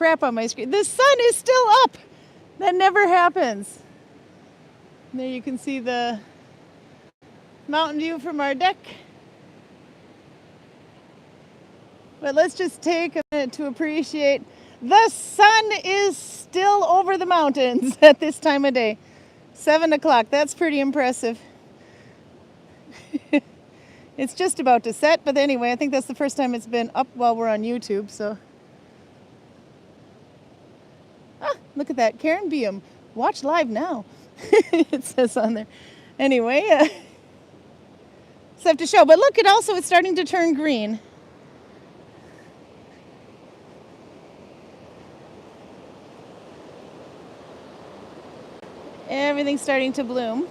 crap on my screen. The sun is still up. That never happens. There you can see the mountain view from our deck. But let's just take a minute to appreciate the sun is still over the mountains at this time of day. 7 o'clock. That's pretty impressive. It's just about to set, but anyway, I think that's the first time it's been up while we're on YouTube, so. Ah, look at that. Karin Beam. Watch live now. It says on there. Anyway, stuff to show. But look, it's starting to turn green. Everything's starting to bloom.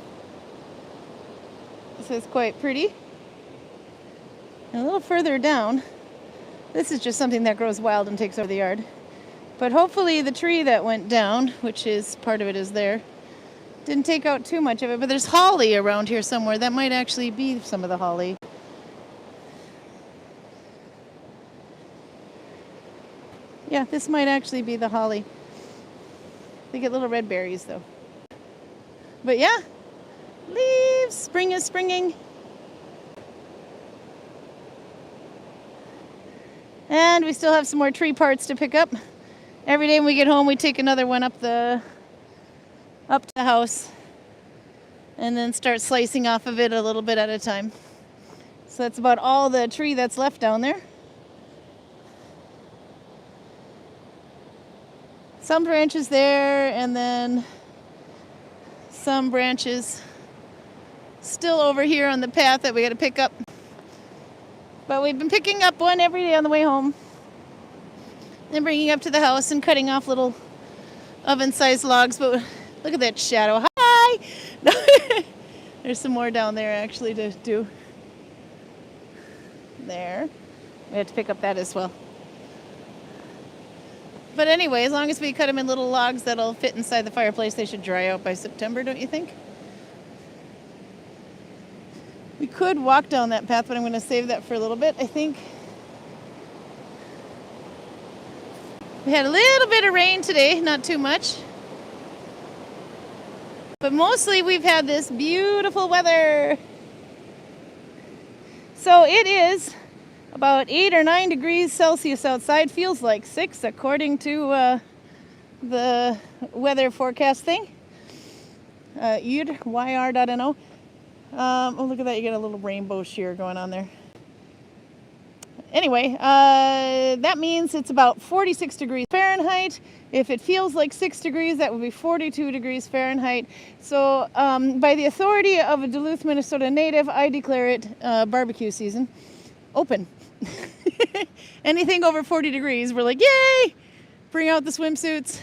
This is quite pretty. And a little further down, this is just something that grows wild and takes over the yard. But hopefully the tree that went down, which is part of it is there, didn't take out too much of it. But there's holly around here somewhere. That might actually be some of the holly. Yeah, this might actually be the holly. They get little red berries though. But yeah, leaves, spring is springing. And we still have some more tree parts to pick up. Every day when we get home, we take another one up to the house and then start slicing off of it a little bit at a time. So that's about all the tree that's left down there. Some branches there, and then some branches still over here on the path that we got to pick up. But we've been picking up one every day on the way home, then bringing up to the house and cutting off little oven-sized logs. But look at that shadow. Hi! There's some more down there actually to do. There. We have to pick up that as well. But anyway, as long as we cut them in little logs that'll fit inside the fireplace, they should dry out by September, don't you think? We could walk down that path, but I'm going to save that for a little bit, I think. We had a little bit of rain today, not too much. But mostly we've had this beautiful weather. So it is about 8 or 9 degrees Celsius outside. Feels like 6 according to the weather forecast thing. YR.no. Oh, look at that. You get a little rainbow shear going on there. Anyway, that means it's about 46 degrees Fahrenheit. If it feels like 6 degrees, that would be 42 degrees Fahrenheit. So by the authority of a Duluth, Minnesota native, I declare it barbecue season. Open. Anything over 40 degrees, we're like, yay! Bring out the swimsuits.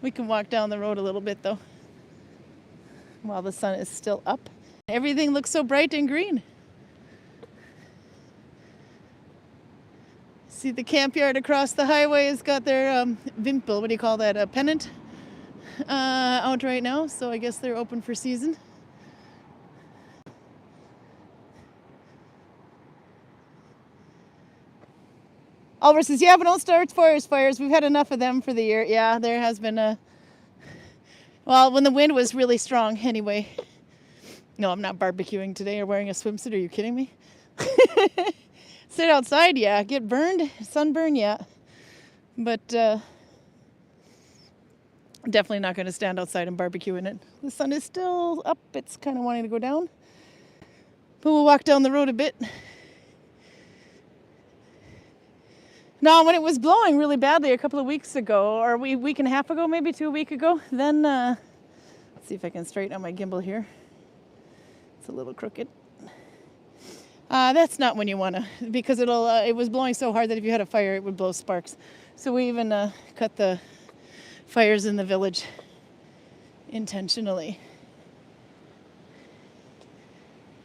We can walk down the road a little bit though, while the sun is still up. Everything looks so bright and green. See the camp yard across the highway has got their vimpel, what do you call that, a pennant out right now. So I guess they're open for season. Oliver says, yeah, but don't start fires. We've had enough of them for the year. Yeah, there has been well, when the wind was really strong anyway. No, I'm not barbecuing today or wearing a swimsuit. Are you kidding me? Sit outside, yeah. Get burned, sunburn, yeah. But definitely not going to stand outside and barbecue in it. The sun is still up. It's kind of wanting to go down. But we'll walk down the road a bit. Now, when it was blowing really badly a couple of weeks ago, or a week and a half ago, maybe 2 weeks ago, then, let's see if I can straighten out my gimbal here. It's a little crooked. That's not when you want to, because it was blowing so hard that if you had a fire, it would blow sparks. So we even cut the fires in the village intentionally.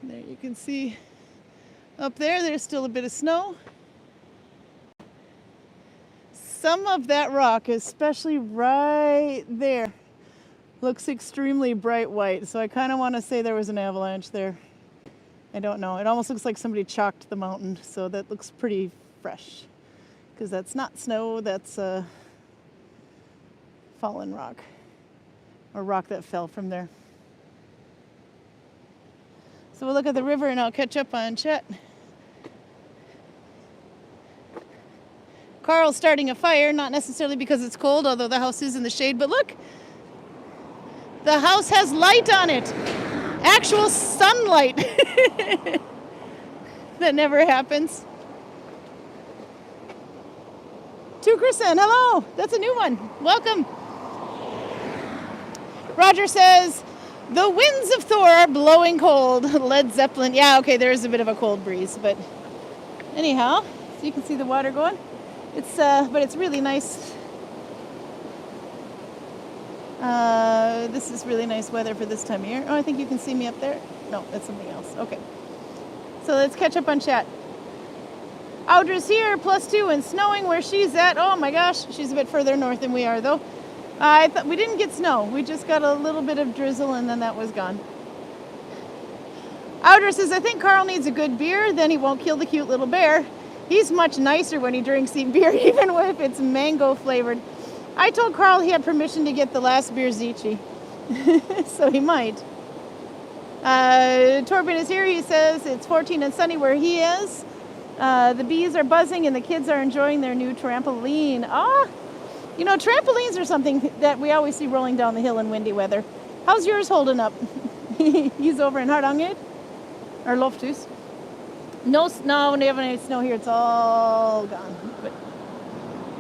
There you can see up there's still a bit of snow. Some of that rock, especially right there, looks extremely bright white. So I kind of want to say there was an avalanche there. I don't know. It almost looks like somebody chalked the mountain. So that looks pretty fresh. Because that's not snow, that's fallen rock. Or rock that fell from there. So we'll look at the river and I'll catch up on Chet. Karl's starting a fire, not necessarily because it's cold, although the house is in the shade. But look, the house has light on it. Actual sunlight. That never happens. 2%, hello. That's a new one. Welcome. Roger says, the winds of Thor are blowing cold. Led Zeppelin. Yeah, okay, there is a bit of a cold breeze. But anyhow, so you can see the water going. But it's really nice. This is really nice weather for this time of year. Oh, I think you can see me up there. No, that's something else. Okay. So let's catch up on chat. Audra's here, +2 and snowing where she's at. Oh my gosh, she's a bit further north than we are though. I thought we didn't get snow. We just got a little bit of drizzle and then that was gone. Audra says, I think Karl needs a good beer, then he won't kill the cute little bear. He's much nicer when he drinks beer, even if it's mango flavored. I told Karl he had permission to get the last beer Zichi. So he might. Torben is here. He says it's 14 and sunny where he is. The bees are buzzing and the kids are enjoying their new trampoline. You know, trampolines are something that we always see rolling down the hill in windy weather. How's yours holding up? He's over in Hardanger or Loftus. No snow, we haven't any snow here. It's all gone.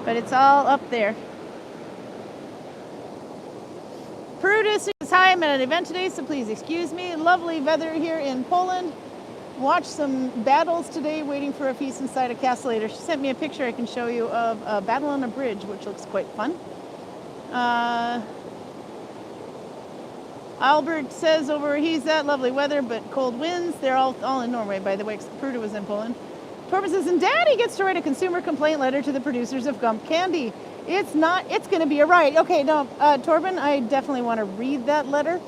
But it's all up there. Prudis says, hi, I'm at an event today, so please excuse me. Lovely weather here in Poland. Watched some battles today, waiting for a piece inside a castle later. She sent me a picture I can show you of a battle on a bridge, which looks quite fun. Albert says over where he's at, lovely weather, but cold winds. They're all in Norway, by the way, because Pruda was in Poland. Torben says, and Daddy gets to write a consumer complaint letter to the producers of Gump Candy. It's going to be a riot. Okay, no, Torben, I definitely want to read that letter.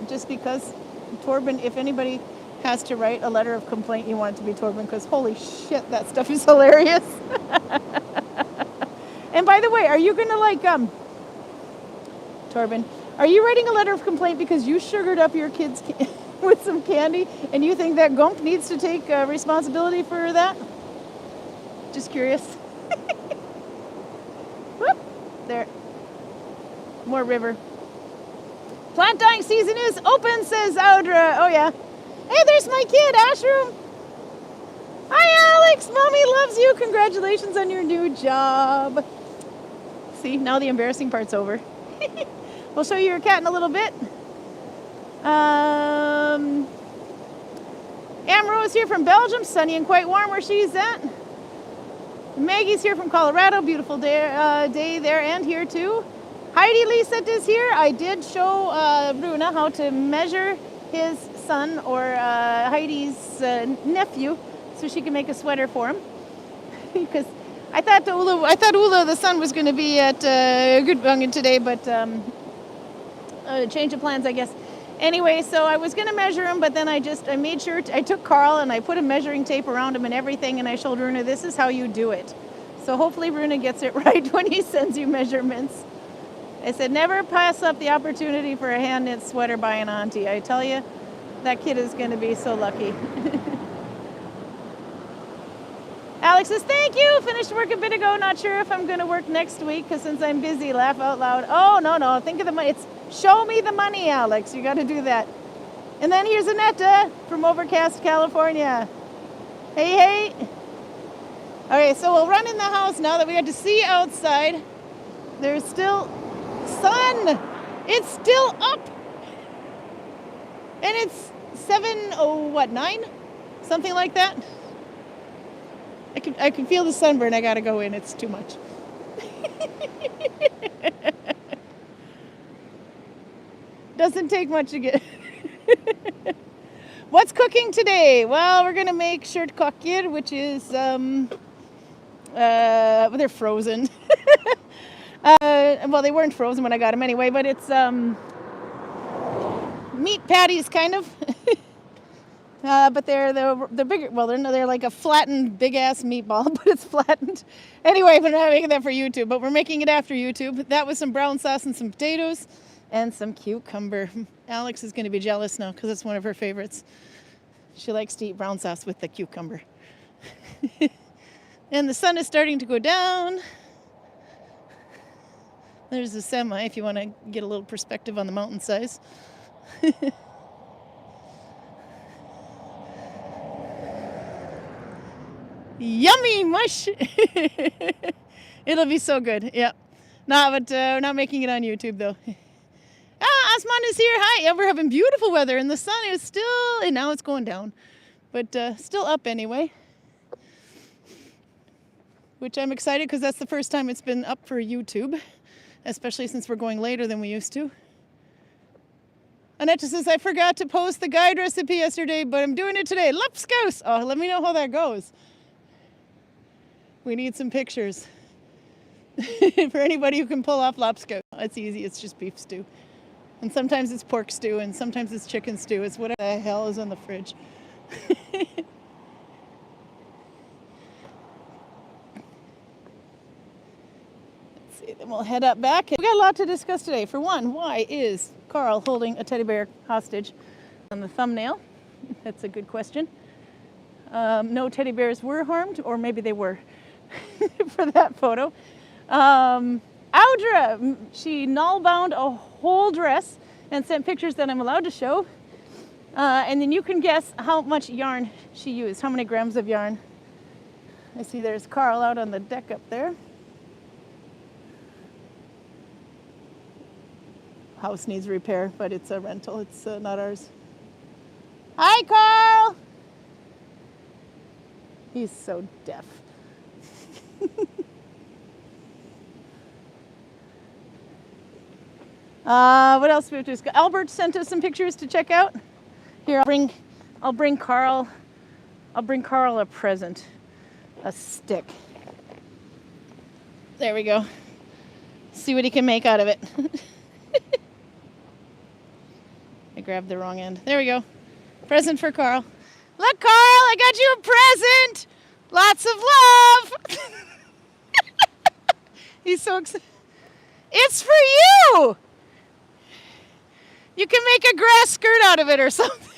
Just because, Torben, if anybody has to write a letter of complaint, you want it to be Torben, because holy shit, that stuff is hilarious. And by the way, are you going to Torben, are you writing a letter of complaint because you sugared up your kids with some candy and you think that Gump needs to take responsibility for that? Just curious. Whoop, there. More river. Plant dying season is open, says Audra. Oh, yeah. Hey, there's my kid, Ashroom. Hi, Alex. Mommy loves you. Congratulations on your new job. See, now the embarrassing part's over. We'll show you your cat in a little bit. Amro is here from Belgium, sunny and quite warm where she's at. Maggie's here from Colorado, beautiful day there and here too. Heidi Lisette is here. I did show Bruna how to measure his son or Heidi's nephew so she can make a sweater for him. Because I thought Ula the son was going to be at Gudvangen today, but change of plans, I guess. Anyway, so I was going to measure him, but then I made sure, I took Karl and I put a measuring tape around him and everything, and I showed Runa, this is how you do it. So hopefully Runa gets it right when he sends you measurements. I said, never pass up the opportunity for a hand-knit sweater by an auntie. I tell you, that kid is going to be so lucky. Alex says, thank you. Finished work a bit ago. Not sure if I'm going to work next week because since I'm busy, laugh out loud. Oh, no. Think of the money. It's show me the money, Alex. You got to do that. And then here's Annetta from Overcast, California. Hey. Okay, so we'll run in the house now that we had to see outside. There's still sun. It's still up. And it's 9? Something like that. I can feel the sunburn. I gotta go in. It's too much. Doesn't take much to get. What's cooking today? Well, we're gonna make kjøttkaker, which is they're frozen. Well, they weren't frozen when I got them anyway, but it's meat patties kind of. But they're bigger. Well, they're like a flattened big ass meatball, but it's flattened. Anyway, we're not making that for YouTube, but we're making it after YouTube. That was some brown sauce and some potatoes and some cucumber. Alex is going to be jealous now because it's one of her favorites. She likes to eat brown sauce with the cucumber. And the sun is starting to go down. There's a semi if you want to get a little perspective on the mountain size. Yummy mush! It'll be so good. Yeah. No, but we're not making it on YouTube though. Asman is here. Hi. Yeah, we're having beautiful weather and the sun is still, and now it's going down, but still up anyway. Which I'm excited because that's the first time it's been up for YouTube, especially since we're going later than we used to. Annette says, I forgot to post the guide recipe yesterday, but I'm doing it today. Lapskaus! Oh, let me know how that goes. We need some pictures. For anybody who can pull off lapskaus. It's easy, it's just beef stew. And sometimes it's pork stew, and sometimes it's chicken stew. It's whatever the hell is in the fridge. Then we'll head up back. We got a lot to discuss today. For one, why is Karl holding a teddy bear hostage on the thumbnail? That's a good question. No teddy bears were harmed, or maybe they were for that photo. Audra, she nalbound a whole dress and sent pictures that I'm allowed to show. And then you can guess how much yarn she used, how many grams of yarn. I see there's Karl out on the deck up there. House needs repair, but it's a rental. It's not ours. Hi, Karl! He's so deaf. What else do we have to discuss? Albert sent us some pictures to check out. Here, I'll bring Karl a present. A stick. There we go. See what he can make out of it. I grabbed the wrong end. There we go. Present for Karl. Look, Karl, I got you a present. Lots of love. He's so excited. It's for you. You can make a grass skirt out of it or something.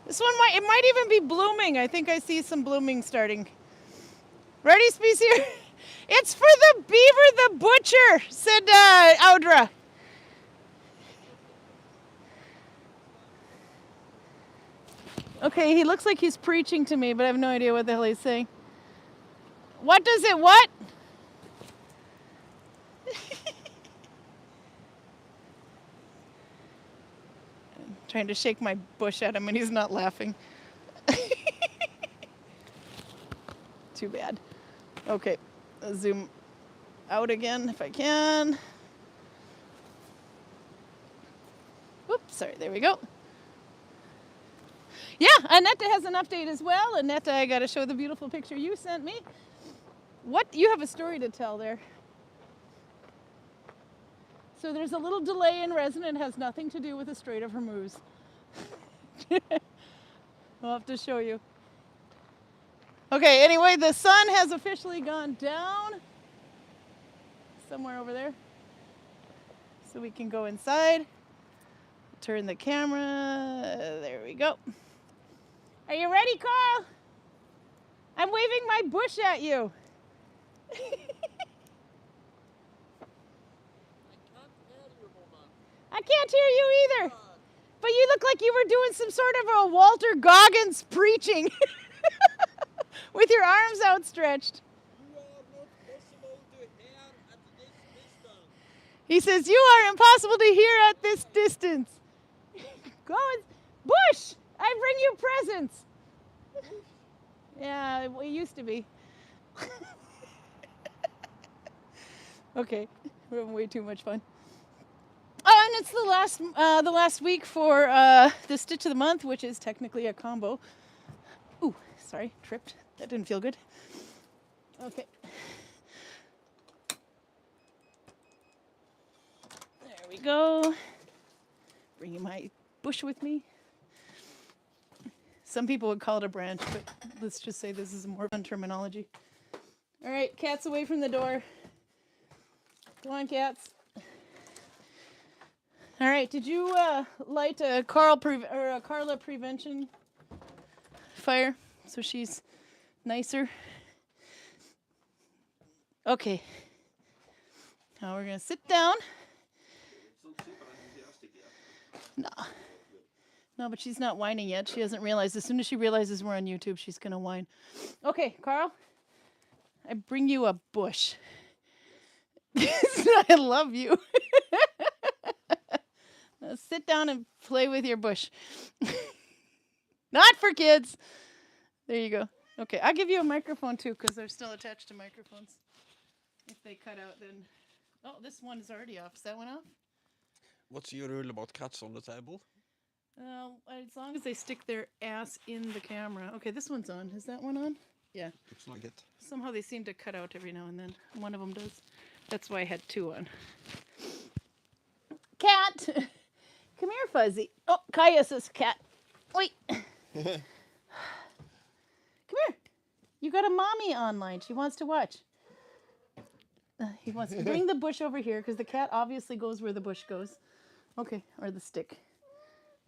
This one might even be blooming. I think I see some blooming starting. Ready, Species here? It's for the beaver the butcher, said Audra. Okay, he looks like he's preaching to me, but I have no idea what the hell he's saying. What does it what? I'm trying to shake my bush at him and he's not laughing. Too bad. Okay. Zoom out again if I can. Whoops, sorry, there we go. Yeah, Annette has an update as well. Annette, I got to show the beautiful picture you sent me. What? You have a story to tell there. So there's a little delay in resin. It has nothing to do with the Strait of Hormuz. I'll have to show you. Okay, anyway, the sun has officially gone down. Somewhere over there. So we can go inside. Turn the camera. There we go. Are you ready, Karl? I'm waving my bush at you. I can't hear you either. But you look like you were doing some sort of a Walter Goggins preaching. With your arms outstretched. You are not possible to hear at this distance. He says, you are impossible to hear at this distance. Go on. Bush! I bring you presents. Yeah, we used to be. Okay, we're having way too much fun. Oh, and it's the last week for the Stitch of the Month, which is technically a combo. Ooh, sorry, tripped. That didn't feel good. Okay. There we go. bringing my bush with me. Some people would call it a branch, but let's just say this is a more fun terminology. All right, cats away from the door. Go on, cats. All right, did you light a Carla prevention fire so she's nicer? Okay. Now we're gonna sit down. No, but she's not whining yet. She hasn't realized. As soon as she realizes we're on YouTube, she's gonna whine. Okay, Karl, I bring you a bush. I love you. Now sit down and play with your bush. Not for kids. There you go. Okay, I'll give you a microphone too, because they're still attached to microphones. If they cut out, then... Oh, this one is already off. Is that one off? What's your rule about cats on the table? As long as they stick their ass in the camera. Okay, this one's on. Is that one on? Yeah. Looks like it. Somehow they seem to cut out every now and then. One of them does. That's why I had two on. Cat! Come here, Fuzzy. Oh, Kaya says cat. Wait. Come here. You got a mommy online. She wants to watch. He wants to bring the bush over here because the cat obviously goes where the bush goes. Okay, or the stick.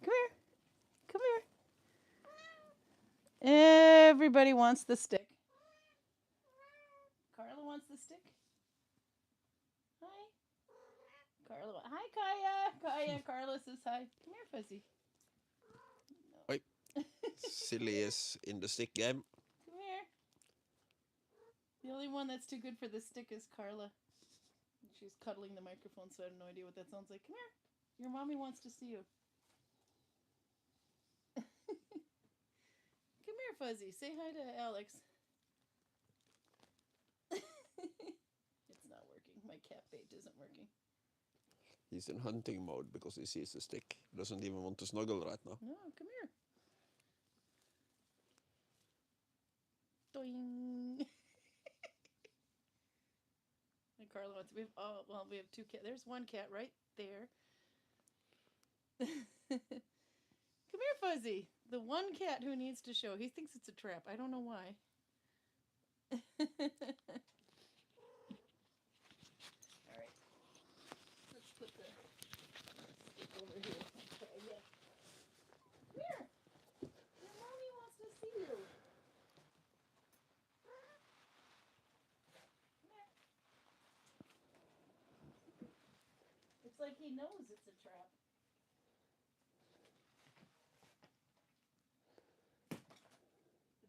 Come here. Come here. Everybody wants the stick. Carla wants the stick. Hi. Carla. Hi, Kaya. Kaya. Carla says hi. Come here, Fuzzy. No. Wait. Silly is in the stick game. Come here. The only one that's too good for the stick is Carla. She's cuddling the microphone, so I have no idea what that sounds like. Come here. Your mommy wants to see you. Come here, Fuzzy. Say hi to Alex. It's not working. My cat bait isn't working. He's in hunting mode because he sees the stick. Doesn't even want to snuggle right now. No, come here. Doing. And Carla wants. We have two cats. There's one cat right there. Come here, Fuzzy. The one cat who needs to show. He thinks it's a trap. I don't know why. All right. Let's put the stick over here. Okay, yeah. Come here. Your mommy wants to see you. Come here. It's like he knows it's a trap.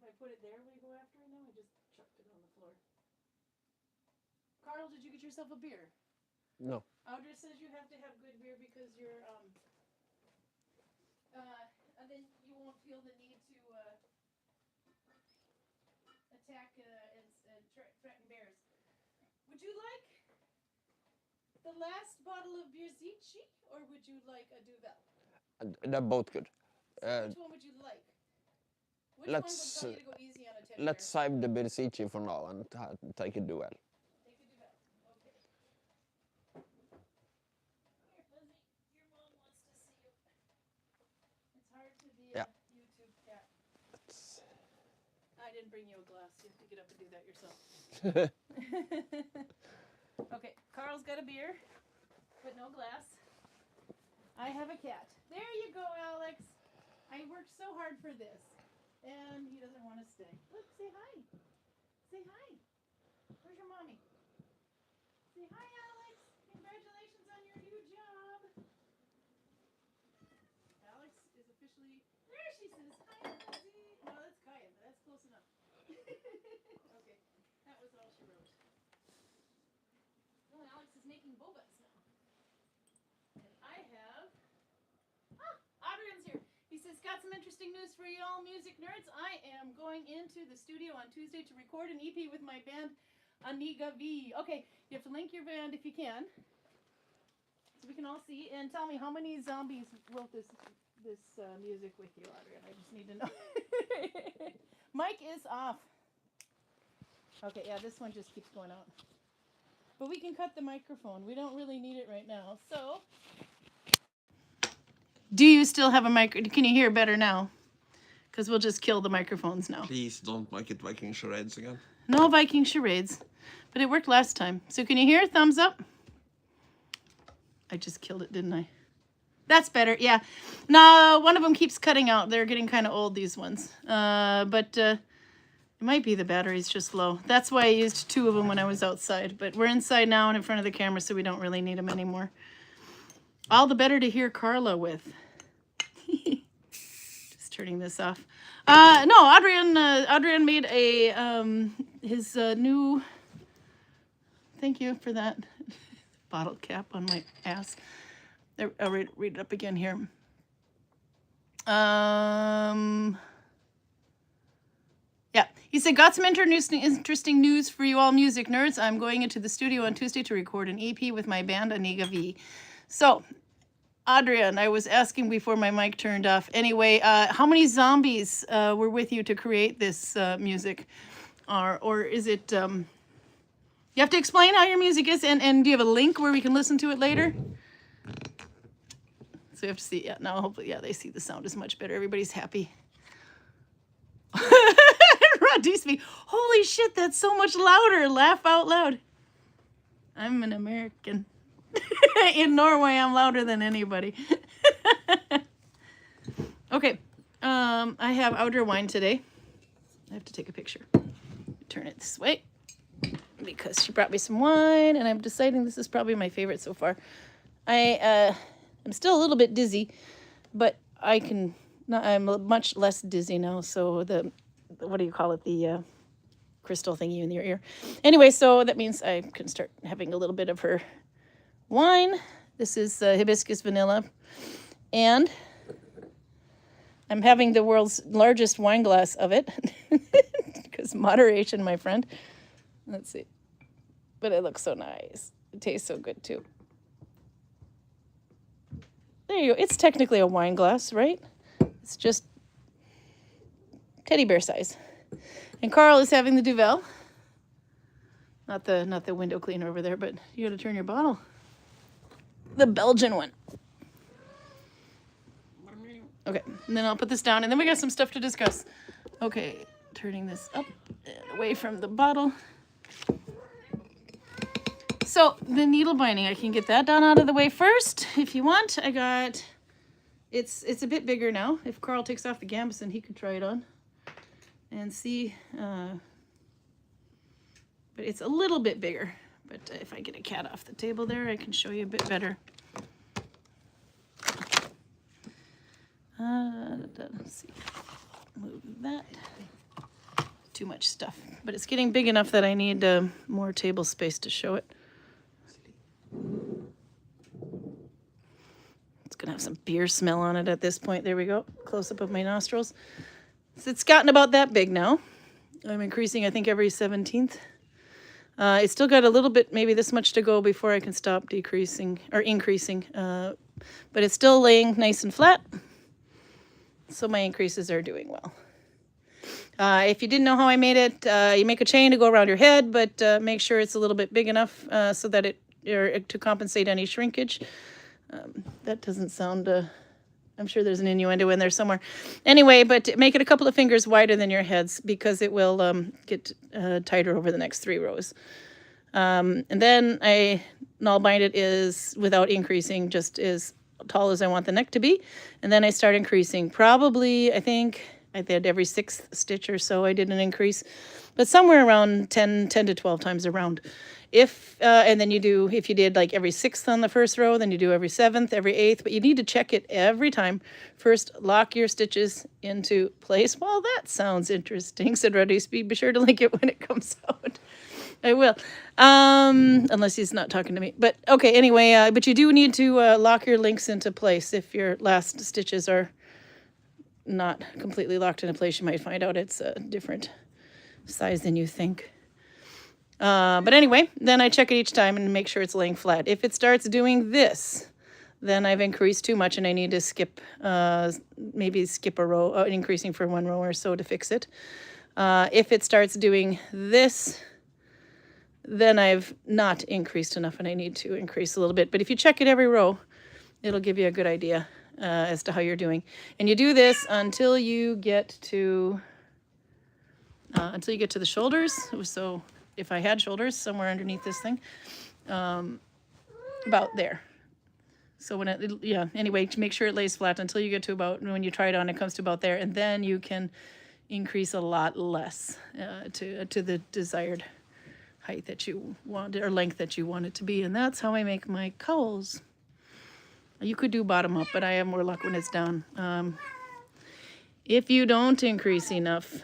If I put it there, will you go after it now? I just chucked it on the floor. Karl, did you get yourself a beer? No. Audra says you have to have good beer because you're, and then you won't feel the need to, attack, and threaten bears. Would you like the last bottle of beer Zichi, or would you like a Duvel? They're both good. So which one would you like? Which one would tell you to go easy on a teddy let's bear? save the Birsici for now and take a duel. Take a Duvel. Okay. Here, Fuzzy. Your mom wants to see you. It's hard to be a YouTube cat. I didn't bring you a glass. You have to get up and do that yourself. Okay, Karl's got a beer, but no glass. I have a cat. There you go, Alex. I worked so hard for this. And he doesn't want to stay. Look, say hi. Say hi. Where's your mommy? Say hi, Alex. Congratulations on your new job. Alex is officially... There she says, hi, Fuzzy. No, that's Kaya, but that's close enough. Okay, that was all she wrote. Oh, Alex is making bobas now. And I have... Audrey's here. He says, got some interesting news for you all music nerds. I am going into the studio on Tuesday to record an EP with my band, Aniga V. Okay, you have to link your band if you can, so we can all see. And tell me, how many zombies wrote this music with you, Audrey? I just need to know. Mic is off. Okay, yeah, this one just keeps going out. But we can cut the microphone. We don't really need it right now. So, Do you still have a micro? Can you hear better now? Because we'll just kill the microphones now. Please don't make it Viking charades again. No Viking charades. But it worked last time. So can you hear? Thumbs up. I just killed it, didn't I? That's better. Yeah. No, one of them keeps cutting out. They're getting kind of old, these ones. But it might be the battery's just low. That's why I used 2 of them when I was outside. But we're inside now and in front of the camera, so we don't really need them anymore. All the better to hear Carla with. Just turning this off. No, Adrian made a his new. Thank you for that bottle cap on my ass. I'll read it up again here. Yeah, he said, got some interesting news for you all music nerds. I'm going into the studio on Tuesday to record an EP with my band, Aniga V. So, Adrian, I was asking before my mic turned off. Anyway, how many zombies were with you to create this music? Or is it... you have to explain how your music is, and do you have a link where we can listen to it later? So you have to see, yeah, now hopefully, yeah, they see the sound is much better. Everybody's happy. Rod Deesby, holy shit, that's so much louder. Laugh out loud. I'm an American. In Norway, I'm louder than anybody. Okay, I have Audra wine today. I have to take a picture. Turn it this way because she brought me some wine, and I'm deciding this is probably my favorite so far. I'm still a little bit dizzy, but I'm much less dizzy now. So what do you call it? The crystal thingy in your ear. Anyway, so that means I can start having a little bit of her wine. This is hibiscus vanilla, and I'm having the world's largest wine glass of it because moderation, my friend. Let's see, but it looks so nice. It tastes so good too. There you go. It's technically a wine glass, right? It's just teddy bear size. And Karl is having the Duvel. Not the window cleaner over there, but you got to turn your bottle. The Belgian one. Okay, and then I'll put this down, and then we got some stuff to discuss. Okay, turning this up and away from the bottle. So the needle binding, I can get that done out of the way first if you want. It's a bit bigger now. If Karl takes off the gambeson, he could try it on and see. But it's a little bit bigger. But if I get a cat off the table there, I can show you a bit better. Let's see. Move that. Too much stuff. But it's getting big enough that I need more table space to show it. It's going to have some beer smell on it at this point. There we go. Close up of my nostrils. So it's gotten about that big now. I'm increasing, I think, every 17th. It's still got a little bit, maybe this much to go before I can stop decreasing or increasing. But it's still laying nice and flat. So my increases are doing well. If you didn't know how I made it, you make a chain to go around your head, but make sure it's a little bit big enough so that to compensate any shrinkage. That doesn't sound, I'm sure there's an innuendo in there somewhere. Anyway, but make it a couple of fingers wider than your heads because it will get tighter over the next 3 rows. And then I nalbind it is without increasing, just as tall as I want the neck to be. And then I start increasing. Probably, I think I did every 6th stitch or so I did an increase, but somewhere around 10 to 12 times around. And then you do, if you did like every 6th on the first row, then you do every 7th, every 8th, but you need to check it every time. First, lock your stitches into place. Well, that sounds interesting, said Ruddy. Be sure to link it when it comes out. I will, unless he's not talking to me. But okay, anyway, but you do need to lock your links into place. If your last stitches are not completely locked into place, you might find out it's a different size than you think. But anyway, then I check it each time and make sure it's laying flat. If it starts doing this, then I've increased too much and I need to skip, maybe skip a row, increasing for 1 row or so to fix it. If it starts doing this, then I've not increased enough and I need to increase a little bit. But if you check it every row, it'll give you a good idea. as to how you're doing. And you do this until you get to the shoulders. So if I had shoulders somewhere underneath this thing, about there. So when anyway, to make sure it lays flat until you get to about, when you try it on, it comes to about there, and then you can increase a lot less to the desired height that you want, or length that you want it to be. And that's how I make my cowls. You could do bottom up, but I have more luck when it's down. If you don't increase enough,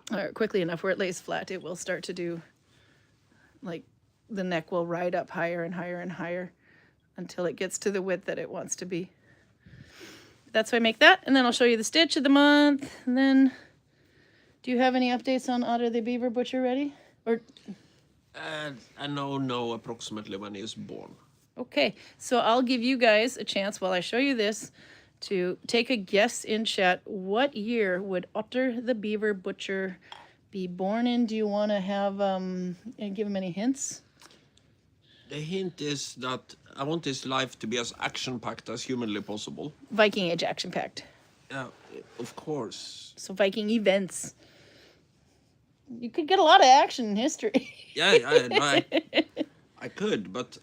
or quickly enough where it lays flat, it will start to do, like, the neck will ride up higher and higher and higher until it gets to the width that it wants to be. That's why I make that, and then I'll show you the stitch of the month. And then, do you have any updates on Audra the Beaver Butcher ready? Or I know approximately when he is born. okay, so I'll give you guys a chance while I show you this to take a guess in chat. What year would Audra the Beaver Butcher be born in? Do you want to have give him any hints? The hint is that I want his life to be as action-packed as humanly possible. Viking age action-packed. Yeah, of course. So Viking events. You could get a lot of action in history. I could, but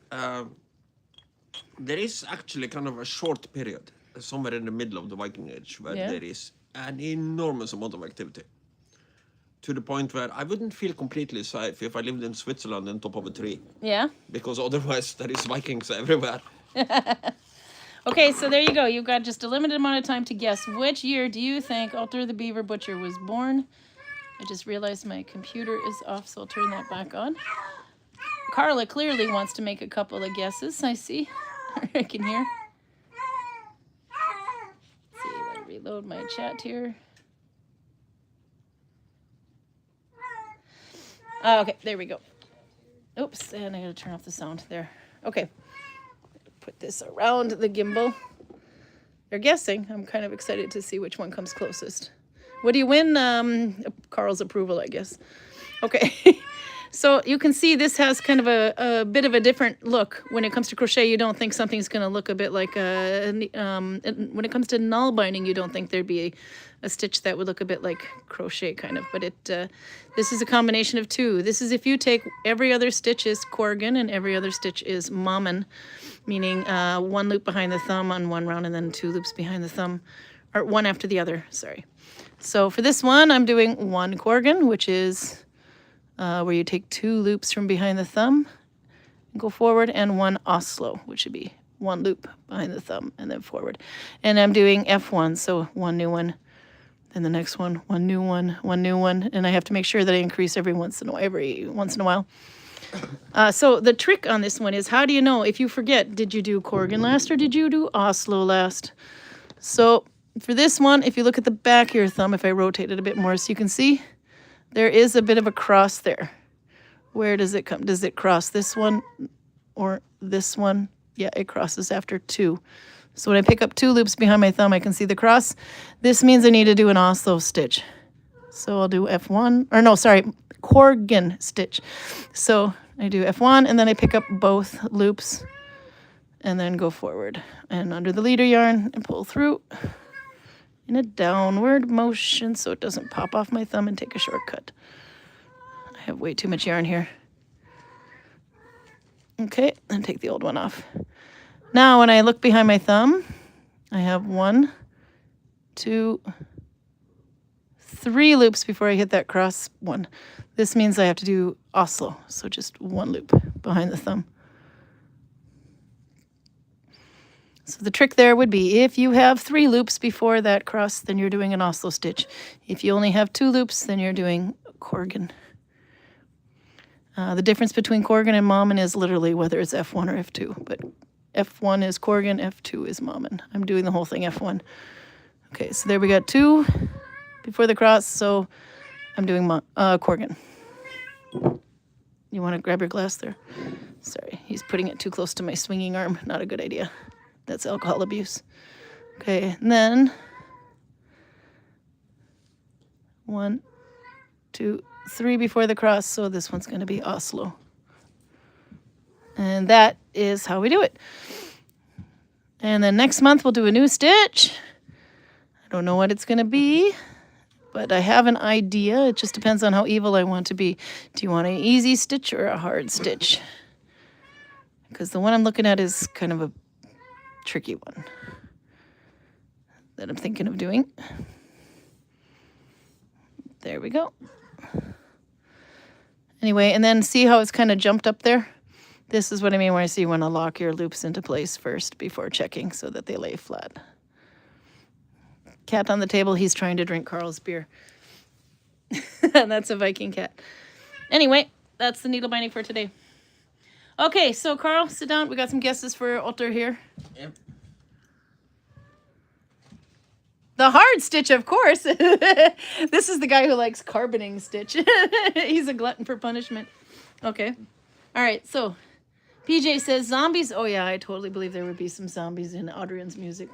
there is actually kind of a short period, somewhere in the middle of the Viking Age, where there is an enormous amount of activity. To the point where I wouldn't feel completely safe if I lived in Switzerland on top of a tree. Yeah. Because otherwise there is Vikings everywhere. Okay, so there you go. You've got just a limited amount of time to guess. Which year do you think Audra the Beaver Butcher was born? I just realized my computer is off, so I'll turn that back on. Carla clearly wants to make a couple of guesses, I see. I can hear. Let's see, let me reload my chat here. Okay, there we go. Oops, and I gotta turn off the sound there. Okay, put this around the gimbal. They're guessing. I'm kind of excited to see which one comes closest. What do you win? Karl's approval, I guess. Okay, so you can see this has kind of a bit of a different look. When it comes to crochet, you don't think something's gonna look a bit like when it comes to nalbinding, you don't think there'd be a stitch that would look a bit like crochet kind of, but this is a combination of two. This is if you take every other stitch is Korgen and every other stitch is Mammen, meaning one loop behind the thumb on one round and then two loops behind the thumb, or one after the other, sorry. So for this one, I'm doing one Korgen, which is where you take two loops from behind the thumb and go forward, and one Oslo, which would be one loop behind the thumb and then forward. And I'm doing F1, so one new one. And the next one new one, one new one. And I have to make sure that I increase every once in a while. So the trick on this one is, how do you know if you forget, did you do Korgen last or did you do Oslo last? So for this one, if you look at the back of your thumb, if I rotate it a bit more so you can see, there is a bit of a cross there. Where does it come? Does it cross this one or this one? Yeah, it crosses after two. So when I pick up two loops behind my thumb, I can see the cross. This means I need to do an Oslo stitch. So I'll do F1, or no, sorry, Korgen stitch. So I do F1, and then I pick up both loops, and then go forward. And under the leader yarn, and pull through in a downward motion so it doesn't pop off my thumb and take a shortcut. I have way too much yarn here. Okay, and take the old one off. Now, when I look behind my thumb, I have 1, 2, 3 loops before I hit that cross one. This means I have to do Oslo, so just one loop behind the thumb. So the trick there would be, if you have 3 loops before that cross, then you're doing an Oslo stitch. If you only have 2 loops, then you're doing Korgen. The difference between Korgen and Mammen is literally whether it's F1 or F2, but F1 is Korgen, F2 is Mammen. I'm doing the whole thing F1. Okay, so there we got 2 before the cross, so I'm doing Korgen. You want to grab your glass there? Sorry, he's putting it too close to my swinging arm. Not a good idea. That's alcohol abuse. Okay, and then 1, 2, 3 before the cross, so this one's going to be Oslo. And that is how we do it. And then next month we'll do a new stitch. I don't know what it's going to be, but I have an idea. It just depends on how evil I want to be. Do you want an easy stitch or a hard stitch? Because the one I'm looking at is kind of a tricky one that I'm thinking of doing. There we go. Anyway, and then see how it's kind of jumped up there? This is what I mean when I say you want to lock your loops into place first before checking so that they lay flat. Cat on the table, he's trying to drink Karl's beer. That's a Viking cat. Anyway, that's the needle binding for today. Okay, so Karl, sit down. We got some guesses for Otter here. Yep. The hard stitch, of course. This is the guy who likes carboning stitch. He's a glutton for punishment. Okay. All right, so PJ says zombies. Oh, yeah, I totally believe there would be some zombies in Audrian's music.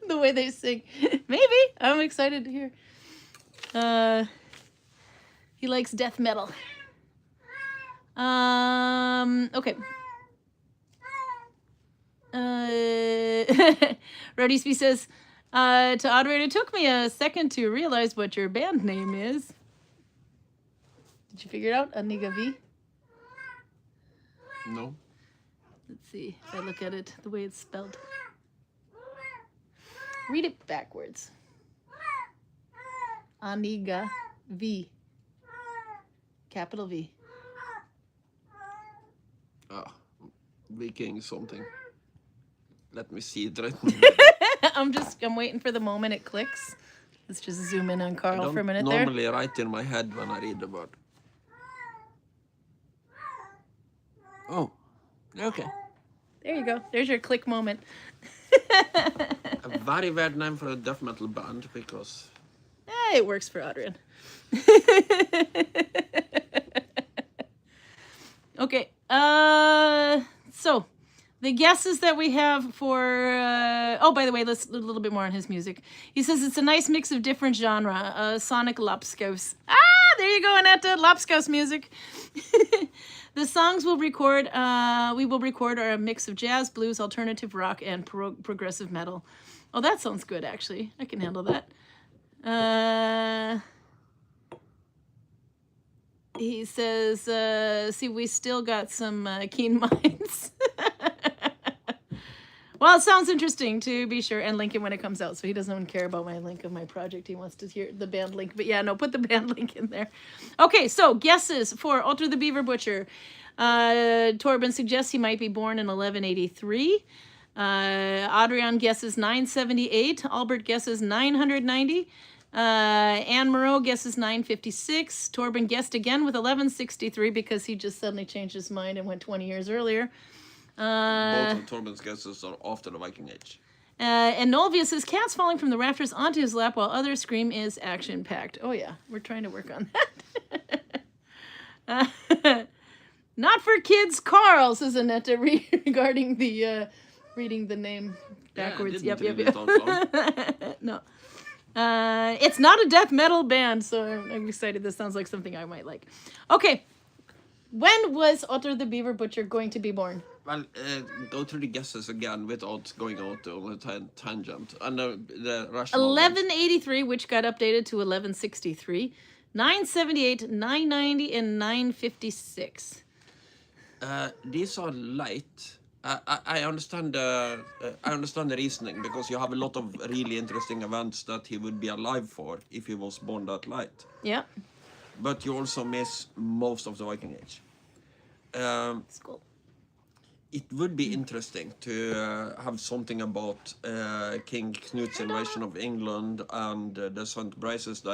The way they sing. Maybe. I'm excited to hear. He likes death metal. Okay. Rodisby says, to Audra, it took me a second to realize what your band name is. Did you figure it out? Aniga V? No. Let's see if I look at it the way it's spelled. Read it backwards. Aniga V. Capital V. Viking something. Let me see it right I'm waiting for the moment it clicks. Let's just zoom in on Karl for a minute there. Normally write in my head when I read the word. Oh, okay. There you go. There's your click moment. A very weird name for a death metal band because... It works for Audrian. Okay. So the guesses that we have for... oh, by the way, let's a little bit more on his music. He says it's a nice mix of different genre. Sonic Lapskaus. There you go, Annette. Lapskaus music. The songs we will record are a mix of jazz, blues, alternative rock, and progressive metal. Oh, that sounds good, actually. I can handle that. He says, see, we still got some keen minds. Well, it sounds interesting, to be sure, and link it when it comes out. So he doesn't even care about my link of my project. He wants to hear the band link. But yeah, no, put the band link in there. Okay, so guesses for Otter the Beaver Butcher. Torben suggests he might be born in 1183. Adrian guesses 978. Albert guesses 990. Anne Moreau guesses 956. Torben guessed again with 1163 because he just suddenly changed his mind and went 20 years earlier. Both of Torben's guesses are after the Viking Age. And Nolvia says, cats falling from the rafters onto his lap while others scream is action-packed. Oh, yeah. We're trying to work on that. Not for kids, Karl, says Annette, regarding the reading the name backwards. Yeah, Yep. No. It's not a death metal band, so I'm excited. This sounds like something I might like. Okay. When was Otter the Beaver Butcher going to be born? Well, go through the guesses again without going out on a tangent. And the rational 1183, which got updated to 1163. 978, 990, and 956. These are light. I understand the reasoning because you have a lot of really interesting events that he would be alive for if he was born that light. Yeah. But you also miss most of the Viking Age. School. It would be interesting to have something about King Knut's invasion of England and the St. Brice's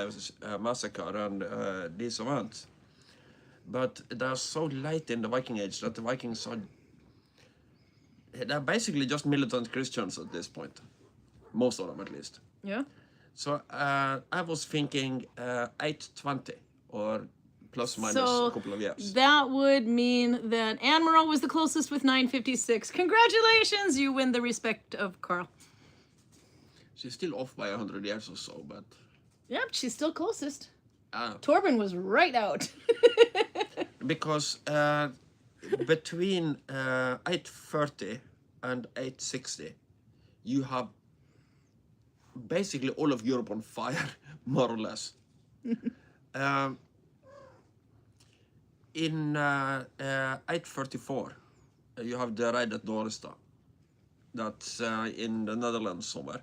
massacre and these events. But they're so light in the Viking Age that the Vikings are... They're basically just militant Christians at this point. Most of them, at least. Yeah. So I was thinking 820 or plus minus a couple of years. That would mean that Anne Moreau was the closest with 956. Congratulations! You win the respect of Karl. She's still off by 100 years or so, but... Yep, she's still closest. Torben was right out. Because between 830 and 860, you have basically all of Europe on fire, more or less. In 834, you have the raid at Dorestad. That's in the Netherlands somewhere.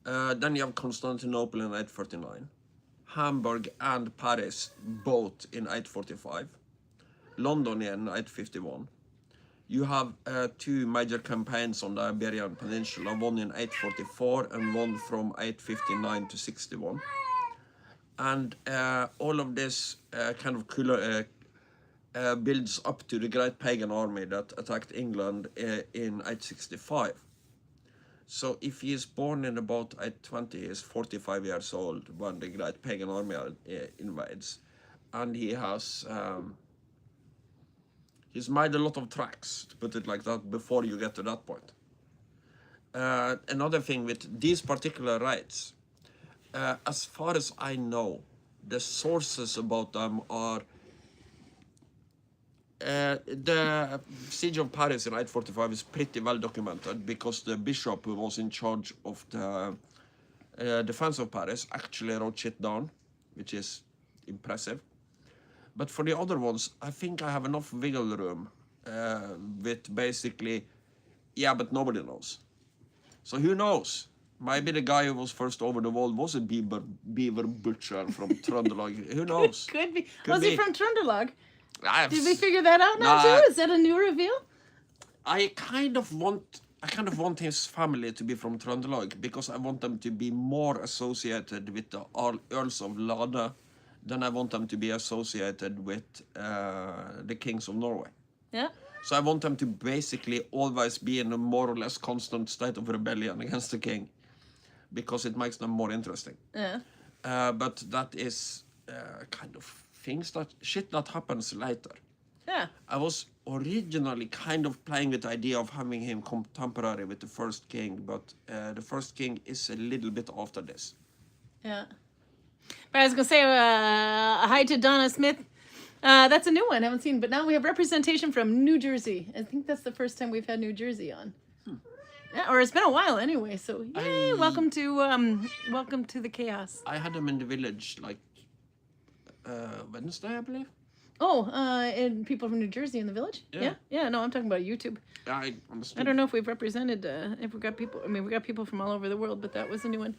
Then you have Constantinople in 839. Hamburg and Paris both in 845. London in 851. You have two major campaigns on the Iberian Peninsula, one in 844 and one from 859 to 61. And all of this kind of builds up to the great pagan army that attacked England in 865. So if he is born in about 820, he is 45 years old when the great pagan army invades. And he has he's made a lot of tracks, to put it like that, before you get to that point. Another thing with these particular raids, as far as I know, the sources about them are the siege of Paris in 845 is pretty well documented because the bishop who was in charge of the defense of Paris actually wrote shit down, which is impressive. But for the other ones, I think I have enough wiggle room with basically, yeah, but nobody knows. So who knows? Maybe the guy who was first over the wall was a beaver butcher from Trøndelag. Who knows? Could be. Could Was be. he from Trøndelag? I've Did we figure that out now too? Is that a new reveal? I kind of want his family to be from Trøndelag because I want them to be more associated with the Earls of Lade than I want them to be associated with the kings of Norway. Yeah. So I want them to basically always be in a more or less constant state of rebellion against the king because it makes them more interesting. Yeah. But that is kind of shit that happens later. Yeah. I was originally kind of playing with the idea of having him contemporary with the first king, but the first king is a little bit after this. Yeah. But I was going to say hi to Donna Smith. That's a new one I haven't seen, but now we have representation from New Jersey. I think that's the first time we've had New Jersey on. Yeah, or it's been a while anyway, so yay, welcome to the chaos. I had them in the village like Wednesday, I believe. Oh, and people from New Jersey in the village? Yeah. Yeah, no, I'm talking about YouTube. Yeah, I understand. I don't know if we've represented, if we've got people, I mean, we got people from all over the world, but that was a new one.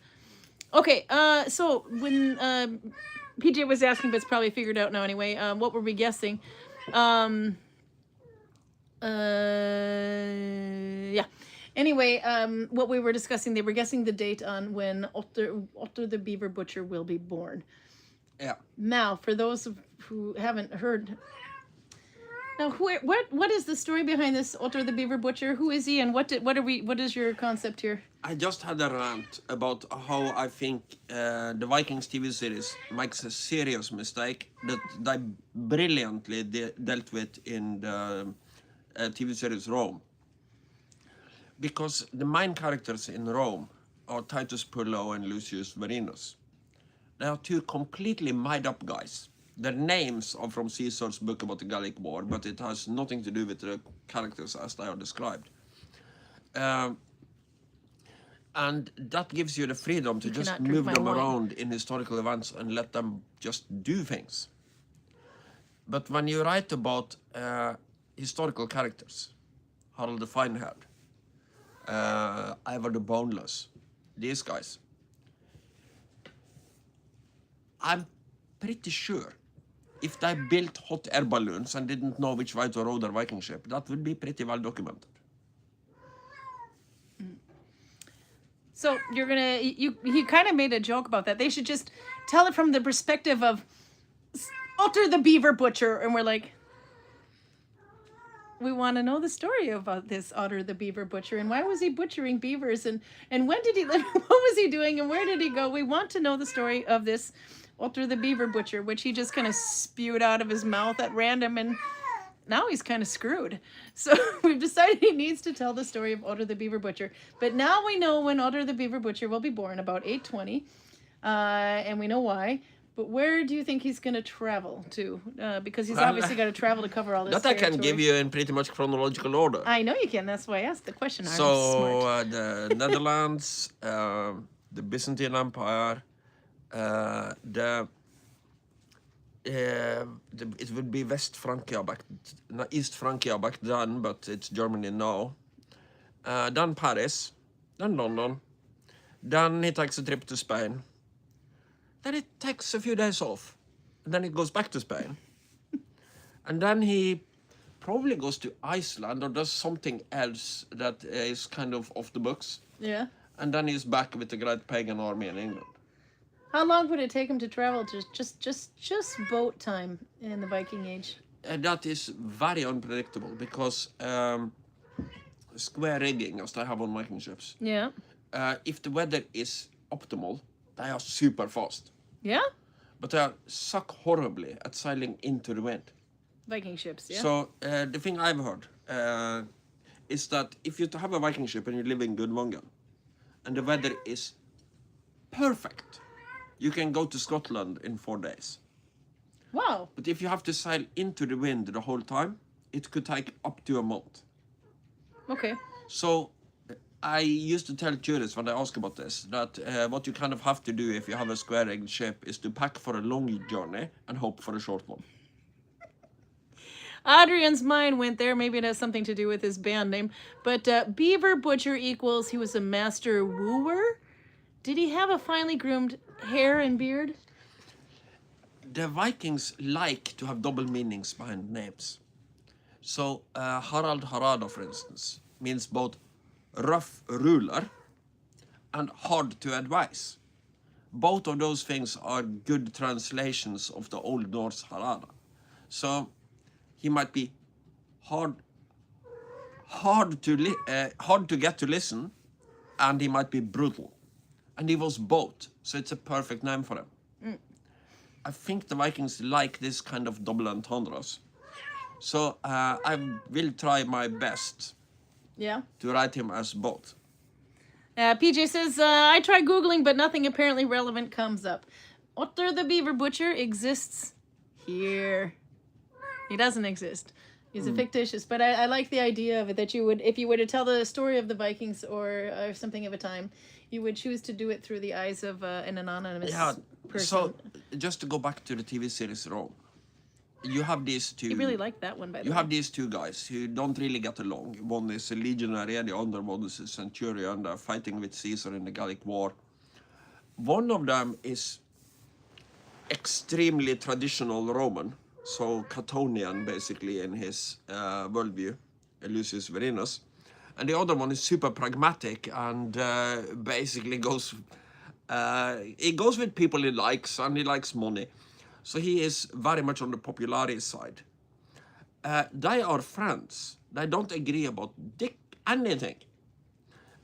Okay, so when PJ was asking, but it's probably figured out now anyway, what were we guessing? Yeah. Anyway, what we were discussing, they were guessing the date on when Otter the Beaver Butcher will be born. Yeah. Now, for those who haven't heard, now what is the story behind this Otter the Beaver Butcher? Who is he, and what is your concept here? I just had a rant about how I think the Vikings TV series makes a serious mistake that they brilliantly dealt with in the TV series Rome. Because the main characters in Rome are Titus Pullo and Lucius Varinus. They are two completely made-up guys. Their names are from Caesar's book about the Gallic War, but it has nothing to do with the characters as they are described. And that gives you the freedom to just move them around in historical events and let them just do things. But when you write about historical characters, Harald the Fine-Haired, Ivar the Boneless, these guys, I'm pretty sure if they built hot air balloons and didn't know which way to row their Viking ship, that would be pretty well documented. So you're gonna he kind of made a joke about that. They should just tell it from the perspective of Otter the Beaver Butcher, and we're like, we want to know the story about this Otter the Beaver Butcher, and why was he butchering beavers, and when did he live, what was he doing, and where did he go? We want to know the story of this Otter the Beaver Butcher, which he just kind of spewed out of his mouth at random, and now he's kind of screwed. So we've decided he needs to tell the story of Otter the Beaver Butcher. But now we know when Otter the Beaver Butcher will be born, about 820, and we know why. But where do you think he's going to travel to? Because he's obviously got to travel to cover all this That I can give you in pretty much chronological order. I know you can. That's why I asked the question. So, I'm smart. The Netherlands, the Byzantine Empire, it would be West Francia East Francia back then, but it's Germany now. Then Paris, then London. Then he takes a trip to Spain. Then it takes a few days off. And then he goes back to Spain. And then he probably goes to Iceland or does something else that is kind of off the books. Yeah. And then he's back with the great pagan army in England. How long would it take him to travel to just boat time in the Viking Age? That is very unpredictable because square rigging, as they have on Viking ships. Yeah. If the weather is optimal, they are super fast. Yeah? But they suck horribly at sailing into the wind. Viking ships, yeah. So the thing I've heard is that if you have a Viking ship and you live in Gudvangen and the weather is perfect, you can go to Scotland in 4 days. Wow. But if you have to sail into the wind the whole time, it could take up to a month. Okay. So I used to tell tourists when they ask about this that what you kind of have to do if you have a square-rigged ship is to pack for a long journey and hope for a short one. Adrian's mind went there. Maybe it has something to do with his band name. But Beaver Butcher equals he was a master wooer. Did he have a finely groomed hair and beard? The Vikings like to have double meanings behind names. So Harald Harada, for instance, means both rough ruler and hard to advise. Both of those things are good translations of the Old Norse Harada. So he might be hard to get to listen, and he might be brutal. And he was both, so it's a perfect name for him. Mm. I think the Vikings like this kind of double entendres. So I will try my best to write him as both. PJ says, I tried Googling, but nothing apparently relevant comes up. Otter the Beaver Butcher exists here. He doesn't exist. He's a fictitious, but I like the idea of it, that you would, if you were to tell the story of the Vikings or something of a time, you would choose to do it through the eyes of an anonymous person. So just to go back to the TV series Rome, you have these two. You really like that one, by the way. You have these two guys who don't really get along. One is a legionary and the other one is a centurion. They're fighting with Caesar in the Gallic War. One of them is extremely traditional Roman, so Catonian basically in his worldview, Lucius Verinus. And the other one is super pragmatic and basically goes with people he likes, and he likes money. So he is very much on the popularity side. They are friends. They don't agree about anything.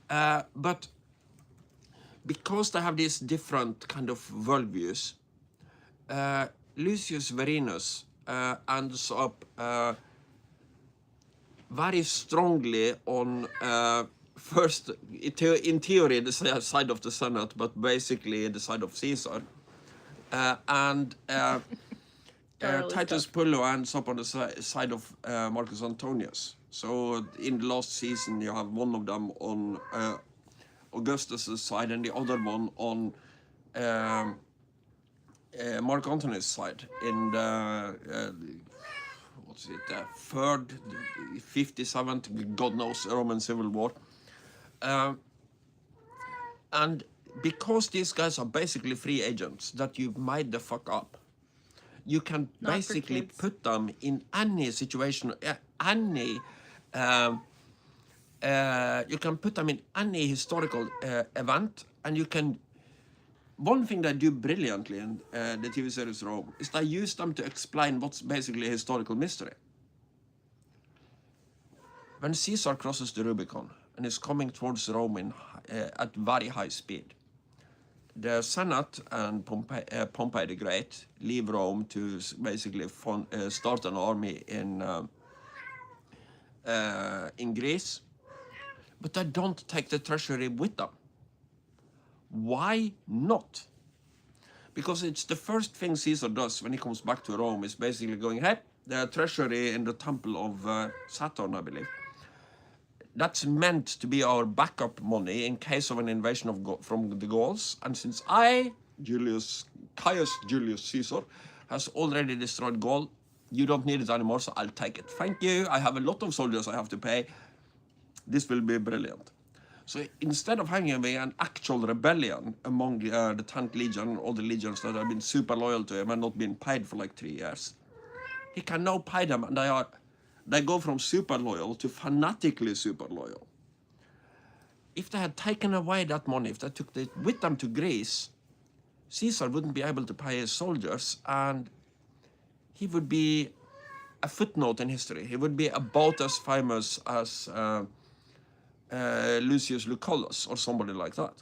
But because they have these different kind of worldviews, Lucius Verinus ends up very strongly on first, in theory, the side of the Senate, but basically the side of Caesar. And Titus Pullo ends up on the side of Marcus Antonius. So in the last season, you have one of them on Augustus' side and the other one on Mark Antony's side in the third, 57th, God knows, Roman Civil War. And because these guys are basically free agents that you've made the fuck up, you can basically put them in any situation, you can put them in any historical event, and you can. One thing they do brilliantly in the TV series Rome is they use them to explain what's basically a historical mystery. When Caesar crosses the Rubicon and is coming towards Rome at very high speed, the Senate and Pompey the Great leave Rome to basically start an army in Greece, but they don't take the treasury with them. Why not? Because it's the first thing Caesar does when he comes back to Rome is basically going, hey, the treasury in the temple of Saturn, I believe. That's meant to be our backup money in case of an invasion from the Gauls. And since Caius Julius Caesar, has already destroyed Gaul, you don't need it anymore, so I'll take it. Thank you. I have a lot of soldiers I have to pay. This will be brilliant. So instead of having an actual rebellion among the 10th Legion and all the legions that have been super loyal to him and not been paid for like 3 years, he can now pay them, and they go from super loyal to fanatically super loyal. If they had taken away that money, if they took it with them to Greece, Caesar wouldn't be able to pay his soldiers, and he would be a footnote in history. He would be about as famous as Lucius Lucullus or somebody like that.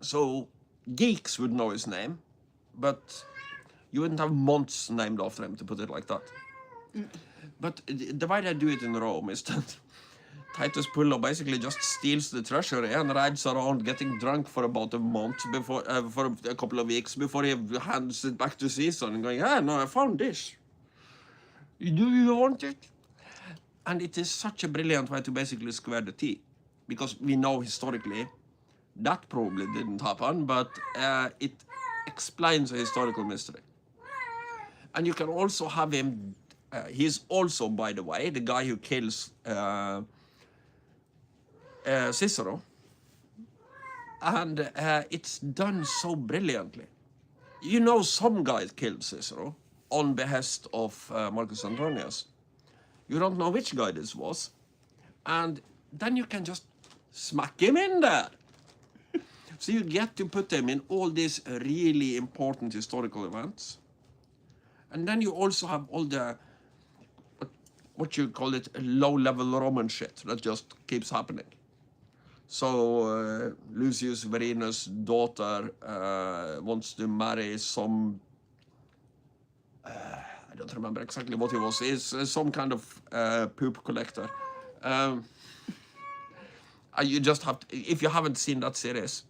So geeks would know his name, but you wouldn't have months named after him, to put it like that. But the way they do it in Rome is that Titus Pullo basically just steals the treasury and rides around getting drunk for about a month before, for a couple of weeks before he hands it back to Caesar and going, ah, no, I found this. Do you want it? And it is such a brilliant way to basically square the T, because we know historically that probably didn't happen, but it explains a historical mystery. And you can also have him, he's also, by the way, the guy who kills Cicero. And it's done so brilliantly. You know, some guy killed Cicero on behest of Marcus Antonius. You don't know which guy this was. And then you can just smack him in there. So you get to put him in all these really important historical events. And then you also have all the, what you call it, low-level Roman shit that just keeps happening. So Lucius Verrinus' daughter wants to marry some, I don't remember exactly what he was. He's some kind of poop collector. You just have to, if you haven't seen that series,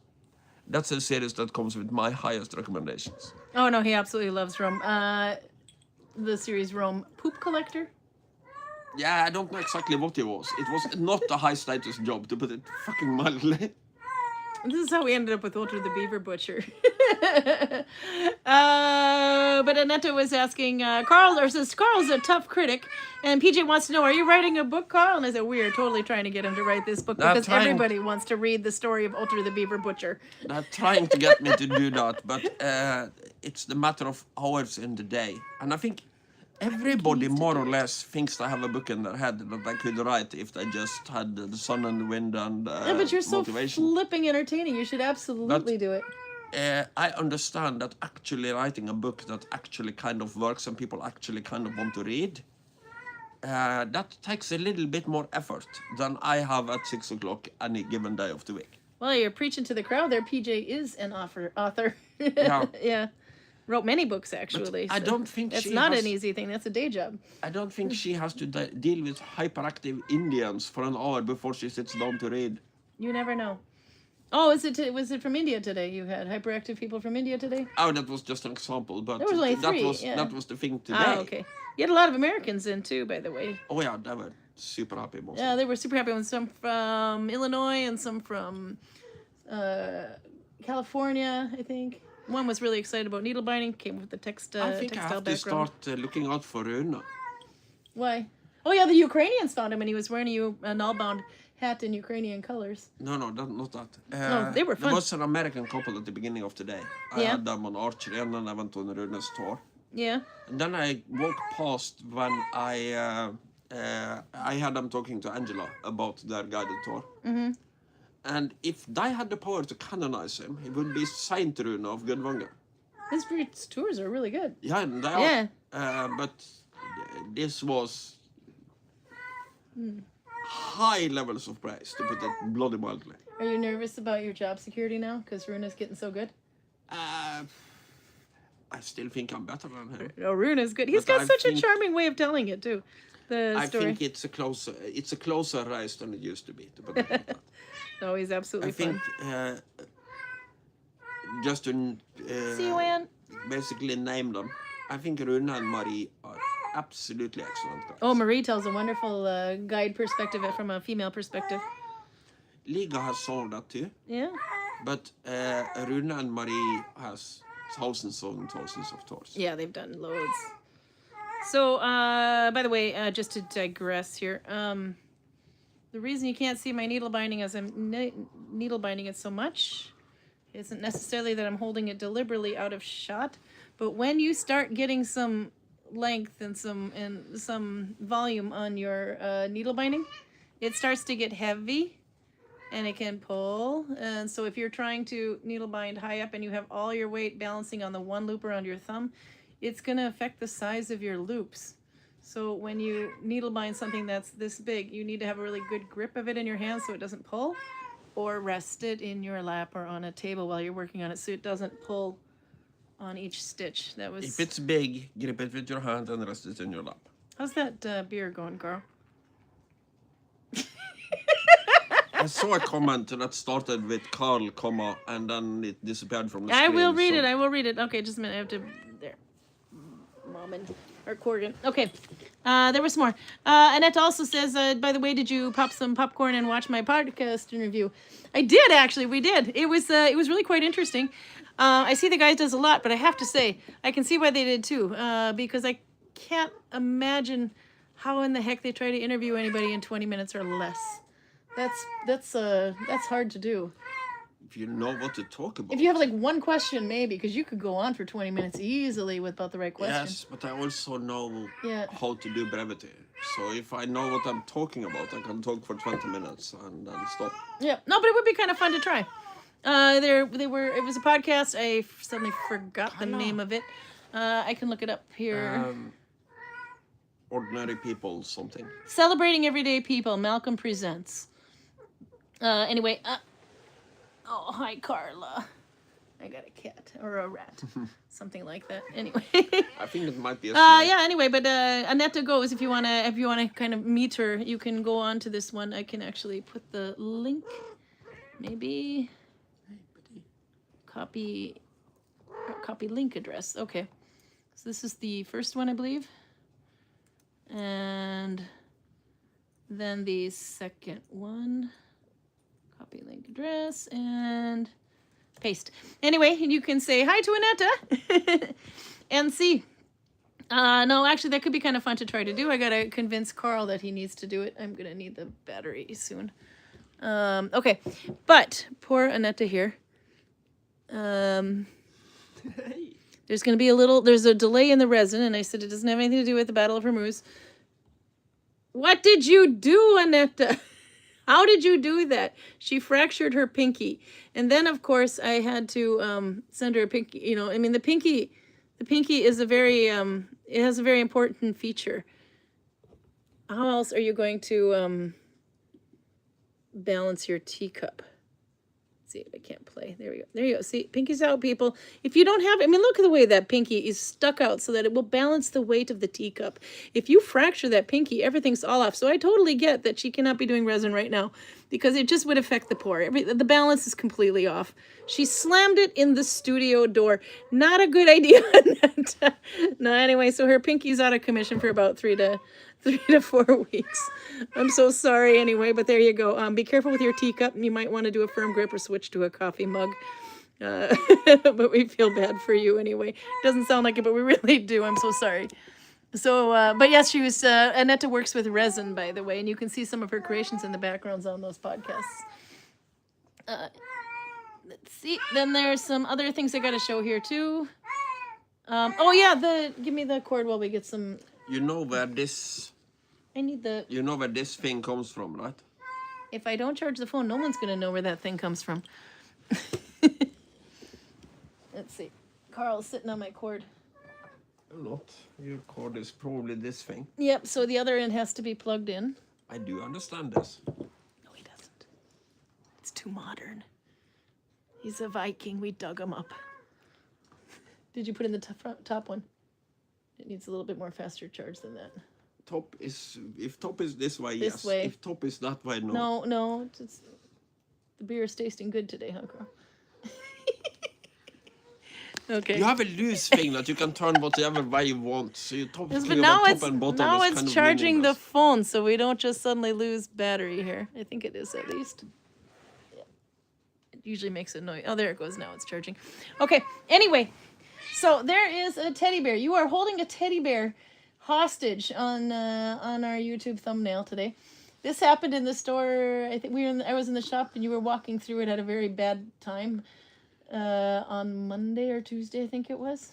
that's a series that comes with my highest recommendations. Oh no, he absolutely loves Rome. The series Rome. Poop collector? Yeah, I don't know exactly what he was. It was not a high-status job, to put it fucking mildly. This is how we ended up with Audra the Beaver Butcher. But Annetta was asking, Karl says, Karl's a tough critic, and PJ wants to know, are you writing a book, Karl? And I said, we are totally trying to get him to write this book, because everybody wants to read the story of Audra the Beaver Butcher. They're trying to get me to do that, but it's the matter of hours in the day. And I think everybody more or less thinks they have a book in their head that they could write if they just had the sun and the wind and but you're motivation. So flipping entertaining. You should absolutely do it. I understand that actually writing a book that actually kind of works and people actually kind of want to read, that takes a little bit more effort than I have at 6 o'clock any given day of the week. Well, you're preaching to the crowd there. PJ is an author. Yeah. Yeah. Wrote many books, actually. But I don't think that's not an easy thing. That's a day job. I don't think she has to deal with hyperactive Indians for an hour before she sits down to read. You never know. Oh, was it from India today? You had hyperactive people from India today? Oh, that was just an example, but there was only 3, that was the thing today. Ah, okay. You had a lot of Americans in too, by the way. Oh yeah, they were super happy. Mostly. Yeah, they were super happy. Some from Illinois and some from California, I think. One was really excited about needle binding. Came with the textile background. I think I have to start looking out for Rune. Why? Oh yeah, the Ukrainians found him, and he was wearing a nalbound hat in Ukrainian colors. No, not that. No, they were fun. There was an American couple at the beginning of the day. I had them on archery, and then I went on Rune's tour. Yeah. And then I walked past when I had them talking to Angela about their guided tour. Mm-hmm. And if they had the power to canonize him, he would be Saint Rune of Gudvangen. His tours are really good. Yeah, they are. But this was high levels of praise, to put it bloody mildly. Are you nervous about your job security now? Because Rune is getting so good? I still think I'm better than him. Oh, Rune is good. He's got such a charming way of telling it, too. I think it's a closer race than it used to be, to put it like that. No, he's absolutely fun. I think just to See you, Anne. basically name them. I think Rune and Marie are absolutely excellent guides. Oh, Marie tells a wonderful guide perspective from a female perspective. Liga has some of that too. Yeah. But Rune and Marie has thousands and thousands of tours. Yeah, they've done loads. So, by the way, just to digress here, the reason you can't see my needle binding as I'm needle binding it so much isn't necessarily that I'm holding it deliberately out of shot, but when you start getting some length and some volume on your needle binding, it starts to get heavy and it can pull. And so if you're trying to needle bind high up and you have all your weight balancing on the one loop around your thumb, it's going to affect the size of your loops. So when you needle bind something that's this big, you need to have a really good grip of it in your hand so it doesn't pull, or rest it in your lap or on a table while you're working on it so it doesn't pull on each stitch. That was. If it's big, grip it with your hand and rest it in your lap. How's that beer going, Karl? I saw a comment that started with Karl, comma, and then it disappeared from the screen. I will read it. I will read it. Okay, just a minute. I have to. There. Or Korgen. Okay. There was more. Annette also says, by the way, did you pop some popcorn and watch my podcast interview? I did, actually. We did. It was really quite interesting. I see the guy does a lot, but I have to say, I can see why they did too. Because I can't imagine how in the heck they try to interview anybody in 20 minutes or less. That's hard to do. If you know what to talk about. If you have like one question, maybe, because you could go on for 20 minutes easily without the right question. Yes, but I also know Yeah. how to do brevity. So if I know what I'm talking about, I can talk for 20 minutes and then stop. Yeah, no, but it would be kind of fun to try. It was a podcast. I suddenly forgot the name of it. I can look it up here. Ordinary people, something. Celebrating Everyday People, Malcolm Presents. Anyway, oh, hi, Carla. I got a cat or a rat, something like that. Anyway. I think it might be a snake. Yeah, anyway, but Annette goes, if you wanna kind of meet her, you can go on to this one. I can actually put the link, maybe copy link address. Okay. So this is the first one, I believe. And then the second one, copy link address and paste. Anyway, you can say hi to Annette and see. No, actually, that could be kind of fun to try to do. I got to convince Karl that he needs to do it. I'm going to need the battery soon. Okay, but poor Annette here. There's going to be there's a delay in the resin, and I said it doesn't have anything to do with the Battle of Hormuz. What did you do, Annette? How did you do that? She fractured her pinky. And then, of course, I had to send her a pinky. You know, I mean, the pinky is it has a very important feature. How else are you going to balance your teacup? Let's see if I can't play. There we go. There you go. See, pinky's out, people. If you don't have, look at the way that pinky is stuck out so that it will balance the weight of the teacup. If you fracture that pinky, everything's all off. So I totally get that she cannot be doing resin right now because it just would affect the pour. The balance is completely off. She slammed it in the studio door. Not a good idea. No, anyway, so her pinky's out of commission for about 3 to 4 weeks. I'm so sorry anyway, but there you go. Be careful with your teacup. You might want to do a firm grip or switch to a coffee mug. But we feel bad for you anyway. Doesn't sound like it, but we really do. I'm so sorry. So, but yes, she was, Annette works with resin, by the way, and you can see some of her creations in the backgrounds on those podcasts. Let's see. Then there's some other things I got to show here too. Oh yeah, give me the cord while we get some. You know where this... I need the... You know where this thing comes from, right? If I don't charge the phone, no one's going to know where that thing comes from. Let's see. Karl's sitting on my cord. Not. Your cord is probably this thing. Yep, so the other end has to be plugged in. I do understand this. No, he doesn't. It's too modern. He's a Viking. We dug him up. Did you put in the top one? It needs a little bit more faster charge than that. If top is this way, this yes. Way. If top is that way, no. No. The beer is tasting good today, huh, Karl? Okay. You have a loose thing that you can turn whatever way you want. So you top, Yes, but clear now the it's top and bottom is kind of charging the meaningless. phone, so we don't just suddenly lose battery here. I think it is at least. Yeah. It usually makes a noise. Oh, there it goes. Now it's charging. Okay. Anyway, so there is a teddy bear. You are holding a teddy bear hostage on our YouTube thumbnail today. This happened in the store. I think I was in the shop and you were walking through it at a very bad time. On Monday or Tuesday, I think it was.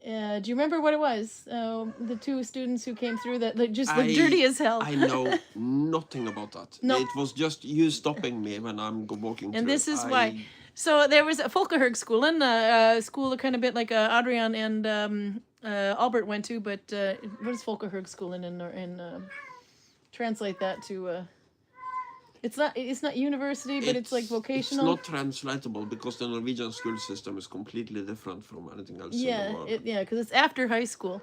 Do you remember what it was? The two students who came through that just looked dirty as hell. I know nothing about that. No. It was just you stopping me when I'm walking And through this it. is why. So there was a Folkehögskolan, a school kind of bit like Adrian and Albert went to, but what is Folkehögskolan in translate that to... It's not university, but it's like vocational. It's not translatable because the Norwegian school system is completely different from anything else in the world. Because it's after high school,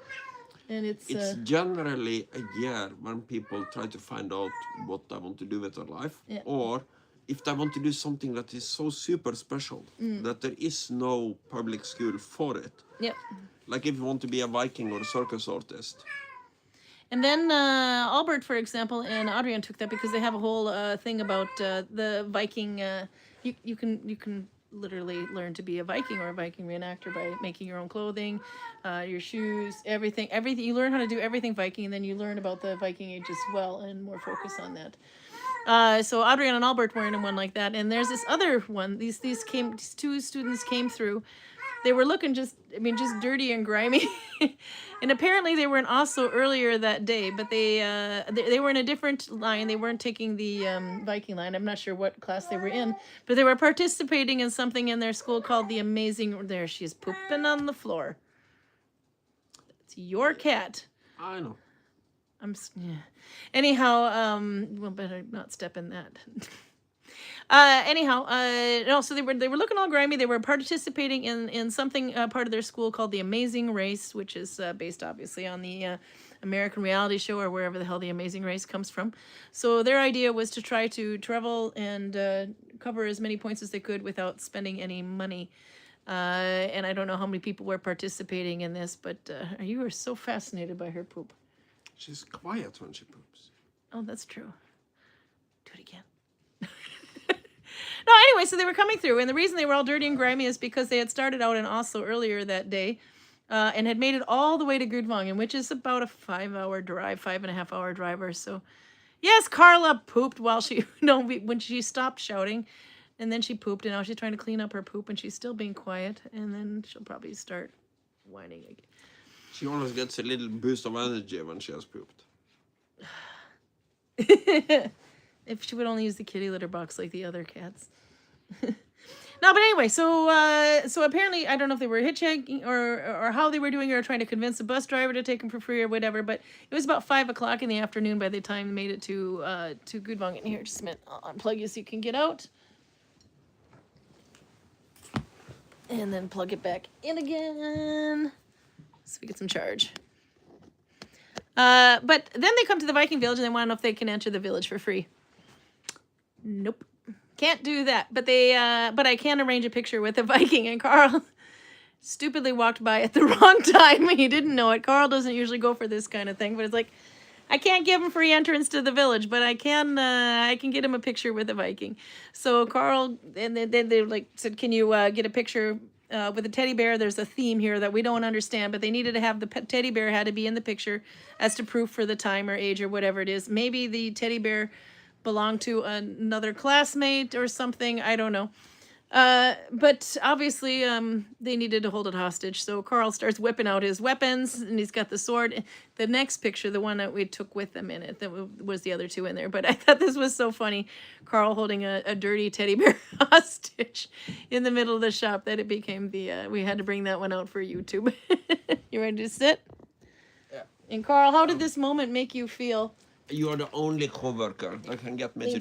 and it's generally a year when people try to find out what they want to do with their life, or if they want to do something that is so super special that there is no public school for it. Yep. Like if you want to be a Viking or a circus artist. And then Albert, for example, and Adrian took that because they have a whole thing about the Viking. You can literally learn to be a Viking or a Viking reenactor by making your own clothing, your shoes, everything. You learn how to do everything Viking, and then you learn about the Viking age as well, and more focus on that. So Adrian and Albert were in one like that, and there's this other one. These two students came through. They were looking just dirty and grimy. And apparently they were in Oslo earlier that day, but they were in a different line. They weren't taking the Viking line. I'm not sure what class they were in, but they were participating in something in their school called the Amazing... There she is, pooping on the floor. It's your cat. I know. Anyhow, well, better not step in that. No, so they were looking all grimy. They were participating in something part of their school called the Amazing Race, which is based obviously on the American reality show or wherever the hell the Amazing Race comes from. So their idea was to try to travel and cover as many points as they could without spending any money. And I don't know how many people were participating in this, but you are so fascinated by her poop. She's quiet when she poops. Oh, that's true. Do it again. No, anyway, so they were coming through, and the reason they were all dirty and grimy is because they had started out in Oslo earlier that day and had made it all the way to Gudvangen, which is about a 5.5-hour drive or so. Yes, Carla pooped while when she stopped shouting, and then she pooped, and now she's trying to clean up her poop, and she's still being quiet, and then she'll probably start whining again. She always gets a little boost of energy when she has pooped. If she would only use the kitty litter box like the other cats. No, but anyway, so apparently, I don't know if they were hitchhiking or how they were doing it or trying to convince a bus driver to take them for free or whatever, but it was about 5 o'clock in the afternoon by the time they made it to Gudvangen. Here, just a minute, I'll unplug you so you can get out. And then plug it back in again so we get some charge. But then they come to the Viking village and they want to know if they can enter the village for free. Nope. Can't do that. But I can arrange a picture with a Viking, and Karl stupidly walked by at the wrong time. He didn't know it. Karl doesn't usually go for this kind of thing, but it's like, I can't give him free entrance to the village, but I can get him a picture with a Viking. So Karl, and they like said, can you get a picture with a teddy bear? There's a theme here that we don't understand, but they needed to have the teddy bear had to be in the picture as to proof for the time or age or whatever it is. Maybe the teddy bear belonged to another classmate or something. I don't know. But obviously they needed to hold it hostage. So Karl starts whipping out his weapons, and he's got the sword. The next picture, the one that we took with them in it, that was the other two in there. But I thought this was so funny. Karl holding a dirty teddy bear hostage in the middle of the shop that it became we had to bring that one out for YouTube. You ready to sit? Yeah. And Karl, how did this moment make you feel? You are the only coworker that can get me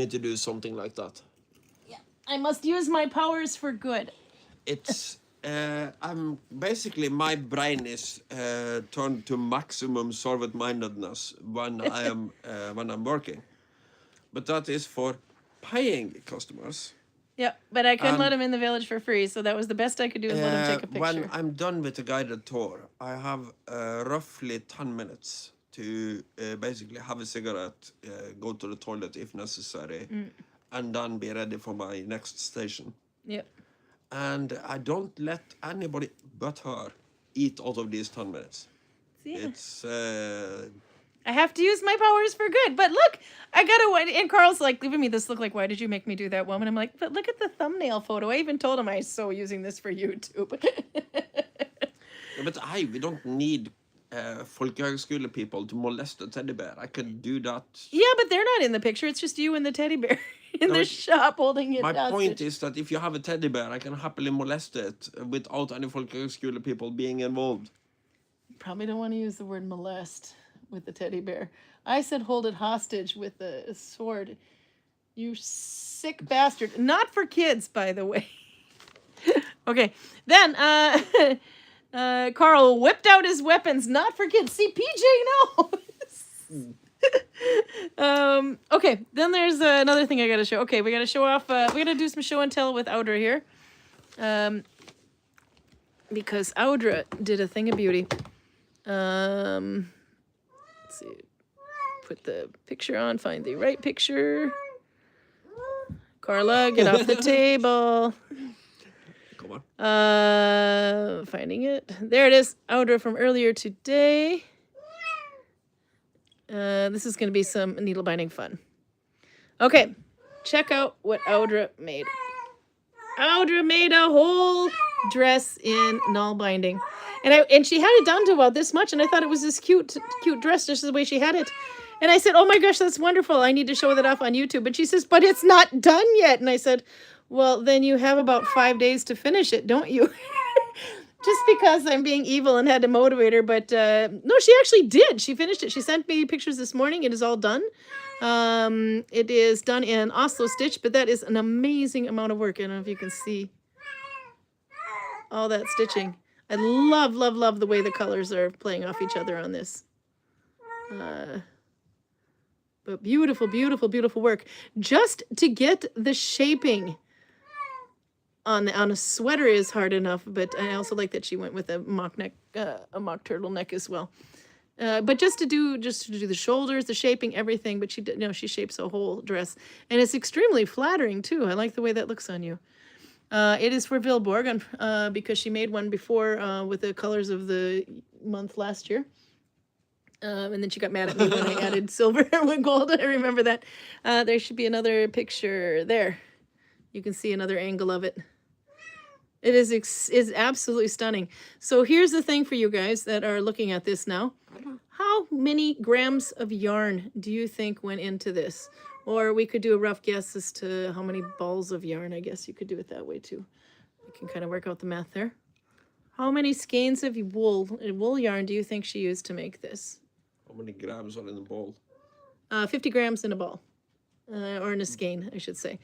to do something like that. I must use my powers for good. It's I'm basically, my brain is turned to maximum servant-mindedness when I'm working, but that is for paying customers. Yeah, but I couldn't let him in the village for free, so that was the best I could do is let him take a picture. When I'm done with the guided tour, I have roughly 10 minutes to basically have a cigarette, go to the toilet if necessary, and then be ready for my next station. Yep. And I don't let anybody but her eat out of these 10 minutes. Yeah. It's... I have to use my powers for good. But look, I got to... And Karl's like, giving me this look like, why did you make me do that, woman? I'm like, but look at the thumbnail photo. I even told him I was so using this for YouTube. But we don't need folkehøgskole people to molest a teddy bear. I could do that. Yeah, but they're not in the picture. It's just you and the teddy bear in the shop holding it. My point is that if you have a teddy bear, I can happily molest it without any folkehøgskole people being involved. Probably don't want to use the word molest with the teddy bear. I said hold it hostage with a sword. You sick bastard. Not for kids, by the way. Okay. Then Karl whipped out his weapons. Not for kids. See, PJ knows. Okay. Then there's another thing I got to show. Okay, we got to show off. We got to do some show and tell with Audra here. Because Audra did a thing of beauty. Let's see. Put the picture on. Find the right picture. Carla, get off the table. Come on. Finding it. There it is. Audra from earlier today. This is going to be some needle binding fun. Okay. Check out what Audra made. Audra made a whole dress in nalbinding. And she had it down to about this much, and I thought it was this cute dress, just the way she had it. And I said, oh my gosh, that's wonderful. I need to show that off on YouTube. And she says, but it's not done yet. And I said, well, then you have about 5 days to finish it, don't you? Just because I'm being evil and had to motivate her. But no, she actually did. She finished it. She sent me pictures this morning. It is all done. It is done in Oslo stitch, but that is an amazing amount of work. I don't know if you can see all that stitching. I love, love, love the way the colors are playing off each other on this. But beautiful, beautiful, beautiful work. Just to get the shaping on a sweater is hard enough, but I also like that she went with a mock neck, a mock turtleneck as well. But just to do the shoulders, the shaping, everything. But she did, she shapes a whole dress, and it's extremely flattering too. I like the way that looks on you. It is for Vilborg, because she made one before with the colors of the month last year. And then she got mad at me when I added silver with gold. I remember that. There should be another picture there. You can see another angle of it. It is absolutely stunning. So here's the thing for you guys that are looking at this now. How many grams of yarn do you think went into this? Or we could do a rough guess as to how many balls of yarn. I guess you could do it that way too. You can kind of work out the math there. How many skeins of wool yarn do you think she used to make this? How many grams are in the ball? 50 grams in a ball. Or in a skein, I should say.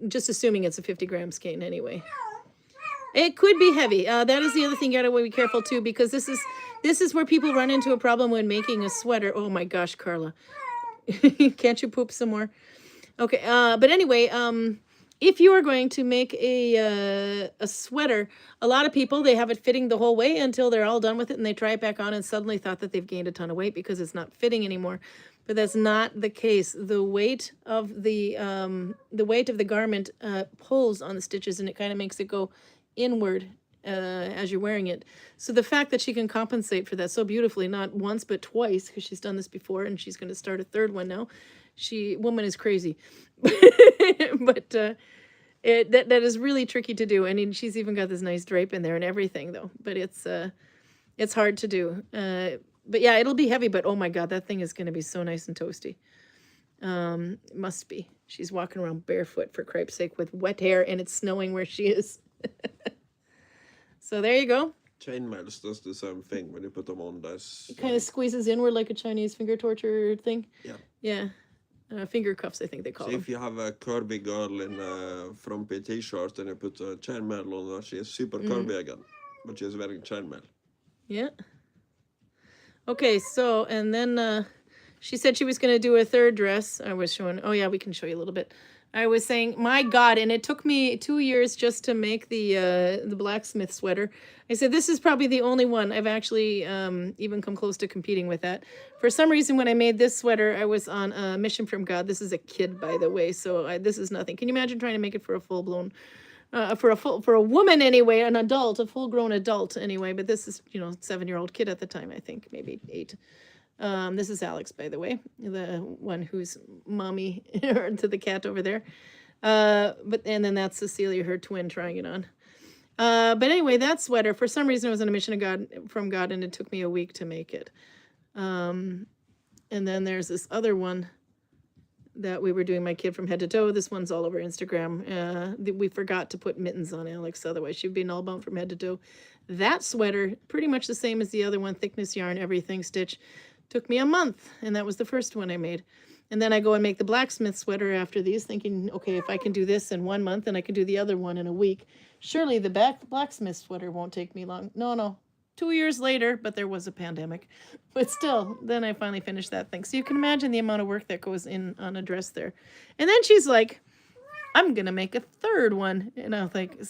Just assuming it's a 50-gram skein anyway. It could be heavy. That is the other thing you gotta be careful too, because this is where people run into a problem when making a sweater. Oh my gosh, Carla. Can't you poop some more? Okay, but anyway, if you are going to make a sweater, a lot of people, they have it fitting the whole way until they're all done with it and they try it back on and suddenly thought that they've gained a ton of weight because it's not fitting anymore. But that's not the case. The weight of the garment pulls on the stitches, and it kind of makes it go inward as you're wearing it. So the fact that she can compensate for that so beautifully, not once but twice, because she's done this before and she's going to start a third one now. Woman is crazy. But that is really tricky to do. I mean, she's even got this nice drape in there and everything though. But it's hard to do. But yeah, it'll be heavy, but oh my God, that thing is going to be so nice and toasty. It must be. She's walking around barefoot for cripe's sake with wet hair and it's snowing where she is. So there you go. Chainmails does the same thing when you put them on. It kind of squeezes inward like a Chinese finger torture thing. Yeah. Yeah. Finger cuffs, I think they call them. If you have a curvy girl in a frumpy t-shirt and you put a chainmail on her, she is super curvy again. But she's wearing chainmail. Yeah. Okay, so, and then she said she was going to do a third dress. I was showing, oh yeah, we can show you a little bit. I was saying, my God, and it took me 2 years just to make the blacksmith sweater. I said, this is probably the only one I've actually even come close to competing with that. For some reason, when I made this sweater, I was on a mission from God. This is a kid, by the way, so this is nothing. Can you imagine trying to make it for a full-blown, for a woman anyway, an adult, a full-grown adult anyway, but this is, 7-year-old kid at the time, I think, maybe 8. This is Alex, by the way, the one who's mommy to the cat over there. And then that's Cecilia, her twin, trying it on. But anyway, that sweater, for some reason, it was on a mission of God, from God, and it took me a week to make it. And then there's this other one that we were doing my kid from head to toe. This one's all over Instagram. We forgot to put mittens on Alex, otherwise she'd be nalbound from head to toe. That sweater, pretty much the same as the other one, thickness, yarn, everything, stitch. Took me a month, and that was the first one I made. And then I go and make the blacksmith sweater after these, thinking, okay, if I can do this in 1 month and I can do the other one in a week, surely the blacksmith sweater won't take me long. No, 2 years later, but there was a pandemic. But still, then I finally finished that thing. So you can imagine the amount of work that goes in on a dress there. And then she's like, I'm going to make a third one. And I was like,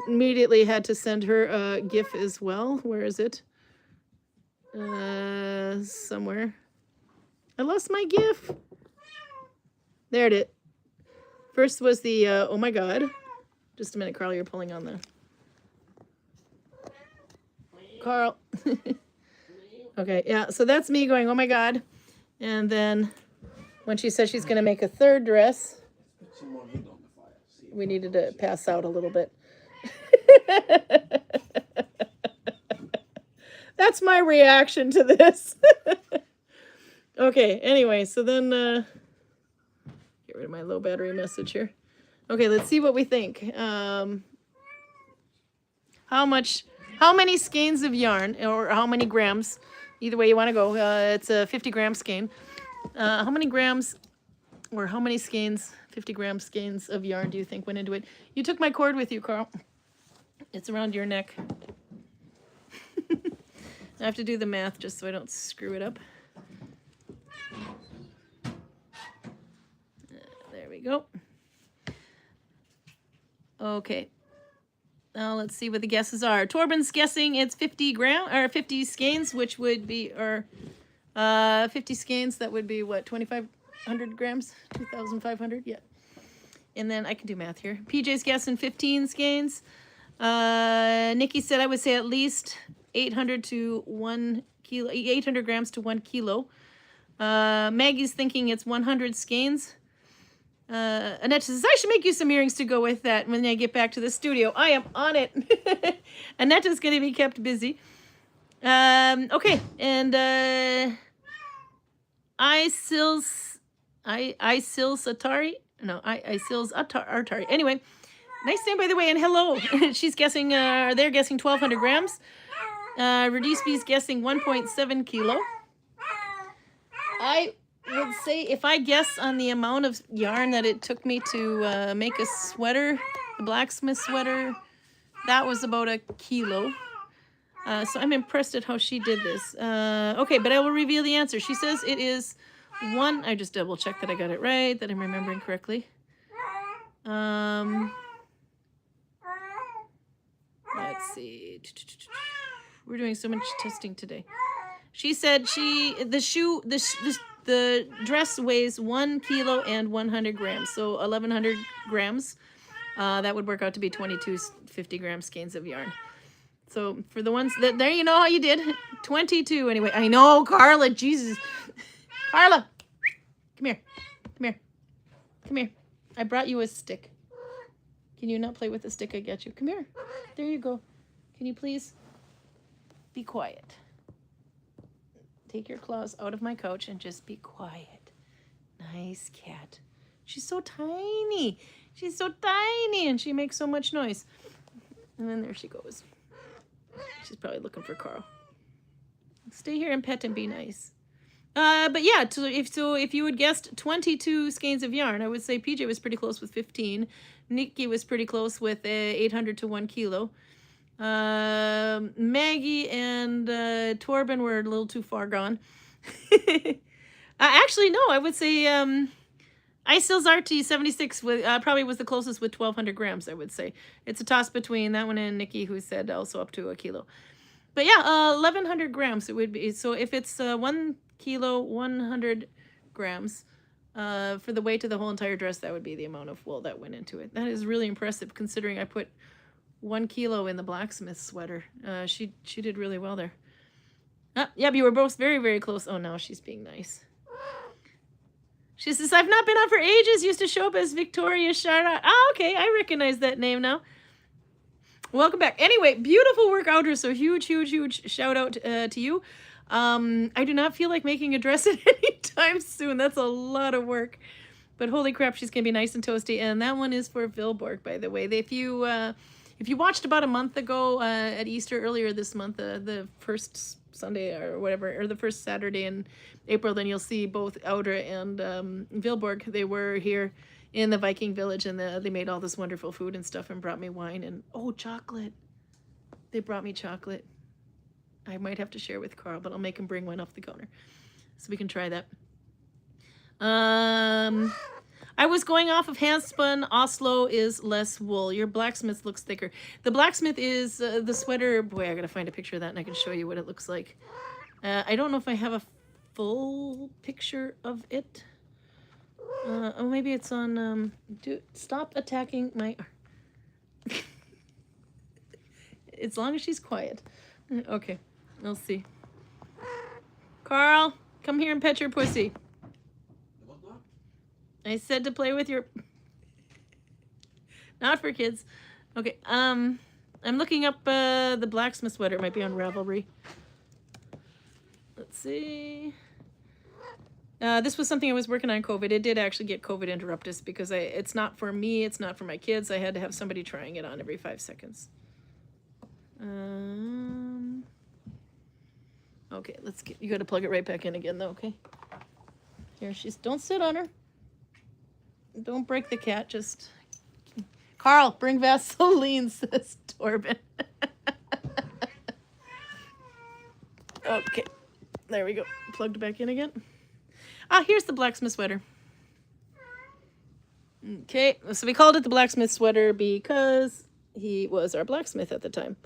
immediately had to send her a GIF as well. Where is it? Somewhere. I lost my GIF. There it is. First was the, oh my God. Just a minute, Karl, you're pulling on the... Karl. Okay, yeah, so that's me going, oh my God. And then when she says she's going to make a third dress, we needed to pass out a little bit. That's my reaction to this. Okay, anyway, so then, get rid of my low battery message here. Okay, let's see what we think. How many skeins of yarn, or how many grams, either way you want to go, it's a 50-gram skein. How many grams, or how many skeins, 50-gram skeins of yarn do you think went into it? You took my cord with you, Karl. It's around your neck. I have to do the math just so I don't screw it up. There we go. Okay. Now let's see what the guesses are. Torben's guessing it's 50 skeins, which would be, or 50 skeins, that would be what, 2,500 grams? 2,500, yeah. And then I can do math here. PJ's guessing 15 skeins. Nikki said I would say at least 800 to 1 kilo, 800 grams to 1 kilo. Maggie's thinking it's 100 skeins. Annette says, I should make you some earrings to go with that when I get back to the studio. I am on it. Annette is going to be kept busy. Okay, and Isils Atari. No, Isils Atari. Anyway, nice name, by the way, and hello. She's guessing, they're guessing 1,200 grams. Radisby's guessing 1.7 kilo. I would say if I guess on the amount of yarn that it took me to make a sweater, the blacksmith sweater, that was about 1 kilo. So I'm impressed at how she did this. Okay, but I will reveal the answer. She says it is I just double check that I got it right, that I'm remembering correctly. Let's see. We're doing so much testing today. She said the dress weighs 1 kilo and 100 grams, so 1,100 grams. That would work out to be 22 50-gram skeins of yarn. So for the ones that, there you know how you did. 22 anyway. I know, Carla, Jesus. Carla, come here. Come here. Come here. I brought you a stick. Can you not play with the stick I got you? Come here. There you go. Can you please be quiet? Take your claws out of my couch and just be quiet. Nice cat. She's so tiny. She's so tiny and she makes so much noise. And then there she goes. She's probably looking for Karl. Stay here and pet and be nice. But yeah, if you had guessed 22 skeins of yarn, I would say PJ was pretty close with 15. Nikki was pretty close with 800 to 1 kilo. Maggie and Torben were a little too far gone. Actually, no, I would say Isil's RT76 probably was the closest with 1,200 grams, I would say. It's a toss between that one and Nikki, who said also up to a kilo. But yeah, 1,100 grams it would be. So if it's 1 kilo, 100 grams, for the weight of the whole entire dress, that would be the amount of wool that went into it. That is really impressive, considering I put 1 kilo in the blacksmith sweater. She did really well there. Yeah, you were both very, very close. Oh, now she's being nice. She says, I've not been on for ages. Used to show up as Victoria Shara. Ah, okay. I recognize that name now. Welcome back. Anyway, beautiful work, Audra. So huge, huge, huge shout out to you. I do not feel like making a dress at any time soon. That's a lot of work. But holy crap, she's going to be nice and toasty. And that one is for Vilborg, by the way. If you watched about a month ago at Easter, earlier this month, the first Sunday or whatever, or the first Saturday in April, then you'll see both Audra and Vilborg. They were here in the Viking village, and they made all this wonderful food and stuff and brought me wine and, oh, chocolate. They brought me chocolate. I might have to share with Karl, but I'll make him bring one off the counter so we can try that. I was going off of hand spun. Oslo is less wool. Your blacksmith looks thicker. The blacksmith is the sweater. Boy, I gotta find a picture of that and I can show you what it looks like. I don't know if I have a full picture of it. Oh, maybe it's on. Stop attacking my. As long as she's quiet. Okay, we'll see. Karl, come here and pet your pussy. I said to play with your... Not for kids. Okay, I'm looking up the blacksmith sweater. It might be on Ravelry. Let's see. This was something I was working on COVID. It did actually get COVID interruptus because it's not for me. It's not for my kids. I had to have somebody trying it on every 5 seconds. Okay, you got to plug it right back in again though, okay? Here, don't sit on her. Don't break the cat, just... Karl, bring Vaseline, says Torben. Okay, there we go. Plugged back in again. Ah, here's the blacksmith sweater. Okay, so we called it the blacksmith sweater because he was our blacksmith at the time.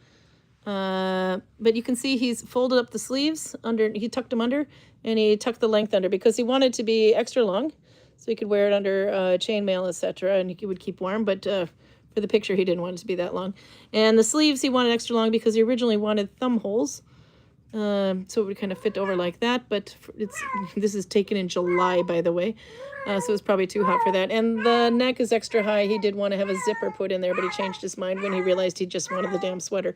But you can see he's folded up the sleeves under, he tucked them under, and he tucked the length under because he wanted to be extra long. So he could wear it under chainmail, etc., and he would keep warm. But for the picture, he didn't want it to be that long. And the sleeves, he wanted extra long because he originally wanted thumb holes. So it would kind of fit over like that. But this is taken in July, by the way. So it's probably too hot for that. And the neck is extra high. He did want to have a zipper put in there, but he changed his mind when he realized he just wanted the damn sweater.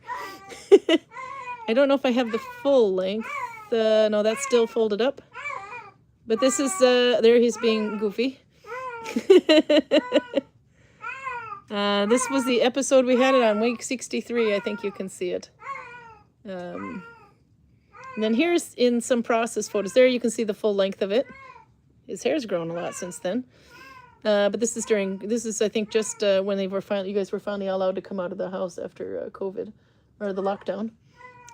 I don't know if I have the full length. No, that's still folded up. But this is, there he's being goofy. This was the episode we had it on, week 63. I think you can see it. And then here's in some process photos. There you can see the full length of it. His hair's grown a lot since then. But this is I think just when you guys were finally allowed to come out of the house after COVID, or the lockdown.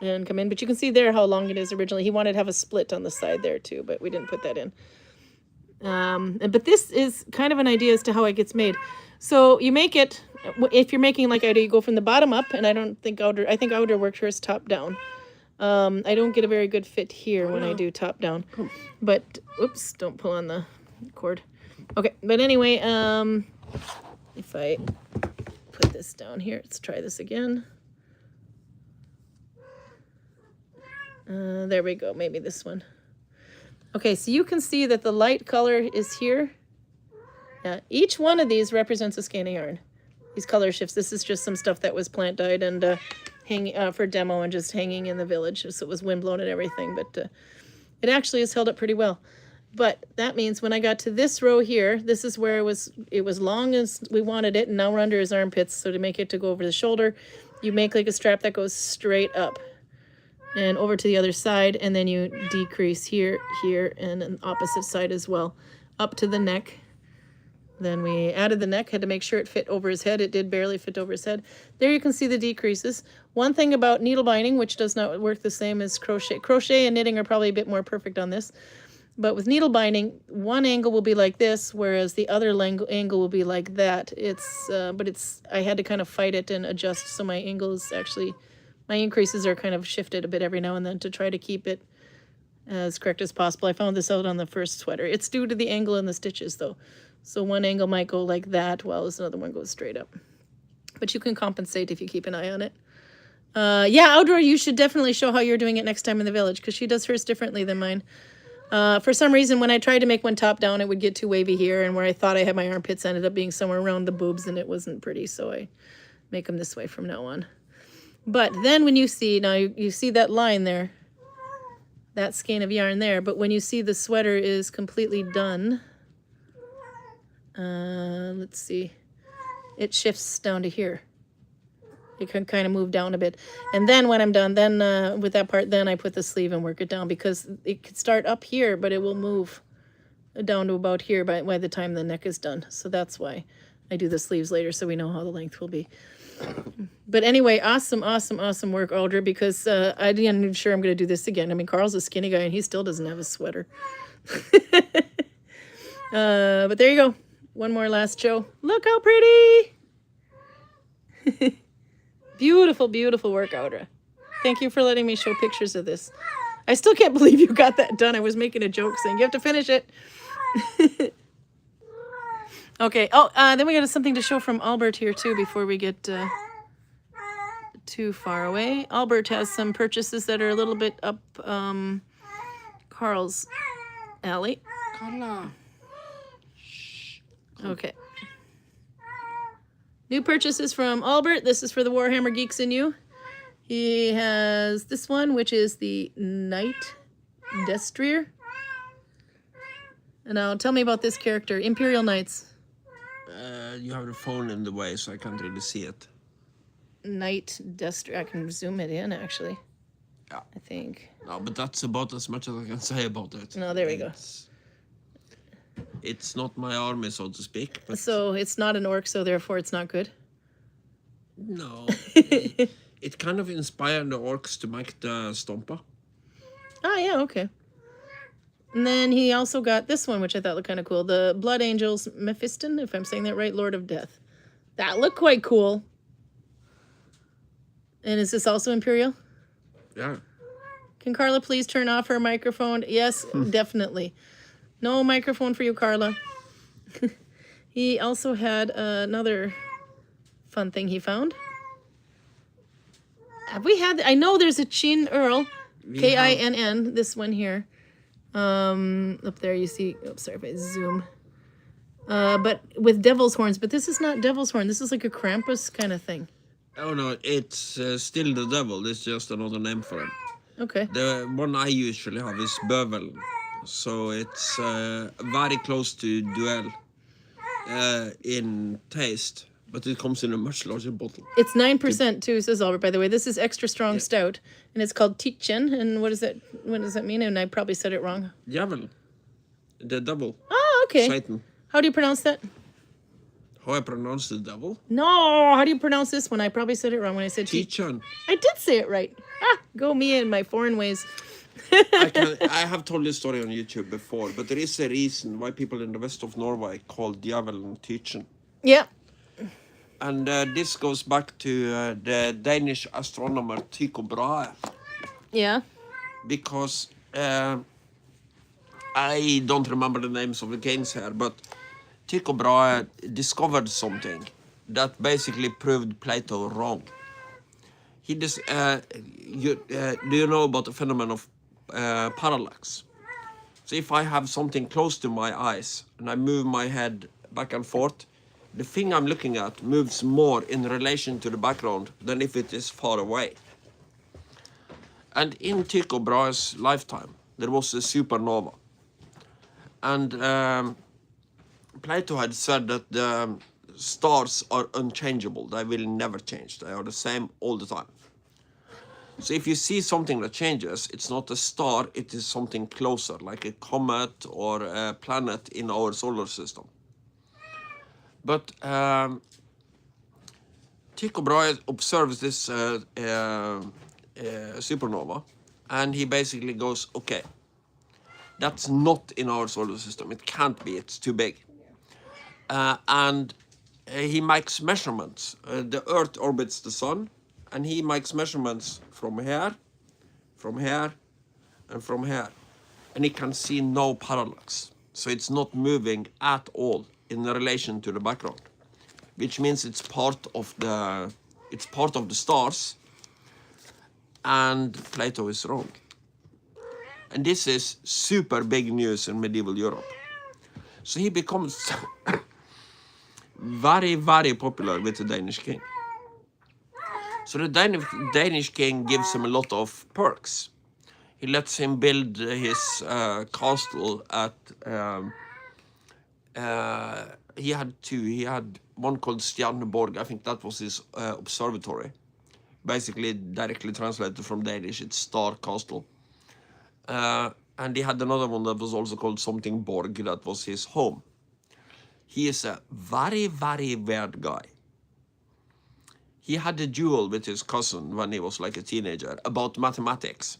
And come in, but you can see there how long it is originally. He wanted to have a split on the side there too, but we didn't put that in. But this is kind of an idea as to how it gets made. So you make it, if you're making like I do, you go from the bottom up, and I think Audra worked hers top down. I don't get a very good fit here when I do top down, but oops, don't pull on the cord. Okay, but anyway, if I put this down here, let's try this again. There we go, maybe this one. Okay, so you can see that the light color is here. Each one of these represents a skein of yarn. These color shifts. This is just some stuff that was plant dyed and hanging for demo and just hanging in the village, so it was windblown and everything. But it actually has held up pretty well. But that means when I got to this row here, this is where it was long as we wanted it, and now we're under his armpits. So to make it to go over the shoulder, you make like a strap that goes straight up and over to the other side, and then you decrease here, and an opposite side as well, up to the neck. Then we added the neck, had to make sure it fit over his head. It did barely fit over his head. There you can see the decreases. One thing about needle binding, which does not work the same as crochet. Crochet and knitting are probably a bit more perfect on this. But with needle binding, one angle will be like this, whereas the other angle will be like that. I had to kind of fight it and adjust, so my angles actually, my increases are kind of shifted a bit every now and then to try to keep it as correct as possible. I found this out on the first sweater. It's due to the angle in the stitches, though. So one angle might go like that, while another one goes straight up. But you can compensate if you keep an eye on it. Yeah, Audra, you should definitely show how you're doing it next time in the village, because she does hers differently than mine. For some reason, when I tried to make one top down, it would get too wavy here, and where I thought I had my armpits ended up being somewhere around the boobs, and it wasn't pretty, so I make them this way from now on. But then when you see, now you see that line there, that skein of yarn there, but when you see the sweater is completely done, let's see, it shifts down to here. It can kind of move down a bit. And then when I'm done, then with that part, then I put the sleeve and work it down, because it could start up here, but it will move down to about here by the time the neck is done. So that's why I do the sleeves later, so we know how the length will be. But anyway, awesome work, Audra, because I'm even sure I'm going to do this again. I mean, Karl's a skinny guy, and he still doesn't have a sweater. But there you go. One more last show. Look how pretty! Beautiful, beautiful work, Audra. Thank you for letting me show pictures of this. I still can't believe you got that done. I was making a joke saying, you have to finish it. Okay. Oh, then we got something to show from Albert here, too, before we get too far away. Albert has some purchases that are a little bit up Karl's alley. Okay. New purchases from Albert. This is for the Warhammer Geeks in you. He has this one, which is the Knight Destrier. And now tell me about this character, Imperial Knights. You have the phone in the way, so I can't really see it. Knight Destrier. I can zoom it in, actually. Yeah. I think. No, but that's about as much as I can say about it. No, there we go. It's not my army, so to speak. But so it's not an orc, so therefore it's not good? No. It kind of inspired the orcs to make the Stompa. Ah, yeah, okay. And then he also got this one, which I thought looked kind of cool. The Blood Angels Mephiston, if I'm saying that right, Lord of Death. That looked quite cool. And is this also Imperial? Yeah. Can Carla please turn off her microphone? Yes, definitely. No microphone for you, Carla. He also had another fun thing he found. Have we had... I know there's a Chin Earl. Kinn, this one here. Up there you see... Oh, sorry if I zoom. But with devil's horns. But this is not devil's horn. This is like a Krampus kind of thing. Oh, no, it's still the devil. It's just another name for him. Okay. The one I usually have is Bøvel. So it's very close to Duel in taste, but it comes in a much larger bottle. It's 9% too, says Albert, by the way. This is extra strong stout, and it's called Tietjen. And what does that mean? And I probably said it wrong. Djävul. The devil. Oh, okay. Satan. How do you pronounce that? How I pronounce the devil? No, how do you pronounce this one? I probably said it wrong when I said Tietjen. I did say it right. Ah, go me and my foreign ways. I have told this story on YouTube before, but there is a reason why people in the west of Norway call Djävulen Tietjen. Yeah. And this goes back to the Danish astronomer Tycho Brahe. Yeah. Because I don't remember the names of the games here, but Tycho Brahe discovered something that basically proved Plato wrong. He do you know about the phenomenon of parallax? So if I have something close to my eyes and I move my head back and forth, the thing I'm looking at moves more in relation to the background than if it is far away. And in Tycho Brahe's lifetime, there was a supernova. And Plato had said that the stars are unchangeable. They will never change. They are the same all the time. So if you see something that changes, it's not a star, it is something closer, like a comet or a planet in our solar system. But Tycho Brahe observes this supernova, and he basically goes, okay, That's not in our solar system. It can't be. It's too big. And he makes measurements. The Earth orbits the sun, and he makes measurements from here, and from here. And he can see no parallax. So it's not moving at all in relation to the background, which means it's part of the stars, and Plato is wrong. And this is super big news in medieval Europe. So he becomes very, very popular with the Danish king. So the Danish king gives him a lot of perks. He lets him build his castle at... he had two. He had one called Stjerneborg. I think that was his observatory. Basically, directly translated from Danish, it's Star Castle. And he had another one that was also called something Borg. That was his home. He is a very, very weird guy. He had a duel with his cousin when he was like a teenager about mathematics.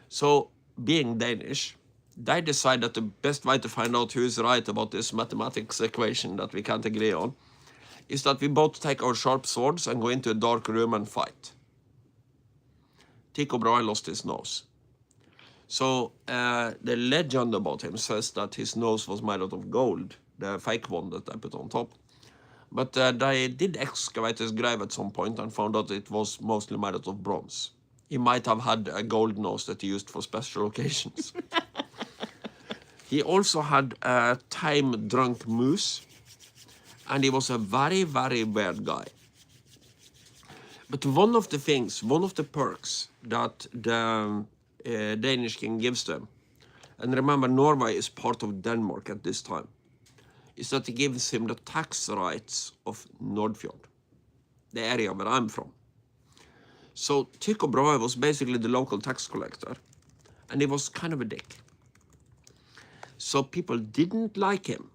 So, being Danish, they decide that the best way to find out who is right about this mathematics equation that we can't agree on is that we both take our sharp swords and go into a dark room and fight. Tycho Brahe lost his nose. So the legend about him says that his nose was made out of gold, the fake one that I put on top. But they did excavate his grave at some point and found out it was mostly made out of bronze. He might have had a gold nose that he used for special occasions. He also had a time-drunk moose, and he was a very, very weird guy. But one of the perks that the Danish king gives them, and remember Norway is part of Denmark at this time, is that he gives him the tax rights of Nordfjord, the area where I'm from. So Tycho Brahe was basically the local tax collector, and he was kind of a dick. So people didn't like him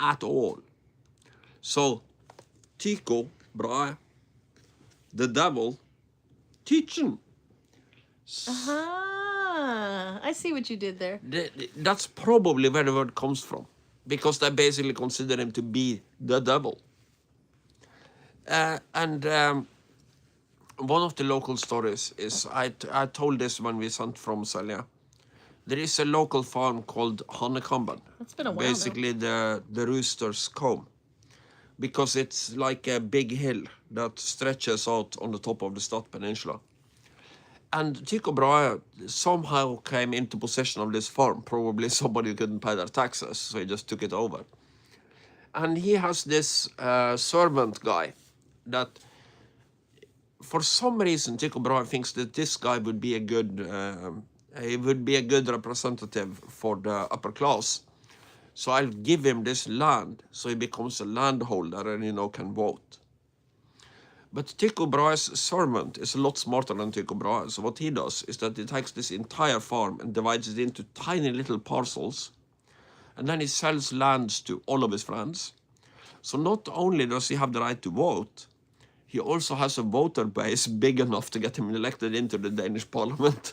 at all. So Tycho Brahe, the devil, teaching. I see what you did there. That's probably where the word comes from, because they basically consider him to be the devil. One of the local stories is, I told this when we sent from Selja. There is a local farm called Hannekamben. That's been a while. Basically the rooster's comb. Because it's like a big hill that stretches out on the top of the Stad Peninsula. And Tycho Brahe somehow came into possession of this farm. Probably somebody couldn't pay their taxes, so he just took it over. And he has this servant guy that, for some reason, Tycho Brahe thinks that this guy would be a good representative for the upper class. So I'll give him this land, so he becomes a landholder and, can vote. But Tycho Brahe's servant is a lot smarter than Tycho Brahe. So what he does is that he takes this entire farm and divides it into tiny little parcels. And then he sells lands to all of his friends. So not only does he have the right to vote, he also has a voter base big enough to get him elected into the Danish parliament.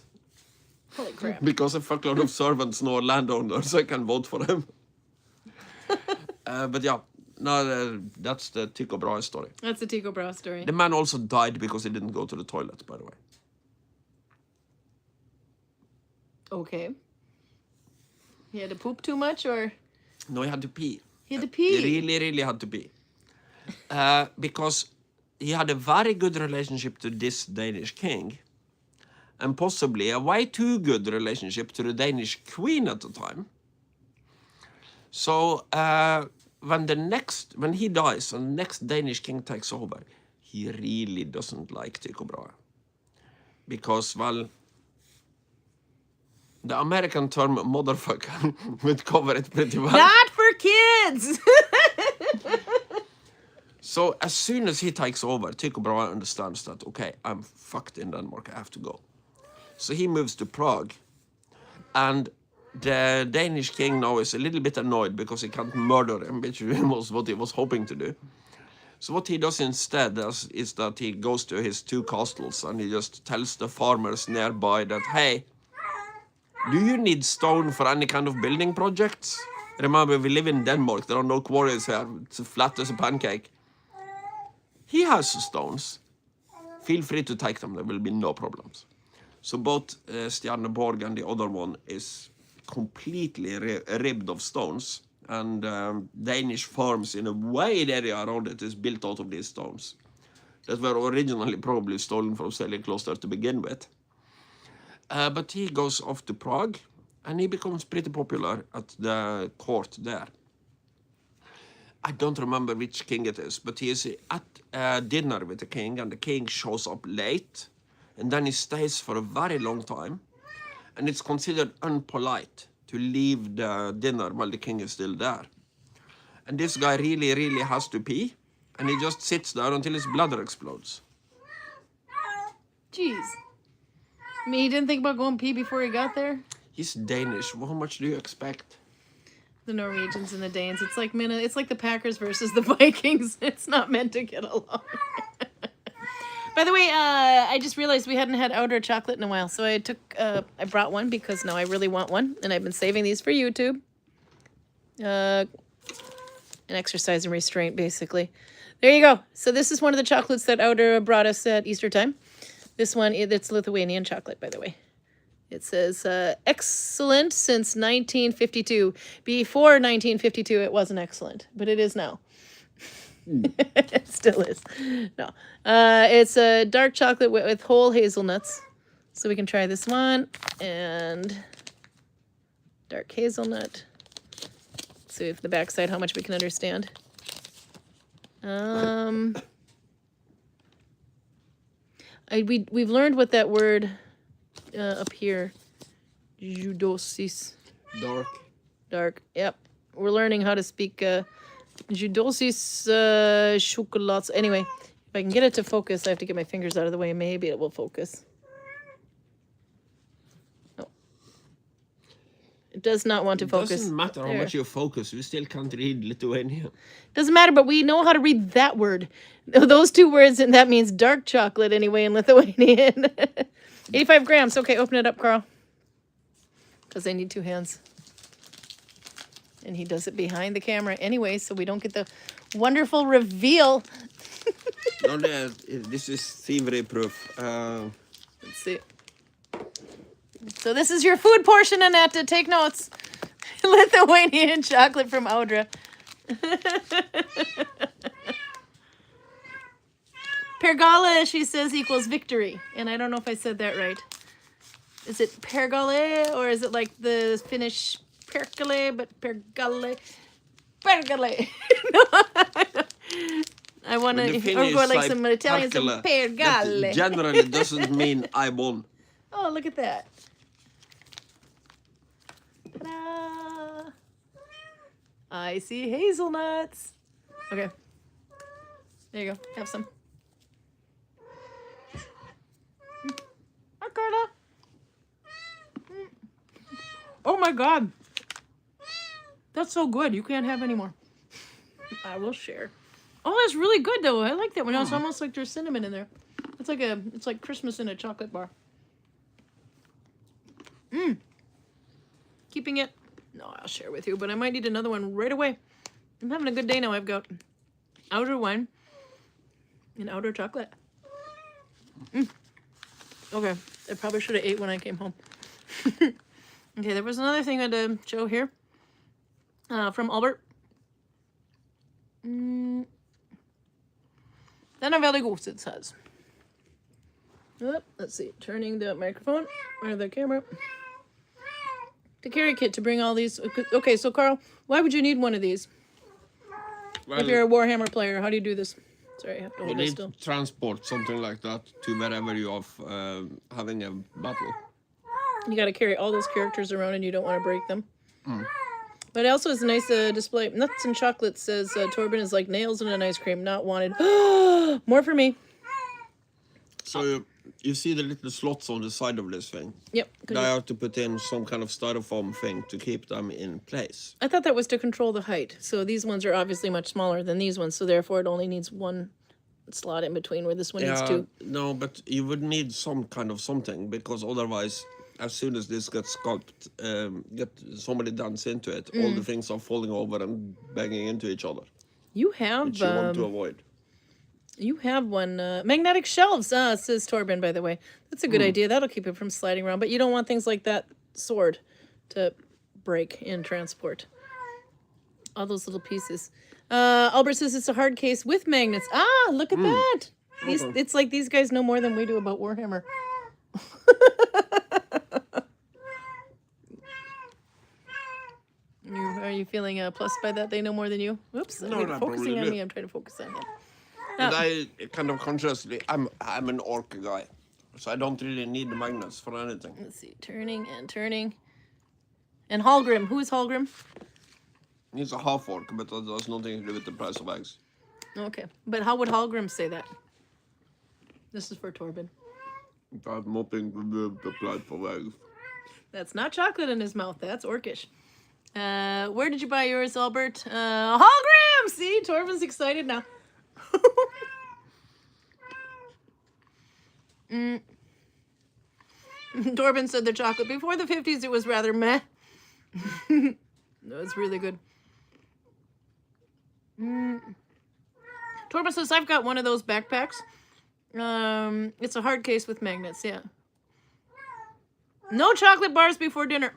Holy crap. Because a fuckload of servants know landowners, I can vote for him. But yeah, no, that's the Tycho Brahe story. That's the Tycho Brahe story. The man also died because he didn't go to the toilet, by the way. Okay. He had to poop too much, or? No, he had to pee. He had to pee? He really, really had to pee. Because he had a very good relationship to this Danish king, and possibly a way too good relationship to the Danish queen at the time. So when he dies and the next Danish king takes over, he really doesn't like Tycho Brahe. Because, well, the American term motherfucker would cover it pretty well. Not for kids! So as soon as he takes over, Tycho Brahe understands that, okay, I'm fucked in Denmark, I have to go. So he moves to Prague, and the Danish king now is a little bit annoyed because he can't murder him, which was what he was hoping to do. So what he does instead is that he goes to his two castles and he just tells the farmers nearby that, hey, Do you need stone for any kind of building projects? Remember, we live in Denmark. There are no quarries here. It's flat as a pancake. He has stones. Feel free to take them. There will be no problems. So both Stjerneborg and the other one is completely ribbed of stones. And Danish farms, in a wide area around it, is built out of these stones that were originally probably stolen from Sailing Closter to begin with. But he goes off to Prague, and he becomes pretty popular at the court there. I don't remember which king it is, but he is at dinner with the king, and the king shows up late, and then he stays for a very long time, and it's considered unpolite to leave the dinner while the king is still there. And this guy really, really has to pee, and he just sits there until his bladder explodes. Jeez. I mean, he didn't think about going pee before he got there? He's Danish. How much do you expect? The Norwegians and the Danes. It's like the Packers versus the Vikings. It's not meant to get along. By the way, I just realized we hadn't had Audra chocolate in a while, so I brought one because now I really want one, and I've been saving these for YouTube. An exercise in restraint, basically. There you go. So this is one of the chocolates that Audra brought us at Easter time. This one, it's Lithuanian chocolate, by the way. It says, excellent since 1952. Before 1952, it wasn't excellent, but it is now. It still is. No. It's a dark chocolate with whole hazelnuts. So we can try this one. And dark hazelnut. Let's see if the backside, how much we can understand. We've learned what that word up here, judosis. Dark. Yep. We're learning how to speak judosis chocolats. Anyway, if I can get it to focus, I have to get my fingers out of the way. Maybe it will focus. No. It does not want to focus. It doesn't matter how much you focus. We still can't read Lithuanian. Doesn't matter, but we know how to read that word. Those two words, and that means dark chocolate anyway in Lithuanian. 85 grams. Okay, open it up, Karl. Because I need two hands. And he does it behind the camera anyway, so we don't get the wonderful reveal. No, this is thievery proof. Let's see. So this is your food portion, Annette. Take notes. Lithuanian chocolate from Audra. Pergale, she says, equals victory. And I don't know if I said that right. Is it pergale, or is it like the Finnish perkele, but pergale? Pergale. No, I want to, or go like some Italian, some pergale. That generally doesn't mean I won. Oh, look at that. Ta-da! I see hazelnuts. Okay. There you go. Have some. Hi, Carla. Oh my God. That's so good. You can't have any more. I will share. Oh, that's really good though. I like that one. It's almost like there's cinnamon in there. It's like Christmas in a chocolate bar. Keeping it. No, I'll share with you, but I might need another one right away. I'm having a good day now. I've got outer wine and outer chocolate. Okay, I probably should have ate when I came home. Okay, there was another thing I had to show here from Albert. Den är väldigt god, it says. Let's see, turning the microphone or the camera. The carry kit to bring all these. Okay, so Karl, why would you need one of these? Well, if you're a Warhammer player, how do you do this? Sorry, I have to hold this still. You need transport, something like that, to wherever you are having a battle. You got to carry all those characters around and you don't want to break them. But it also is a nice display. Nuts and chocolate says Torben is like nails in an ice cream, not wanted. More for me. So you see the little slots on the side of this thing? Yep. They have to put in some kind of styrofoam thing to keep them in place. I thought that was to control the height. So these ones are obviously much smaller than these ones, so therefore it only needs one slot in between where this one needs two. No, but you would need some kind of something, because otherwise as soon as this gets sculpted, get somebody dance into it, all the things are falling over and banging into each other. You have which you want to avoid. You have one magnetic shelves, says Torben, by the way. That's a good idea. That'll keep it from sliding around. But you don't want things like that sword to break in transport. All those little pieces. Albert says it's a hard case with magnets. Ah, look at that. It's like these guys know more than we do about Warhammer. Are you feeling plussed by that? They know more than you? Oops, No, I'm focusing on me. I'm trying to focus on him. But I kind of consciously, I'm an orc guy, so I don't really need the magnets for anything. Let's see, turning and turning. And Hallgrim, who is Hallgrim? He's a half orc, but that has nothing to do with the price of eggs. Okay, but how would Hallgrim say that? This is for Torben. I have nothing to do with the price of eggs. That's not chocolate in his mouth. That's orcish. Where did you buy yours, Albert? Hallgrim! See, Torben's excited now. Torben said the chocolate before the 50s it was rather meh. No, it's really good. Torben says I've got one of those backpacks. It's a hard case with magnets, yeah. No chocolate bars before dinner.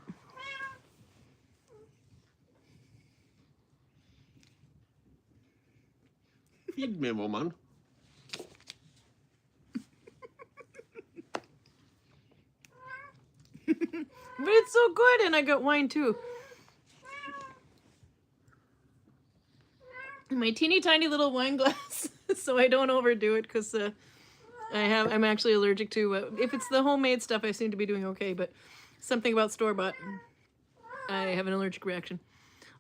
Feed me, woman. But it's so good, and I got wine too. My teeny tiny little wine glass, so I don't overdo it, because I'm actually allergic to. If it's the homemade stuff, I seem to be doing okay, but something about store-bought, I have an allergic reaction.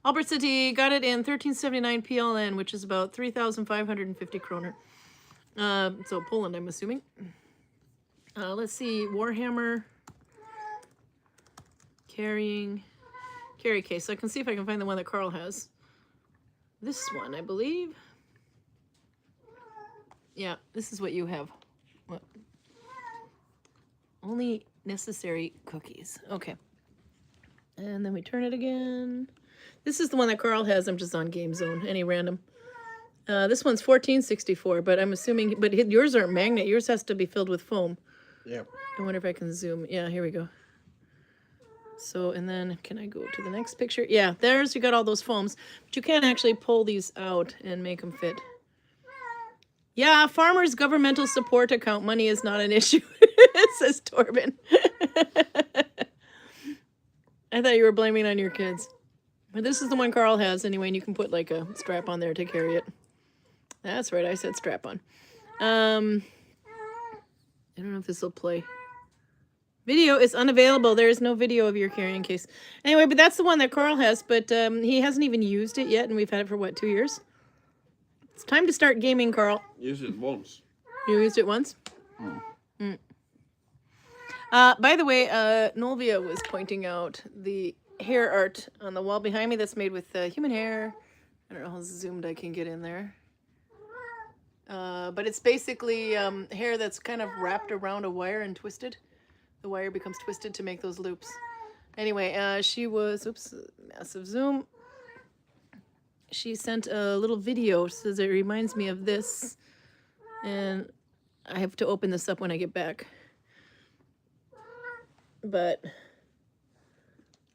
Albert said he got it in 1379 PLN, which is about 3,550 kroner. So Poland, I'm assuming. Let's see, Warhammer carry case. So I can see if I can find the one that Karl has. This one, I believe. Yeah, this is what you have. What? Only necessary cookies. Okay. And then we turn it again. This is the one that Karl has. I'm just on Game Zone. Any random. This one's 1464, but I'm assuming... But yours aren't magnet. Yours has to be filled with foam. Yeah. I wonder if I can zoom. Yeah, here we go. So, and then can I go to the next picture? Yeah, there's, you got all those foams. But you can't actually pull these out and make them fit. Yeah, farmers' governmental support account money is not an issue, says Torben. I thought you were blaming on your kids. But this is the one Karl has anyway, and you can put like a strap on there to carry it. That's right, I said strap on. I don't know if this will play. Video is unavailable. There is no video of your carrying case. Anyway, but that's the one that Karl has, but he hasn't even used it yet, and we've had it for, what, 2 years? It's time to start gaming, Karl. Used it once. You used it once? By the way, Nolvia was pointing out the hair art on the wall behind me that's made with human hair. I don't know how zoomed I can get in there. But it's basically hair that's kind of wrapped around a wire and twisted. The wire becomes twisted to make those loops. Anyway, she was, oops, massive zoom. She sent a little video, says it reminds me of this. And I have to open this up when I get back. But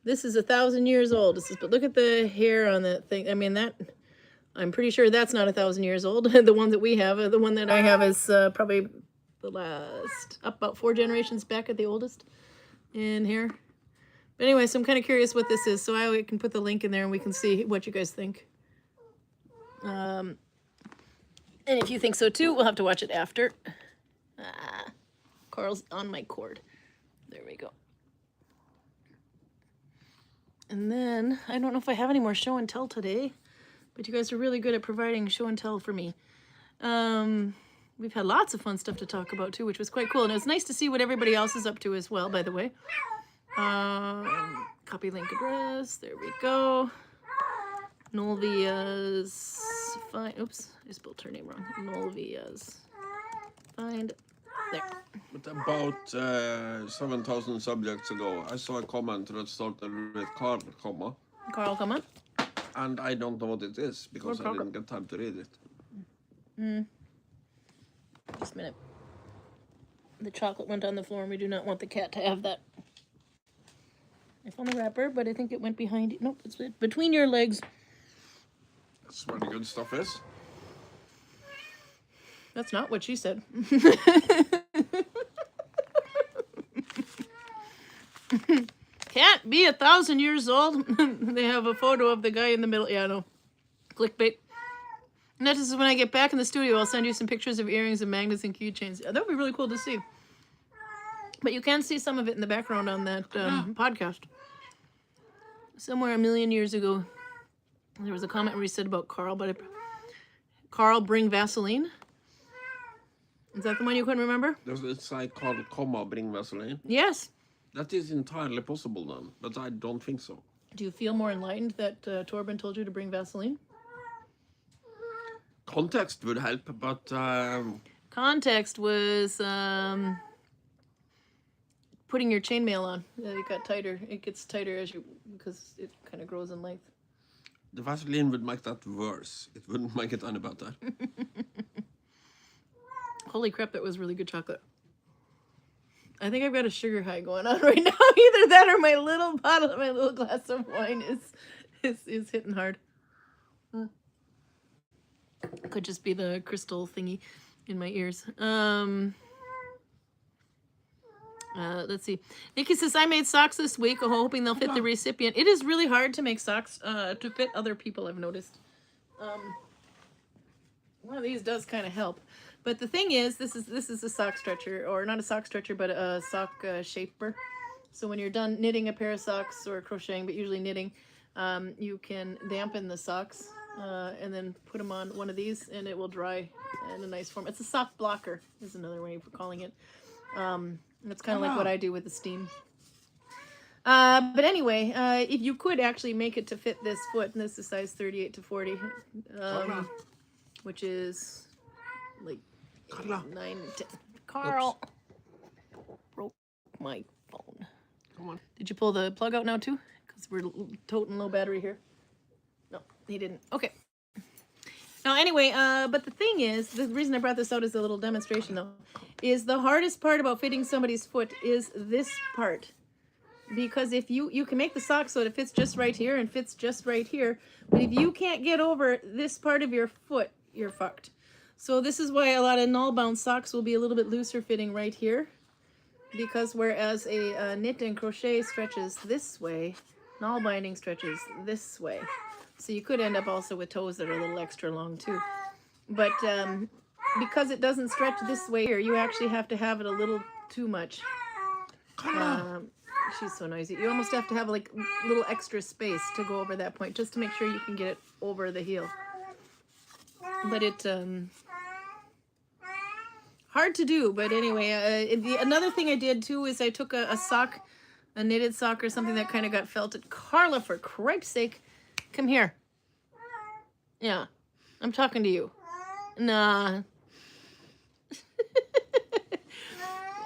this is 1,000 years old. This is, but look at the hair on that thing. I mean, that, I'm pretty sure that's not 1,000 years old. The one that we have, the one that I have is probably the last, up about 4 generations back at the oldest in here. But anyway, so I'm kind of curious what this is, so I can put the link in there and we can see what you guys think. And if you think so too, we'll have to watch it after. Karl's on my cord. There we go. And then, I don't know if I have any more show and tell today, but you guys are really good at providing show and tell for me. We've had lots of fun stuff to talk about too, which was quite cool. And it was nice to see what everybody else is up to as well, by the way. Copy link address. There we go. Nolvia's find. Oops, I spelled her name wrong. Nolvia's find. There. But about 7,000 subjects ago, I saw a comment that started with Karl, comma, Karl, come on. and I don't know what it is because I didn't get time to read it. Just a minute. The chocolate went on the floor and we do not want the cat to have that. I found the wrapper, but I think it went behind it. Nope, it's between your legs. That's where the good stuff is. That's not what she said. Can't be 1,000 years old. They have a photo of the guy in the middle. Yeah, I know. Clickbait. And that is when I get back in the studio, I'll send you some pictures of earrings and magnets and keychains. That would be really cool to see. But you can see some of it in the background on that podcast. Somewhere a million years ago, there was a comment where he said about Karl, but Karl, bring Vaseline. Is that the one you couldn't remember? It's like called comma, bring Vaseline. Yes. That is entirely possible then, but I don't think so. Do you feel more enlightened that Torben told you to bring Vaseline? Context would help, but... Context was putting your chainmail on. It got tighter. It gets tighter because it kind of grows in length. The Vaseline would make that worse. It wouldn't make it any better. Holy crap, that was really good chocolate. I think I've got a sugar high going on right now. Either that or my little bottle, my little glass of wine is hitting hard. Could just be the crystal thingy in my ears. Let's see. Nikki says, I made socks this week, hoping they'll fit the recipient. It is really hard to make socks to fit other people, I've noticed. One of these does kind of help. But the thing is, this is a sock stretcher, or not a sock stretcher, but a sock shaper. So when you're done knitting a pair of socks or crocheting, but usually knitting, you can dampen the socks and then put them on one of these, and it will dry in a nice form. It's a sock blocker, is another way of calling it. That's kind of like what I do with the steam. But anyway, if you could actually make it to fit this foot, and this is size 38 to 40, which is like 9, 10. Karl broke my phone. Come on. Did you pull the plug out now too? Because we're toting low battery here. No, he didn't. Okay. Now anyway, but the thing is, the reason I brought this out as a little demonstration though, is the hardest part about fitting somebody's foot is this part. Because if you can make the sock so that it fits just right here and fits just right here, but if you can't get over this part of your foot, you're fucked. So this is why a lot of nalbound socks will be a little bit looser fitting right here. Because whereas a knit and crochet stretches this way, nalbinding stretches this way. So you could end up also with toes that are a little extra long too. But because it doesn't stretch this way here, you actually have to have it a little too much. She's so noisy. You almost have to have like a little extra space to go over that point, just to make sure you can get it over the heel. But it hard to do. But anyway, another thing I did too is I took a sock, a knitted sock or something that kind of got felted. Carla, for cripe's sake, come here. Yeah, I'm talking to you. Nah.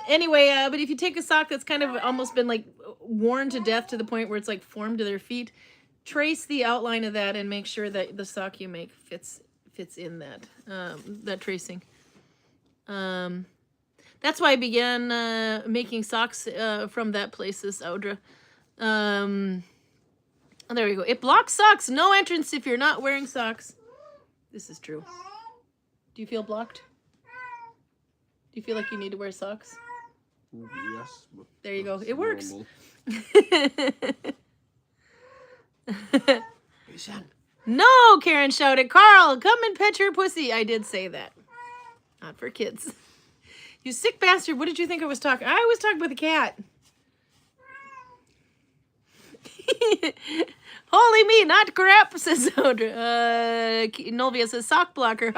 Anyway, but if you take a sock that's kind of almost been like worn to death to the point where it's like formed to their feet, trace the outline of that and make sure that the sock you make fits in that that tracing. That's why I began making socks from that place, this Audra. There we go. It blocks socks. No entrance if you're not wearing socks. This is true. Do you feel blocked? Do you feel like you need to wear socks? Yes. But there you go. It works. No, Karin shouted. Karl, come and pet your pussy. I did say that. Not for kids. You sick bastard. What did you think I was talking? I was talking about the cat. Holy me, not crap, says Audra. Novia says sock blocker.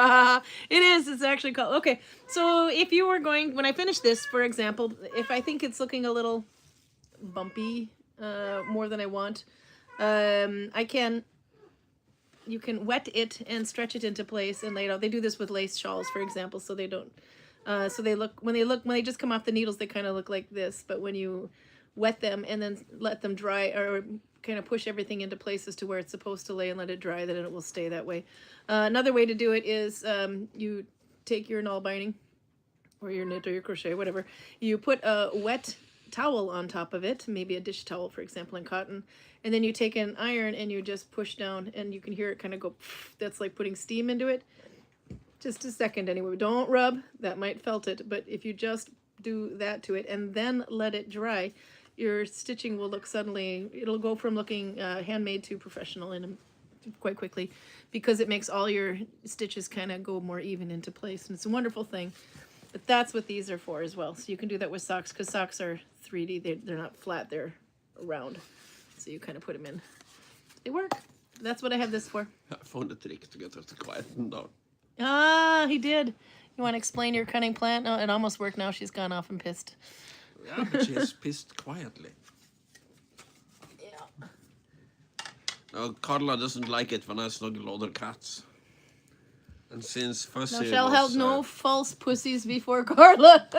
It is. It's actually called. Okay, so if you were going, when I finish this, for example, if I think it's looking a little bumpy, more than I want, you can wet it and stretch it into place and lay it out. They do this with lace shawls, for example, so they don't So when they just come off the needles, they kind of look like this. But when you wet them and then let them dry, or kind of push everything into places to where it's supposed to lay and let it dry, then it will stay that way. Another way to do it is you take your nalbinding or your knit or your crochet, whatever. You put a wet towel on top of it, maybe a dish towel, for example, in cotton, and then you take an iron and you just push down, and you can hear it kind of go. That's like putting steam into it. Just a second anyway. Don't rub. That might felt it, but if you just do that to it and then let it dry, your stitching will look suddenly, it'll go from looking handmade to professional in quite quickly, because it makes all your stitches kind of go more even into place, and it's a wonderful thing. But that's what these are for as well. So you can do that with socks, because socks are 3D. They're not flat, they're round. So you kind of put them in. They work. That's what I have this for. I found a trick to get her to quieten down. Ah, he did. You want to explain your cunning plan? No, it almost worked now. She's gone off and pissed. Yeah, but she has pissed quietly. Yeah. Now, Carla doesn't like it when I snuggle other cats. And since Fussy Shall have no false pussies before Carla.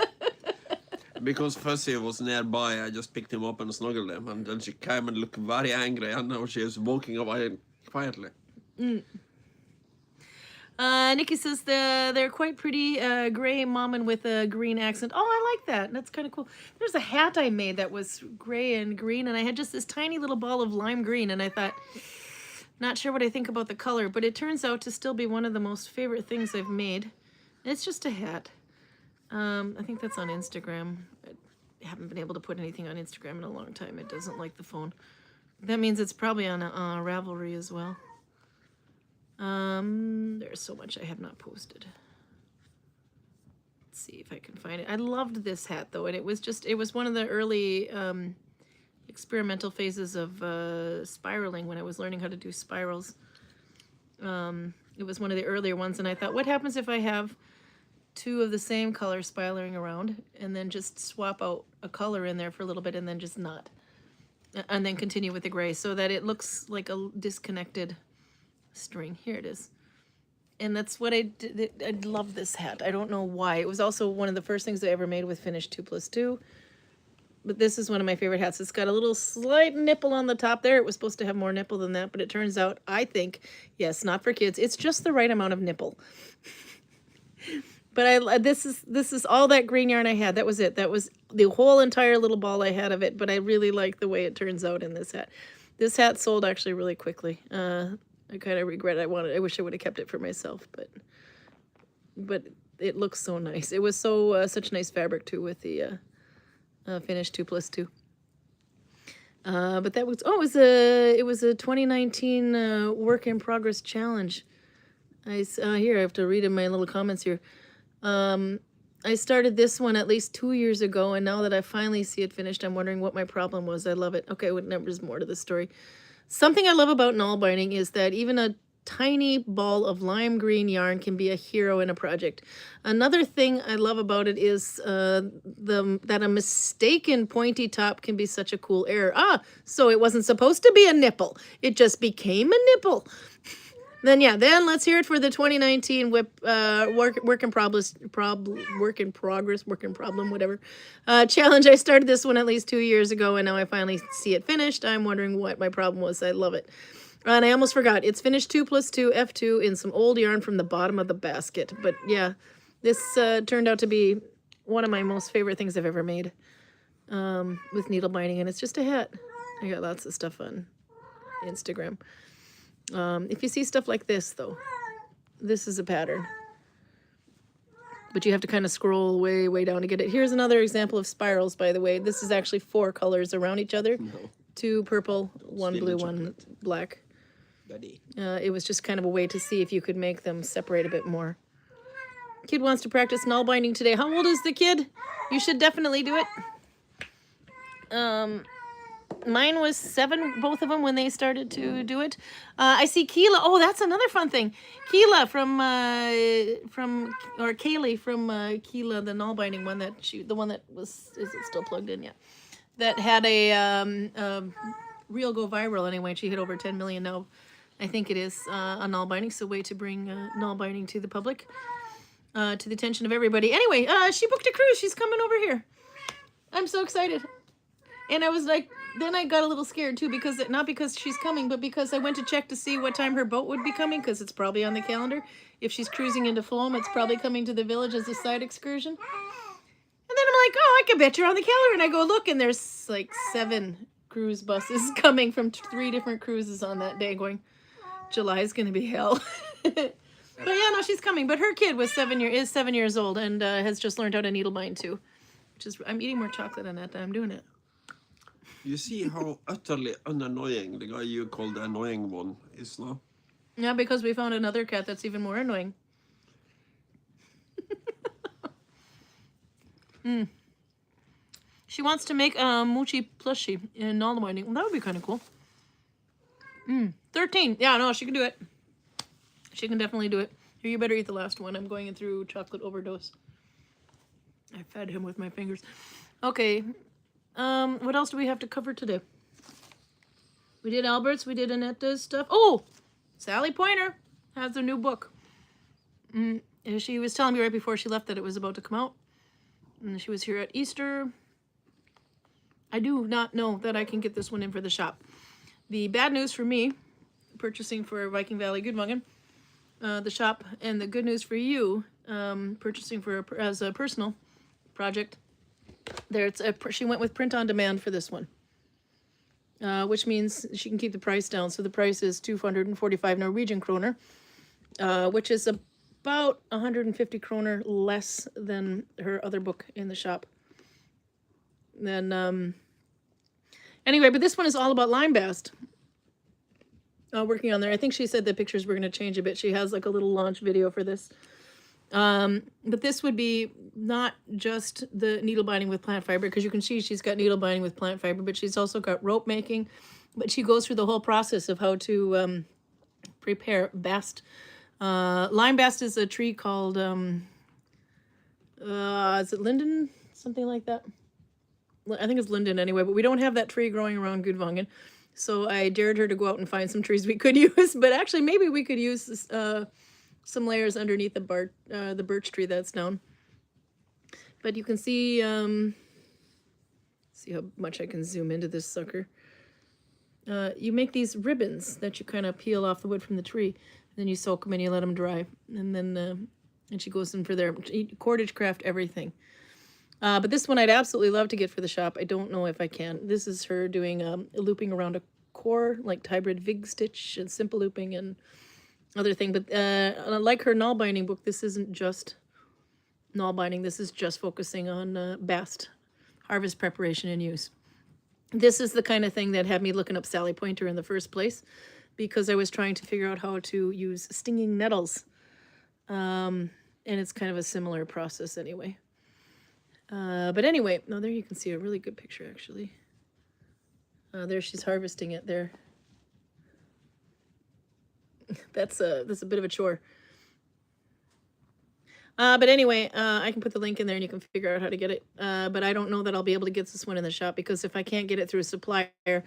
because Fussy was nearby, I just picked him up and snuggled him. And then she came and looked very angry, and now she is walking away quietly. Nikki says they're quite pretty, gray mommin with a green accent. Oh, I like that. That's kind of cool. There's a hat I made that was gray and green, and I had just this tiny little ball of lime green, and I thought, not sure what I think about the color, but it turns out to still be one of the most favorite things I've made. And it's just a hat. I think that's on Instagram. I haven't been able to put anything on Instagram in a long time. It doesn't like the phone. That means it's probably on Ravelry as well. There's so much I have not posted. Let's see if I can find it. I loved this hat though, and it was one of the early experimental phases of spiraling when I was learning how to do spirals. It was one of the earlier ones, and I thought, what happens if I have two of the same color spiraling around and then just swap out a color in there for a little bit and then just not, and then continue with the gray so that it looks like a disconnected string. Here it is. And that's what I did. I love this hat. I don't know why. It was also one of the first things I ever made with Finish 2+2. But this is one of my favorite hats. It's got a little slight nipple on the top there. It was supposed to have more nipple than that, but it turns out, I think, yes, not for kids. It's just the right amount of nipple. But this is all that green yarn I had. That was it. That was the whole entire little ball I had of it, but I really like the way it turns out in this hat. This hat sold actually really quickly. I kind of regret I wish I would have kept it for myself, but it looks so nice. It was such nice fabric too with the Finish 2+2. But that was it was a 2019 work in progress challenge. Here I have to read in my little comments here. I started this one at least 2 years ago, and now that I finally see it finished, I'm wondering what my problem was. I love it. Okay, there's more to the story. Something I love about nalbinding is that even a tiny ball of lime green yarn can be a hero in a project. Another thing I love about it is that a mistaken pointy top can be such a cool error. So it wasn't supposed to be a nipple. It just became a nipple. Then let's hear it for the 2019 work in problem, whatever, challenge. I started this one at least 2 years ago, and now I finally see it finished. I'm wondering what my problem was. I love it. And I almost forgot. It's Finish 2+2 F2 in some old yarn from the bottom of the basket. But yeah, this turned out to be one of my most favorite things I've ever made with needle binding, and it's just a hat. I got lots of stuff on Instagram. If you see stuff like this, though, this is a pattern. But you have to kind of scroll way, way down to get it. Here's another example of spirals, by the way. This is actually 4 colors around each other. No. 2 purple, 1 blue, 1 black. It was just kind of a way to see if you could make them separate a bit more. Kid wants to practice nalbinding today. How old is the kid? You should definitely do it. Mine was 7, both of them, when they started to do it. I see Keela. Oh, that's another fun thing. Keela Kaylee from Keela, the nalbinding one the one that was, is it still plugged in? Yeah. That had a reel go viral anyway. She hit over 10 million now. I think it is on nalbinding, so way to bring nalbinding to the public. to the attention of everybody. Anyway, she booked a cruise. She's coming over here. I'm so excited. And I was like, then I got a little scared too, because not because she's coming, but because I went to check to see what time her boat would be coming, because it's probably on the calendar. If she's cruising into Flom, it's probably coming to the village as a side excursion. And then I'm like, oh, I can bet you're on the calendar. And I go look, and there's like 7 cruise buses coming from 3 different cruises on that day, going, July's going to be hell. But yeah, no, she's coming. But her kid is 7 years old and has just learned how to needlebind too. Which is, I'm eating more chocolate on that than I'm doing it. You see how utterly unannoying the guy you call the annoying one is now? Yeah, because we found another cat that's even more annoying. She wants to make a Moochie plushie in nalbinding. Well, that would be kind of cool. 13. Yeah, no, she can do it. She can definitely do it. Here, you better eat the last one. I'm going through chocolate overdose. I fed him with my fingers. Okay. What else do we have to cover today? We did Albert's. We did Annetta's stuff. Oh! Sally Pointer has a new book. She was telling me right before she left that it was about to come out. And she was here at Easter. I do not know that I can get this one in for the shop. The bad news for me, purchasing for Viking Valley Gudvangen, the shop, and the good news for you, purchasing for as a personal project, she went with print on demand for this one, which means she can keep the price down. So the price is 245 Norwegian kroner, which is about 150 kroner less than her other book in the shop. Then, anyway, but this one is all about limebast. Working on there. I think she said the pictures were going to change a bit. She has like a little launch video for this. But this would be not just the needle binding with plant fiber, because you can see she's got needle binding with plant fiber, but she's also got rope making. But she goes through the whole process of how to prepare bast. Lime bast is a tree called, is it linden? Something like that. I think it's linden anyway, but we don't have that tree growing around Gudvangen. So I dared her to go out and find some trees we could use. But actually, maybe we could use some layers underneath the birch tree that's down. But you can see, see how much I can zoom into this sucker. You make these ribbons that you kind of peel off the wood from the tree. And then you soak them and you let them dry. And then and she goes in for their cordage craft everything. But this one I'd absolutely love to get for the shop. I don't know if I can. This is her doing looping around a core, like hybrid Vig stitch and simple looping and other thing. But like her nalbinding book, this isn't just nalbinding. This is just focusing on bast, harvest preparation and use. This is the kind of thing that had me looking up Sally Pointer in the first place, because I was trying to figure out how to use stinging nettles. And it's kind of a similar process anyway. But anyway, no, there you can see a really good picture, actually. There she's harvesting it there. That's a bit of a chore. But anyway, I can put the link in there and you can figure out how to get it. But I don't know that I'll be able to get this one in the shop, because if I can't get it through a supplier,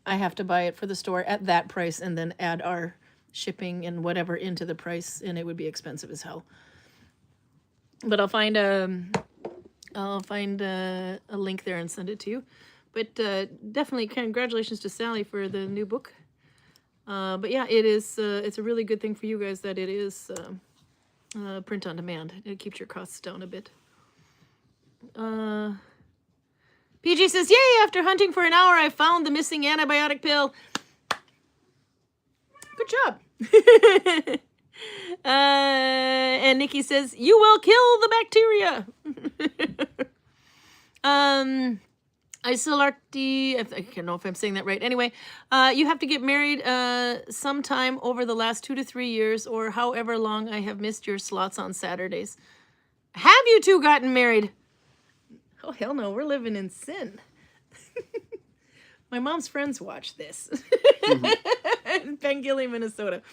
I have to buy it for the store at that price and then add our shipping and whatever into the price, and it would be expensive as hell. But I'll find a link there and send it to you. But definitely congratulations to Sally for the new book. But yeah, it is. It's a really good thing for you guys that it is print on demand. It keeps your costs down a bit. PG says, "Yay! After hunting for an hour, I found the missing antibiotic pill." Good job. And Nikki says, "You will kill the bacteria." Isolarti, I don't know if I'm saying that right. Anyway, you have to get married sometime over the last 2 to 3 years, or however long I have missed your slots on Saturdays. Have you two gotten married? Oh, hell no, we're living in sin. My mom's friends watch this. In Pengilly, Minnesota.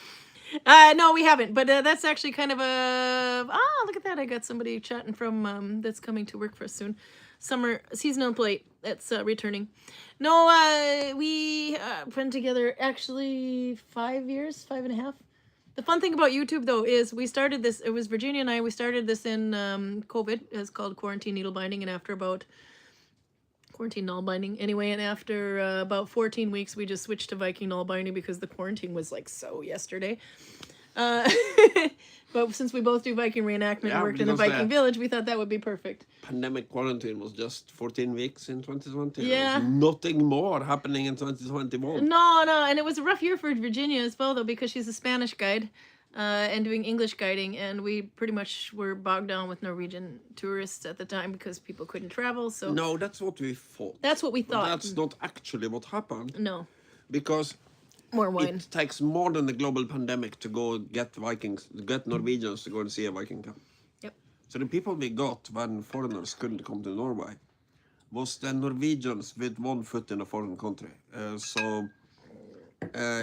No, we haven't, but that's actually kind of a... Ah, look at that. I got somebody chatting from that's coming to work for us soon. Summer seasonal plate that's returning. No, we been together actually 5 years, 5.5. The fun thing about YouTube, though, is we started this, it was Virginia and I, we started this in COVID. It's called quarantine needle binding. And after about, quarantine nalbinding, anyway, and after about 14 weeks, we just switched to Viking nalbinding because the quarantine was like so yesterday. But since we both do Viking reenactment and worked in a Viking village, we thought that would be perfect. Pandemic quarantine was just 14 weeks in 2020. Yeah. There was nothing more happening in 2021. No, and it was a rough year for Virginia as well, though, because she's a Spanish guide and doing English guiding, and we pretty much were bogged down with Norwegian tourists at the time because people couldn't travel. So no, that's what we thought. That's what we thought. But that's not actually what happened. No. Because more wine. It takes more than the global pandemic to go get Norwegians to go and see a Viking camp. Yep. So the people we got when foreigners couldn't come to Norway was the Norwegians with one foot in a foreign country.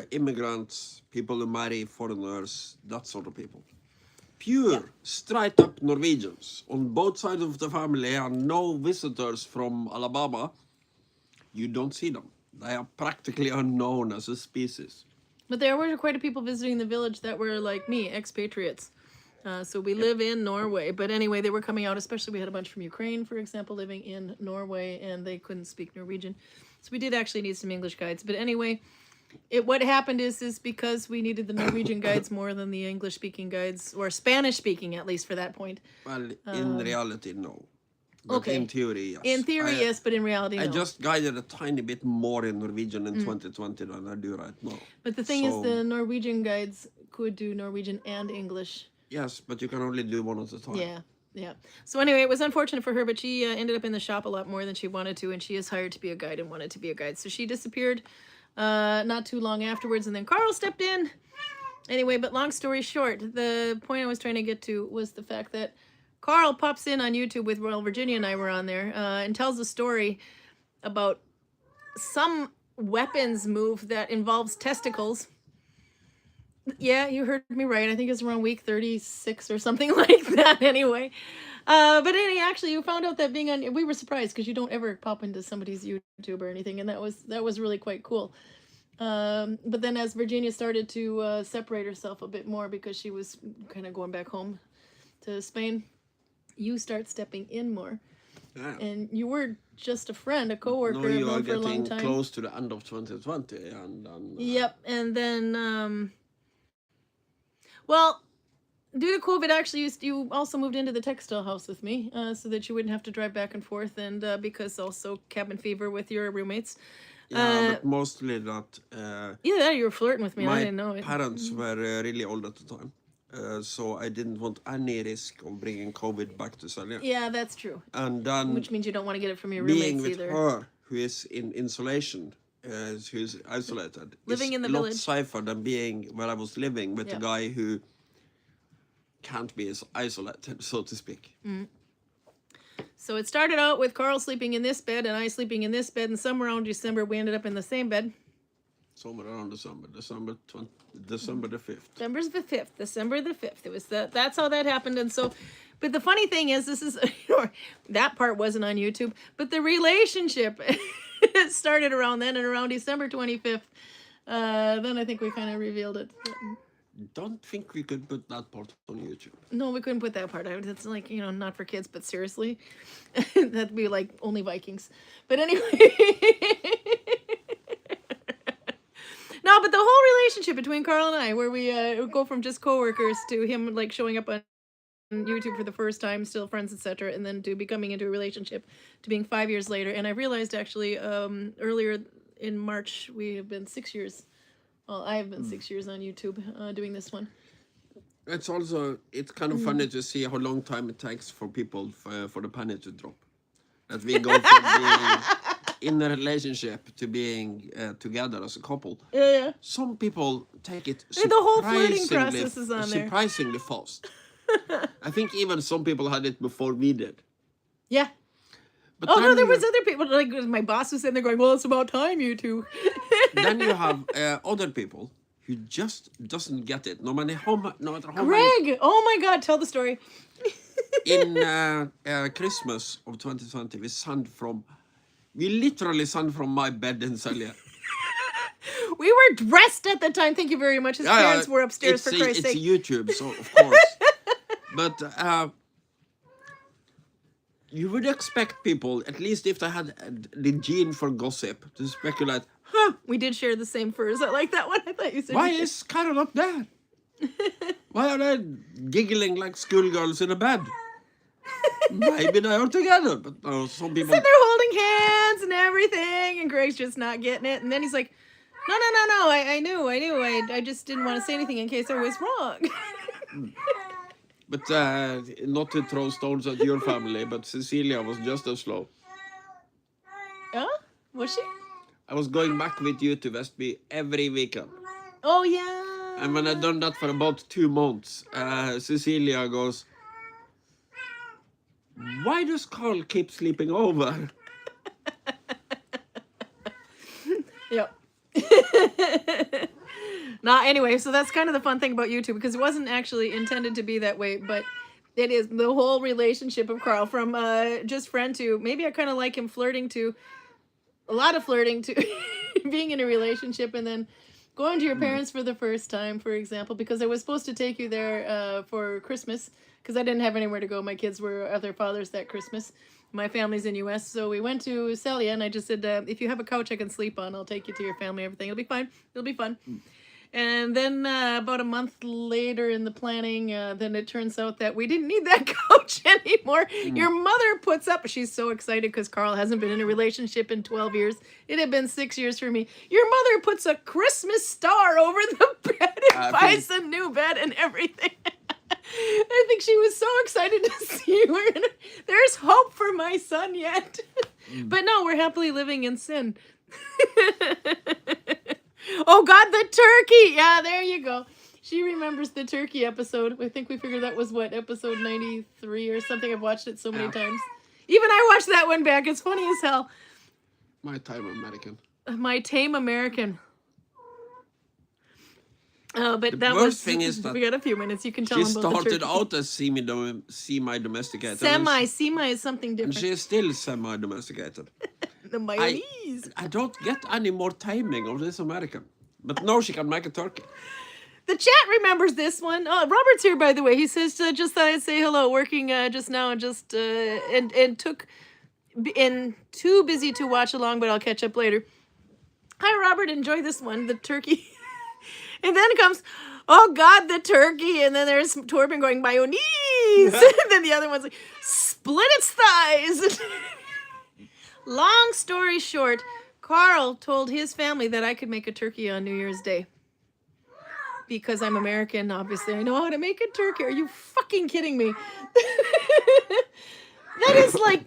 Immigrants, people who marry foreigners, that sort of people. Pure, straight up Norwegians on both sides of the family and no visitors from Alabama. You don't see them. They are practically unknown as a species. But there were quite a people visiting the village that were like me, expatriates. So we live in Norway. But anyway, they were coming out, especially we had a bunch from Ukraine, for example, living in Norway, and they couldn't speak Norwegian. So we did actually need some English guides. But anyway, what happened is because we needed the Norwegian guides more than the English-speaking guides, or Spanish-speaking, at least for that point. Well, in reality, no. But okay. In theory, yes. In theory, yes, but in reality, no. I just guided a tiny bit more in Norwegian in 2020 than I do right now. But the thing is, the Norwegian guides could do Norwegian and English. Yes, but you can only do one at a time. Yeah. So anyway, it was unfortunate for her, but she ended up in the shop a lot more than she wanted to, and she is hired to be a guide and wanted to be a guide. So she disappeared not too long afterwards, and then Karl stepped in. Anyway, but long story short, the point I was trying to get to was the fact that Karl pops in on YouTube with Virginia and I were on there and tells a story about some weapons move that involves testicles. Yeah, you heard me right. I think it's around week 36 or something like that anyway. But anyway, actually, you found out that being on... We were surprised because you don't ever pop into somebody's YouTube or anything, and that was really quite cool. But then as Virginia started to separate herself a bit more because she was kind of going back home to Spain, you start stepping in more. Yeah. And you were just a friend, a co-worker. No, you are for a long getting time. Close to the end of 2020. Yep, and then... well, due to COVID, actually, you also moved into the textile house with me so that you wouldn't have to drive back and forth, and because also cabin fever with your roommates. Yeah, but mostly that... either that or you were flirting with me, and I didn't know it. My parents were really old at the time. So I didn't want any risk of bringing COVID back to Selja. Yeah, that's true. And then... Which means you don't want to get it from your roommates being with either. her, who is in insulation, who's isolated, living in the lot village. safer than being where I was living with a guy who can't be as isolated, so to speak. So it started out with Karl sleeping in this bed and I sleeping in this bed, and somewhere around December we ended up in the same bed. Somewhere around December the 5th. December the 5th. It was that's how that happened. And so, but the funny thing is, this is, that part wasn't on YouTube, but the relationship started around then, and around December 25th, then I think we kind of revealed it. Don't think we could put that part on YouTube. No, we couldn't put that part out. It's like, not for kids, but seriously, that'd be like only Vikings. But anyway. No, but the whole relationship between Karl and I, where we go from just co-workers to him like showing up on YouTube for the first time, still friends, etc., and then to becoming into a relationship, to being 5 years later. And I realized actually earlier in March we have been 6 years. Well, I have been 6 years on YouTube doing this one. It's kind of funny to see how long time it takes for people for the penny to drop. That we go from being in a relationship to being together as a couple. Yeah. Some people take it the whole flirting process is on there. Surprisingly fast. I think even some people had it before we did. Yeah. But no, there was other people, like my boss was sitting there going, well, it's about time, you two. Then you have other people who just doesn't get it, no matter how much. Greg! Oh my God, tell the story. In Christmas of 2020, we literally sent from my bed in Selja. We were dressed at the time. Thank you very much. His parents were upstairs, for Christ's sake. It's YouTube, so of course. But you would expect people, at least if they had the gene for gossip, to speculate, We did share the same furs. I like that one. I thought you said. Why is Karin up there? Why are they giggling like schoolgirls in a bed? Maybe they are together, but no, some people... So they're holding hands and everything, and Greg's just not getting it. And then he's like, no, I knew. I just didn't want to say anything in case I was wrong. But not to throw stones at your family, but Cecilia was just as slow. Huh? Was she? I was going back with you to Vestby every weekend. Oh, yeah. And when I'd done that for about 2 months, Cecilia goes, why does Karl keep sleeping over? Yep. Anyway, so that's kind of the fun thing about YouTube, because it wasn't actually intended to be that way, but it is the whole relationship of Karl, from just friend to maybe I kind of like him, flirting to a lot of flirting to being in a relationship, and then going to your parents for the first time, for example, because I was supposed to take you there for Christmas, because I didn't have anywhere to go. My kids were at their father's that Christmas. My family's in U.S., so we went to Celia, and I just said, if you have a couch I can sleep on, I'll take you to your family, everything. It'll be fine. It'll be fun. And then about a month later in the planning, then it turns out that we didn't need that couch anymore. Your mother puts up, she's so excited because Karl hasn't been in a relationship in 12 years. It had been 6 years for me. Your mother puts a Christmas star over the bed and buys a new bed and everything. I think she was so excited to see her. There's hope for my son yet. But no, we're happily living in sin. Oh, God, the turkey. Yeah, there you go. She remembers the turkey episode. I think we figured that was, what, episode 93 or something. I've watched it so many times. Even I watched that one back. It's funny as hell. My Tame American. My Tame American. But the that worst thing is that we got a few minutes. You can tell she them about the started turkey. out as semi-domesticated. Semi is something And different. she is still semi-domesticated. The mayonnaise. I don't get any more timing of this American. But now she can make a turkey. The chat remembers this one. Robert's here, by the way. He says, just thought I'd say hello. Working just now and just, and too busy to watch along, but I'll catch up later. Hi, Robert. Enjoy this one. The turkey. And then comes, oh, God, the turkey. And then there's Torben going, mayonnaise. And then the other one's like, split its thighs. Long story short, Karl told his family that I could make a turkey on New Year's Day. Because I'm American, obviously. I know how to make a turkey. Are you fucking kidding me? That is like,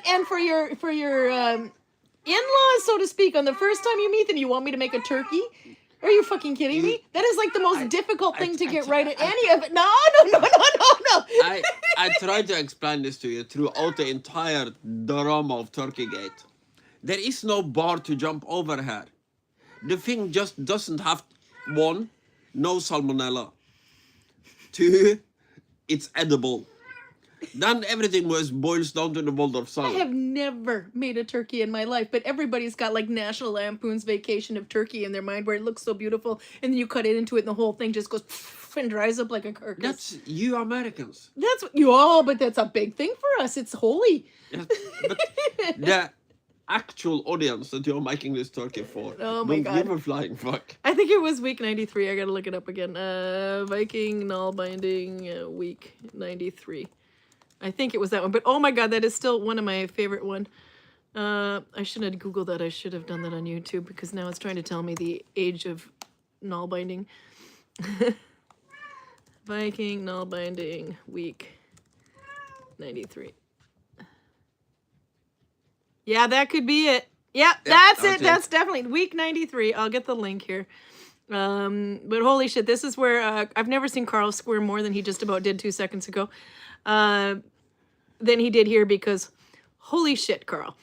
and for your in-laws, so to speak, on the first time you meet them, you want me to make a turkey? Are you fucking kidding me? That is like the most difficult thing to get right at any of it. No. I tried to explain this to you throughout the entire drama of Turkeygate. There is no bar to jump over here. The thing just doesn't have, 1, no salmonella. 2, it's edible. Then everything boils down to the Waldorf salad. I have never made a turkey in my life, but everybody's got like National Lampoon's Vacation of Turkey in their mind, where it looks so beautiful, and then you cut it into it, and the whole thing just goes and dries up like a carcass. That's you Americans. That's what but that's a big thing for us. It's holy. Yes, but the actual audience that you're making this turkey for, oh my God, give a flying fuck. I think it was week 93. I gotta look it up again. Viking Nalbinding week 93. I think it was that one, but oh my God, that is still one of my favorite one. I shouldn't have Googled that. I should have done that on YouTube, because now it's trying to tell me the age of Nalbinding. Viking Nalbinding week 93. Yeah, that could be it. Yep, that's it. That's definitely week 93. I'll get the link here. But holy shit, this is where I've never seen Karl squirm more than he just about did 2 seconds ago. Than he did here, because holy shit, Karl.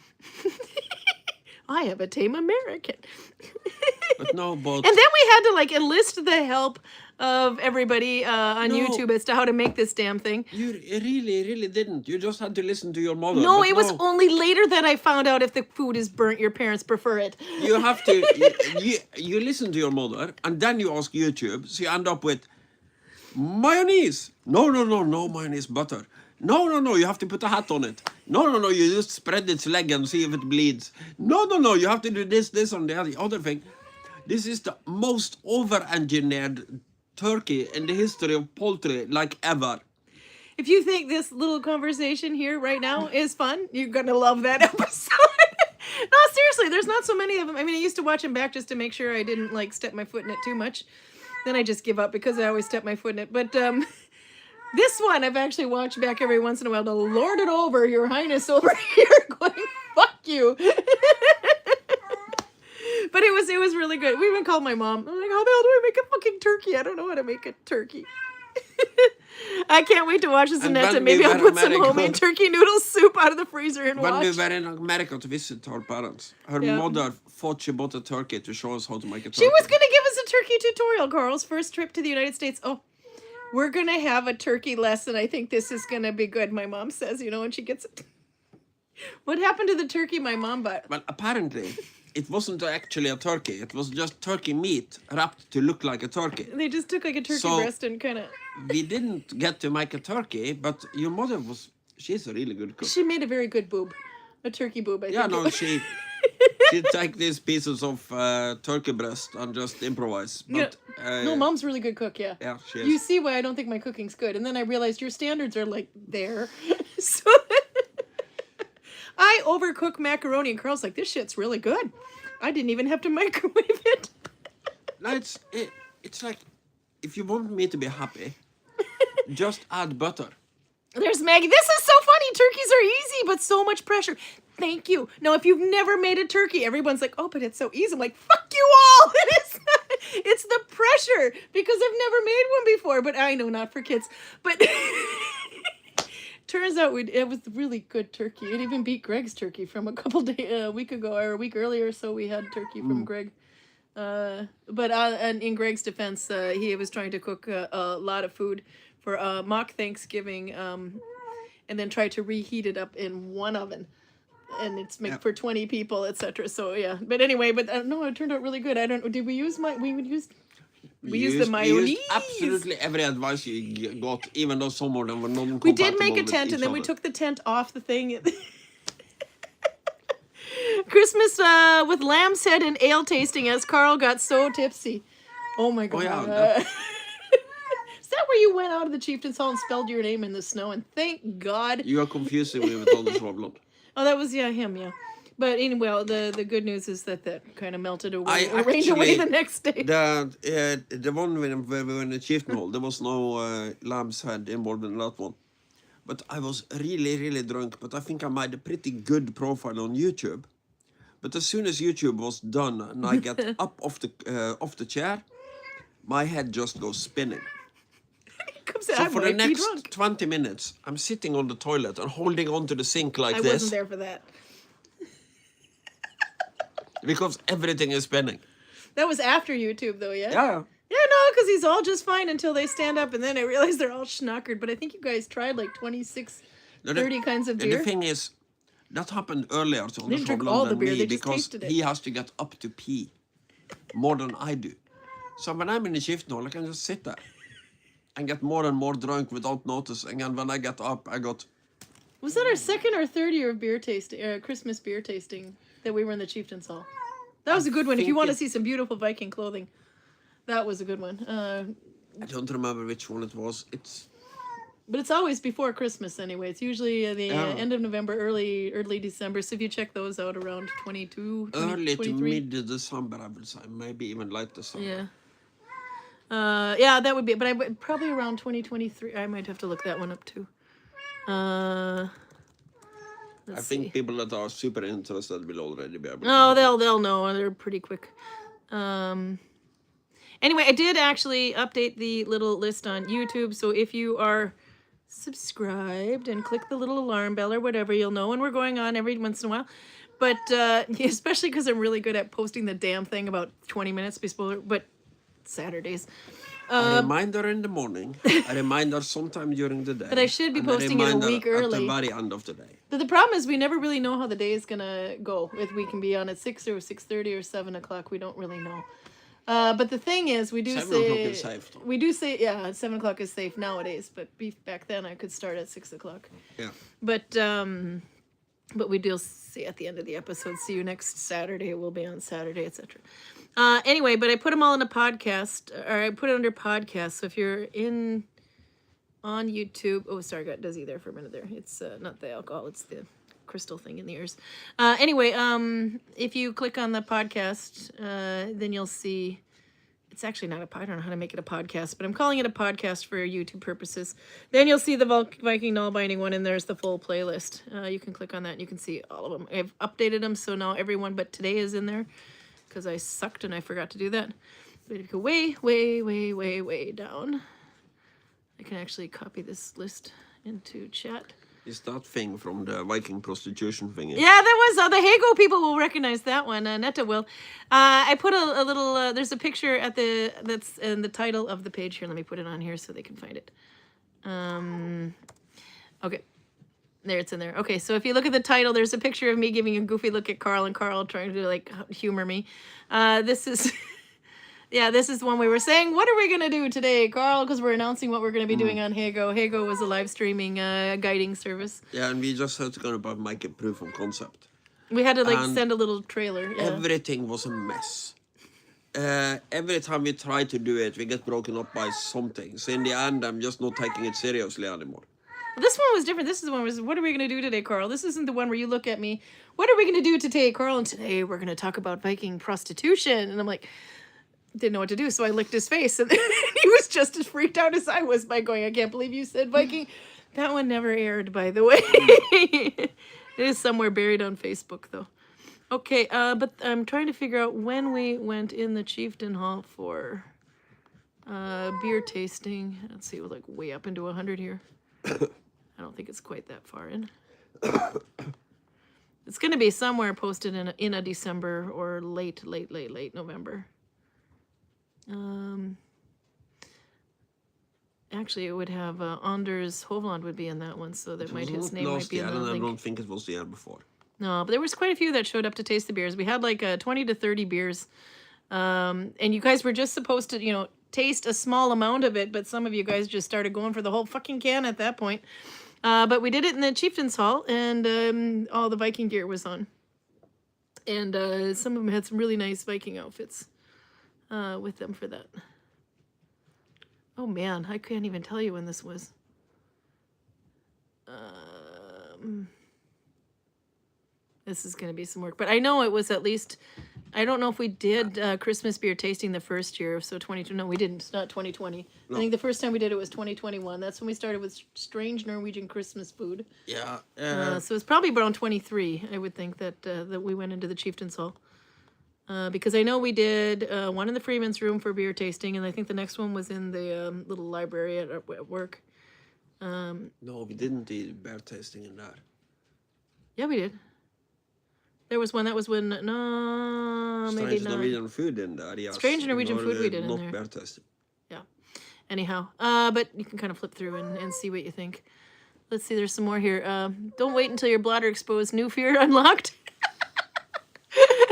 I have a tame American. But no, but And then we had to like enlist the help of everybody on No. YouTube as to how to make this damn thing. you really didn't. You just had to listen to your mother. No, but it was only later that I found out if the food is burnt, your parents prefer it. You have to. You listen to your mother, and then you ask YouTube. So you end up with mayonnaise. No, mayonnaise, butter. No, you have to put a hat on it. No, you just spread its leg and see if it bleeds. No, you have to do this, and the other thing. This is the most over-engineered turkey in the history of poultry, like ever. If you think this little conversation here right now is fun, you're going to love that episode. No, seriously, there's not so many of them. I mean, I used to watch them back just to make sure I didn't like step my foot in it too much. Then I just give up because I always step my foot in it. But this one I've actually watched back every once in a while to lord it over, Your Highness over here going, fuck you. But it was really good. We even called my mom. I'm like, how the hell do I make a fucking turkey? I don't know how to make a turkey. I can't wait to watch this, Annette, and maybe I'll put some homemade turkey noodle soup out of the freezer and watch. When we were in America to visit our parents, her mother thought she bought a turkey to show us how to make a turkey. She was going to give us a turkey tutorial, Carl's first trip to the United States. Oh, we're going to have a turkey lesson. I think this is going to be good, my mom says, you know, when she gets it. What happened to the turkey my mom bought? Well, apparently, it wasn't actually a turkey. It was just turkey meat wrapped to look like a turkey. They just took like a turkey breast and kind of... We didn't get to make a turkey, but your mother she's a really good cook. She made a very good boob. A turkey boob, I think. Yeah, no, she take these pieces of turkey breast and just improvise. But, no, Mom's a really good cook, yeah. Yeah, she is. You see why I don't think my cooking's good. And then I realized your standards are like there. So I overcook macaroni and Carl's like, this shit's really good. I didn't even have to microwave it. No, it's like, if you want me to be happy, just add butter. There's Maggie. This is so funny. Turkeys are easy, but so much pressure. Thank you. Now, if you've never made a turkey, everyone's like, oh, but it's so easy. I'm like, fuck you all. It's the pressure because I've never made one before. But I know, not for kids. But turns out it was really good turkey. It even beat Greg's turkey from a week ago or a week earlier. So we had turkey from Greg. But and in Greg's defense, he was trying to cook a lot of food for mock Thanksgiving, and then tried to reheat it up in one oven, and it's made for 20 people, etc. So yeah, but anyway, no, it turned out really good. I don't. Did we use we used the mayonnaise? We used absolutely every advice you got, even though some of them were non-compatible. We did make a tent, and then we took the tent off the thing. Christmas with lamb's head and ale tasting as Karl got so tipsy. Oh my god. Oh, yeah, Is that where you went out of the chieftain's hall and spelled your name in the snow? And thank God. You are confusing me with all this Roblot. Oh, that was him, yeah. But anyway, the good news is that kind of melted away, rained actually, away the next day. The one where we were in the chieftain hall, there was no lamb's head involved in that one. But I was really drunk, but I think I made a pretty good profile on YouTube. But as soon as YouTube was done and I get up off the chair, my head just goes spinning. So for the next 20 minutes, I'm sitting on the toilet and holding onto the sink like this. I wasn't there for that. Because everything is spinning. That was after YouTube, though, yeah? Yeah. Yeah, no, because he's all just fine until they stand up, and then I realize they're all schnockered. But I think you guys tried like 26, 30 kinds of beer. The thing is, that happened earlier to They didn't drink all the beer, they just because tasted it. he has to get up to pee more than I do. So when I'm in the shift now, I can just sit there and get more and more drunk without noticing. And when I get up, I got... Was that our second or third year of beer tasting, Christmas beer tasting that we were in the Chieftain's Hall? That was a good one. If you want to see some beautiful Viking clothing, that was a good one. I don't remember which one it was. But it's always before Christmas anyway. It's usually the end of November, early December. So if you check those out around 22, early 23. to mid-December, I would say. Maybe even late December. Yeah. Yeah, that would be. But probably around 2023. I might have to look that one up too. I think people that are super interested will already be able to. No, they'll know. They're pretty quick. Anyway, I did actually update the little list on YouTube. So if you are subscribed and click the little alarm bell or whatever, you'll know when we're going on every once in a while. But especially because I'm really good at posting the damn thing about 20 minutes before, but Saturdays. A reminder in the morning, a reminder sometime during the day. But I should be and posting it a week at early. the very end of the day. But the problem is we never really know how the day is going to go. If we can be on at 6 or 6:30 or 7 o'clock, we don't really know. But the thing is, we do 7 say... o'clock is safe, though. We do say, yeah, 7 o'clock is safe nowadays. But back then, I could start at 6 o'clock. Yeah. But we do say at the end of the episode, see you next Saturday. We'll be on Saturday, etc. Anyway, but I put them all in a podcast, or I put it under podcast. So if you're on YouTube, oh, sorry, got dizzy there for a minute there. It's not the alcohol, it's the crystal thing in the ears. Anyway, if you click on the podcast, then you'll see. It's actually not I don't know how to make it a podcast, but I'm calling it a podcast for YouTube purposes. Then you'll see the Viking nalbinding one, and there's the full playlist. You can click on that, and you can see all of them. I've updated them, so now everyone but today is in there, because I sucked and I forgot to do that. But if you go way, way, way, way, way down, I can actually copy this list into chat. Is that thing from the Viking prostitution thing? Yeah, that was, the Hago people will recognize that one. Netta will. I put a little, there's a picture that's in the title of the page here. Let me put it on here so they can find it. Okay. There, it's in there. Okay, so if you look at the title, there's a picture of me giving a goofy look at Karl, and Karl trying to, like, humor me. This is... Yeah, this is the one we were saying, what are we going to do today, Karl? Because we're announcing what we're going to be doing on Hago. Hago was a live streaming guiding service. Yeah, and we just had to kind of make a proof of concept. We had to, like, And send a little trailer. Yeah. Everything was a mess. Every time we try to do it, we get broken up by something. So in the end, I'm just not taking it seriously anymore. This one was different. This is the one was, what are we going to do today, Karl? This isn't the one where you look at me, what are we going to do today, Karl? And today we're going to talk about Viking prostitution. And I'm like... didn't know what to do, so I licked his face, and he was just as freaked out as I was by going, I can't believe you said Viking. That one never aired, by the way. It is somewhere buried on Facebook, though. Okay, but I'm trying to figure out when we went in the Chieftain Hall for beer tasting. Let's see, we're like way up into 100 here. I don't think it's quite that far in. It's going to be somewhere posted in a December or late November. Actually, it would have Anders Hovland would be in that one, so that his name might be in the link. I don't think it was the year before. No, but there was quite a few that showed up to taste the beers. We had like 20 to 30 beers, and you guys were just supposed to, taste a small amount of it, but some of you guys just started going for the whole fucking can at that point. But we did it in the Chieftain's Hall, and all the Viking gear was on, and some of them had some really nice Viking outfits. With them for that. Oh man, I can't even tell you when this was. This is going to be some work, but I know it was at least, I don't know if we did Christmas beer tasting the first year, so 2020, no we didn't, it's not 2020. No. I think the first time we did it was 2021. That's when we started with strange Norwegian Christmas food. Yeah. So it's probably around 23, I would think, that we went into the Chieftain's Hall. Because I know we did one in the Freeman's room for beer tasting, and I think the next one was in the little library at work. No, we didn't do beer tasting in there. Yeah, we did. There was one that was when, no, maybe Strange not. Norwegian food in there, yes. Strange Norwegian food we did in there. Not beer tasting. Yeah. Anyhow, but you can kind of flip through and see what you think. Let's see, there's some more here. Don't wait until your bladder exposed. New fear unlocked.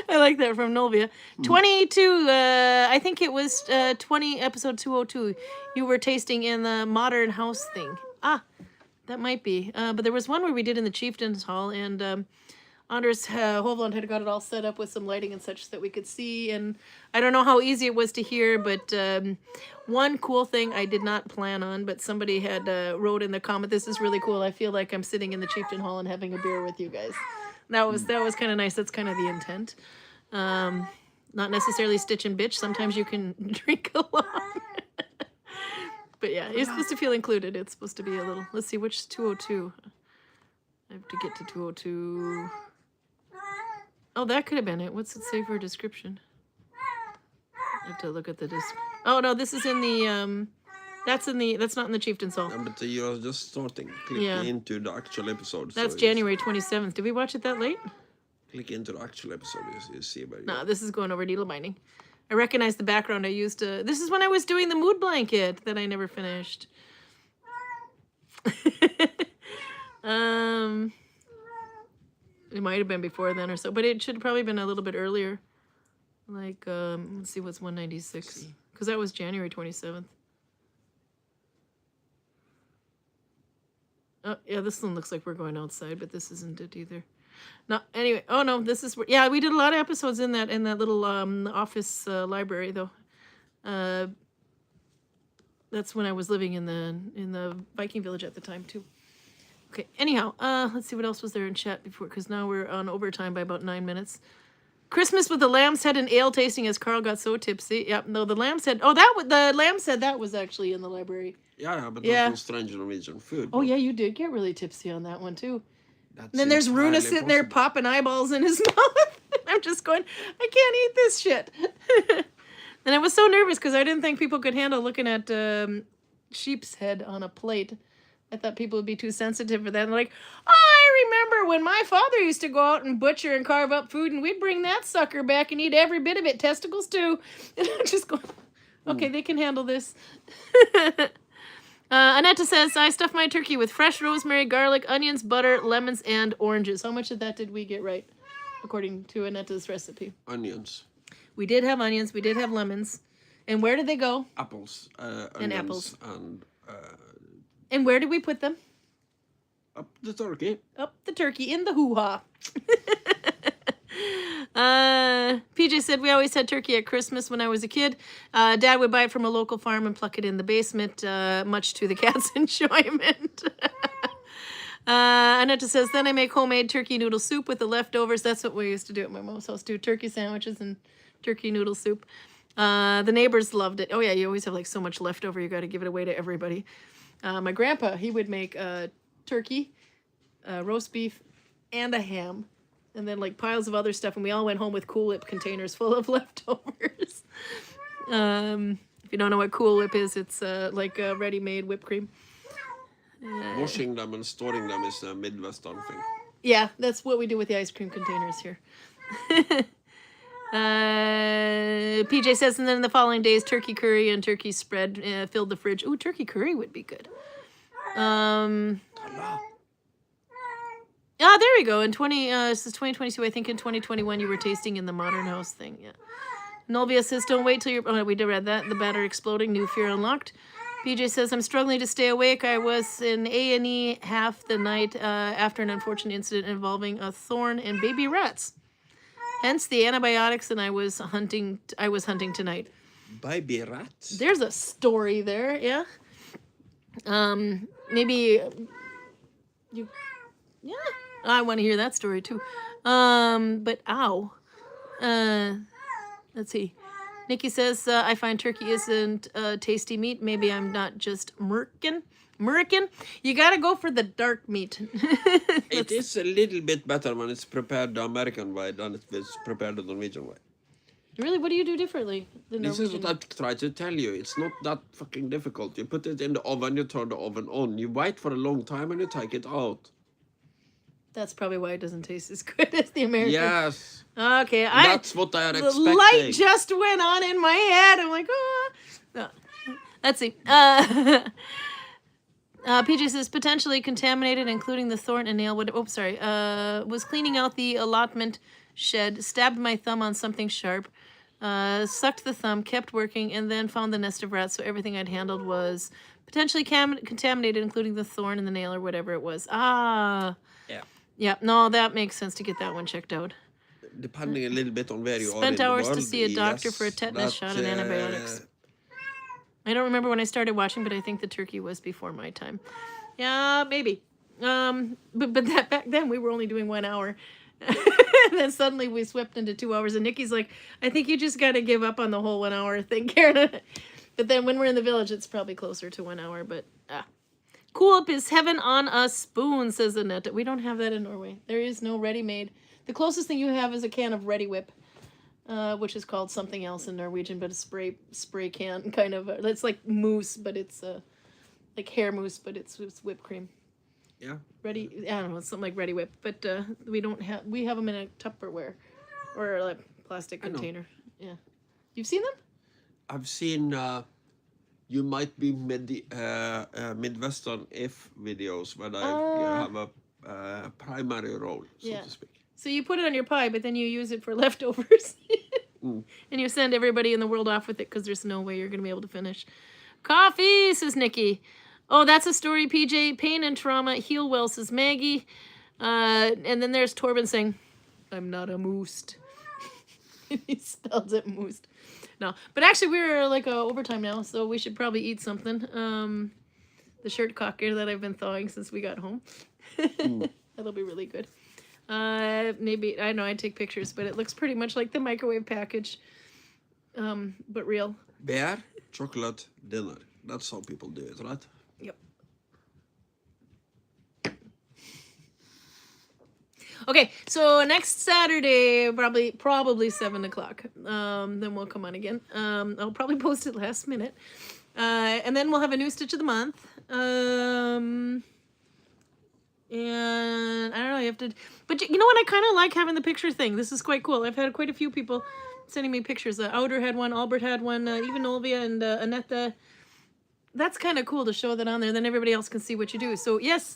I like that from Nolvia. 22, I think it was 20, episode 202. You were tasting in the modern house thing. Ah, that might be. But there was one where we did in the Chieftain's Hall, and Anders Hovland had got it all set up with some lighting and such that we could see. And I don't know how easy it was to hear, but one cool thing I did not plan on, but somebody had wrote in the comment, this is really cool. I feel like I'm sitting in the Chieftain Hall and having a beer with you guys. That was kind of nice. That's kind of the intent. Not necessarily stitch and bitch. Sometimes you can drink along. But yeah, you're supposed to feel included. It's supposed to be a little... Let's see, which 202? I have to get to 202. Oh, that could have been it. What's it say for a description? I have to look at the disc. Oh, no, this is in the... That's not in the Chieftain's Hall. Yeah, but you're just starting clicking into the actual episode. That's so January 27th. Did we watch it that late? Click into the actual episode, you see where you No, this is going over needle binding. I recognize the background I used to... This is when I was doing the mood blanket that I never finished. It might have been before then or so, but it should have probably been a little bit earlier. Like, let's see, what's 196? Because that was January 27th. Oh, yeah, this one looks like we're going outside, but this isn't it either. No, anyway. Oh, no, this is... Yeah, we did a lot of episodes in that little office library, though. That's when I was living in the Viking village at the time, too. Okay, anyhow, let's see what else was there in chat before, because now we're on overtime by about 9 minutes. Christmas with the lamb's head and ale tasting as Karl got so tipsy. Yep, no, the lamb's head... Oh, the lamb's head, that was actually in the library. Yeah, but that was strange Norwegian food. Oh, yeah, you did get really tipsy on that one, too. That's And then there's Runa sitting there popping eyeballs in his mouth. I'm just going, I can't eat this shit. And I was so nervous because I didn't think people could handle looking at sheep's head on a plate. I thought people would be too sensitive for that. And like, I remember when my father used to go out and butcher and carve up food, and we'd bring that sucker back and eat every bit of it, testicles too. And I'm just going, okay, they can handle this. Annette says, I stuffed my turkey with fresh rosemary, garlic, onions, butter, lemons, and oranges. How much of that did we get right, according to Annette's recipe? Onions. We did have onions. We did have lemons. And where did they go? Apples. And apples. And where did we put them? up the turkey. Up the turkey in the hoo-ha. PJ said, we always had turkey at Christmas when I was a kid. Dad would buy it from a local farm and pluck it in the basement, much to the cat's enjoyment. Annette says, then I make homemade turkey noodle soup with the leftovers. That's what we used to do at my mom's house, do turkey sandwiches and turkey noodle soup. The neighbors loved it. Oh, yeah, you always have like so much leftover. You got to give it away to everybody. My grandpa, he would make turkey, roast beef, and a ham. And then like piles of other stuff. And we all went home with Cool Whip containers full of leftovers. If you don't know what Cool Whip is, it's like ready-made whipped cream. Washing them and storing them is a Midwestern thing. Yeah, that's what we do with the ice cream containers here. PJ says, and then the following days, turkey curry and turkey spread filled the fridge. Ooh, turkey curry would be good. There we go. In this is 2022. I think in 2021 you were tasting in the Modern House thing. Yeah. Nolvia says, don't wait till you're... Oh, we did read that. The batter exploding. New fear unlocked. PJ says, I'm struggling to stay awake. I was in A&E half the night after an unfortunate incident involving a thorn and baby rats. Hence the antibiotics, and I was hunting tonight. Baby rats? There's a story there, yeah. Maybe you... Yeah, I want to hear that story too. But ow. Let's see. Nikki says, I find turkey isn't tasty meat. Maybe I'm not just American. You gotta go for the dark meat. It is a little bit better when it's prepared the American way than it's prepared the Norwegian way. Really? What do you do differently? This is what I try to tell you. It's not that fucking difficult. You put it in the oven, you turn the oven on. You wait for a long time and you take it out. That's probably why it doesn't taste as good as the American. Yes. Okay. That's what I are expecting. The light just went on in my head. I'm like, oh. No. Let's see. PJ says, potentially contaminated, including the thorn and nail. Was cleaning out the allotment shed, stabbed my thumb on something sharp, sucked the thumb, kept working, and then found the nest of rats. So everything I'd handled was potentially contaminated, including the thorn and the nail or whatever it was. Yeah. Yeah, no, that makes sense to get that one checked out. Depending a little bit on where you are in the world. Spent hours to see a doctor for a tetanus shot and antibiotics. I don't remember when I started watching, but I think the turkey was before my time. Yeah, maybe. But that back then we were only doing 1 hour. And then suddenly we swept into 2 hours. And Nikki's like, I think you just got to give up on the whole 1 hour thing, Karin. But then when we're in the village, it's probably closer to 1 hour. But Cool Up is heaven on a spoon, says Annette. We don't have that in Norway. There is no ready-made. The closest thing you have is a can of Ready Whip, which is called something else in Norwegian, but a spray can kind of. It's like mousse, but it's like hair mousse, but it's whipped cream. Yeah. Ready, I don't know, something like Ready Whip, but we have them in a Tupperware or a plastic container. Yeah. You've seen them? I've seen you might be Midwestern if videos when I have a primary role, so to speak. So you put it on your pie, but then you use it for leftovers. And you send everybody in the world off with it because there's no way you're going to be able to finish. Coffee, says Nikki. Oh, that's a story, PJ. Pain and trauma. Heal well, says Maggie. And then there's Torben saying, I'm not a moose. He spells it moose. No, but actually we're like overtime now, so we should probably eat something. The shirt cocker that I've been thawing since we got home. That'll be really good. Maybe, I don't know, I'd take pictures, but it looks pretty much like the microwave package, but real. Bear, chocolate, dinner. That's how people do it, right? Yep. Okay, so next Saturday, probably 7 o'clock. Then we'll come on again. I'll probably post it last minute. And then we'll have a new Stitch of the Month. And I don't know, you have to, but you know what? I kind of like having the picture thing. This is quite cool. I've had quite a few people sending me pictures. Audra had one, Albert had one, even Olvia and Annette. That's kind of cool to show that on there. Then everybody else can see what you do. So yes,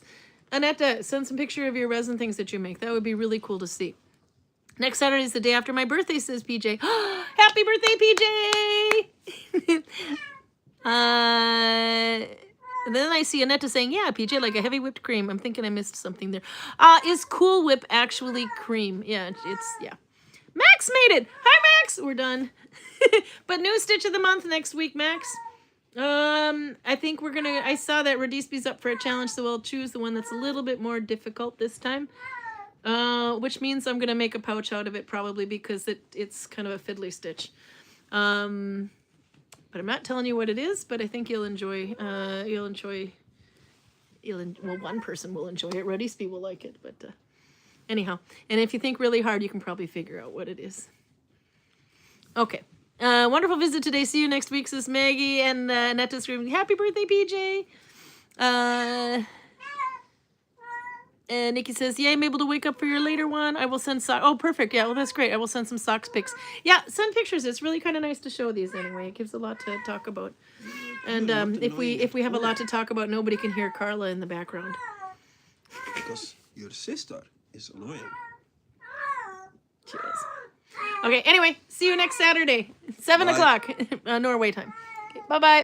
Annette, send some picture of your resin things that you make. That would be really cool to see. Next Saturday is the day after my birthday, says PJ. Happy birthday, PJ! And then I see Annette saying, yeah, PJ, like a heavy whipped cream. I'm thinking I missed something there. Is Cool Whip actually cream? Yeah, yeah. Max made it. Hi, Max. We're done. But new Stitch of the Month next week, Max. I think I saw that Rodisby's up for a challenge, so we'll choose the one that's a little bit more difficult this time. Which means I'm going to make a pouch out of it probably because it's kind of a fiddly stitch. But I'm not telling you what it is, but I think you'll enjoy, well, one person will enjoy it. Rodisby will like it, but anyhow. And if you think really hard, you can probably figure out what it is. Okay. Wonderful visit today. See you next week, says Maggie. And Netta screaming, happy birthday, PJ. And Nikki says, yeah, I'm able to wake up for your later one. I will send socks. Oh, perfect. Yeah, well, that's great. I will send some socks pics. Yeah, send pictures. It's really kind of nice to show these anyway. It gives a lot to talk about. And if we have a lot to talk about, nobody can hear Carla in the background. Because your sister is annoying. She is. Okay, anyway, see you next Saturday, 7 o'clock, Norway time. Okay, bye-bye.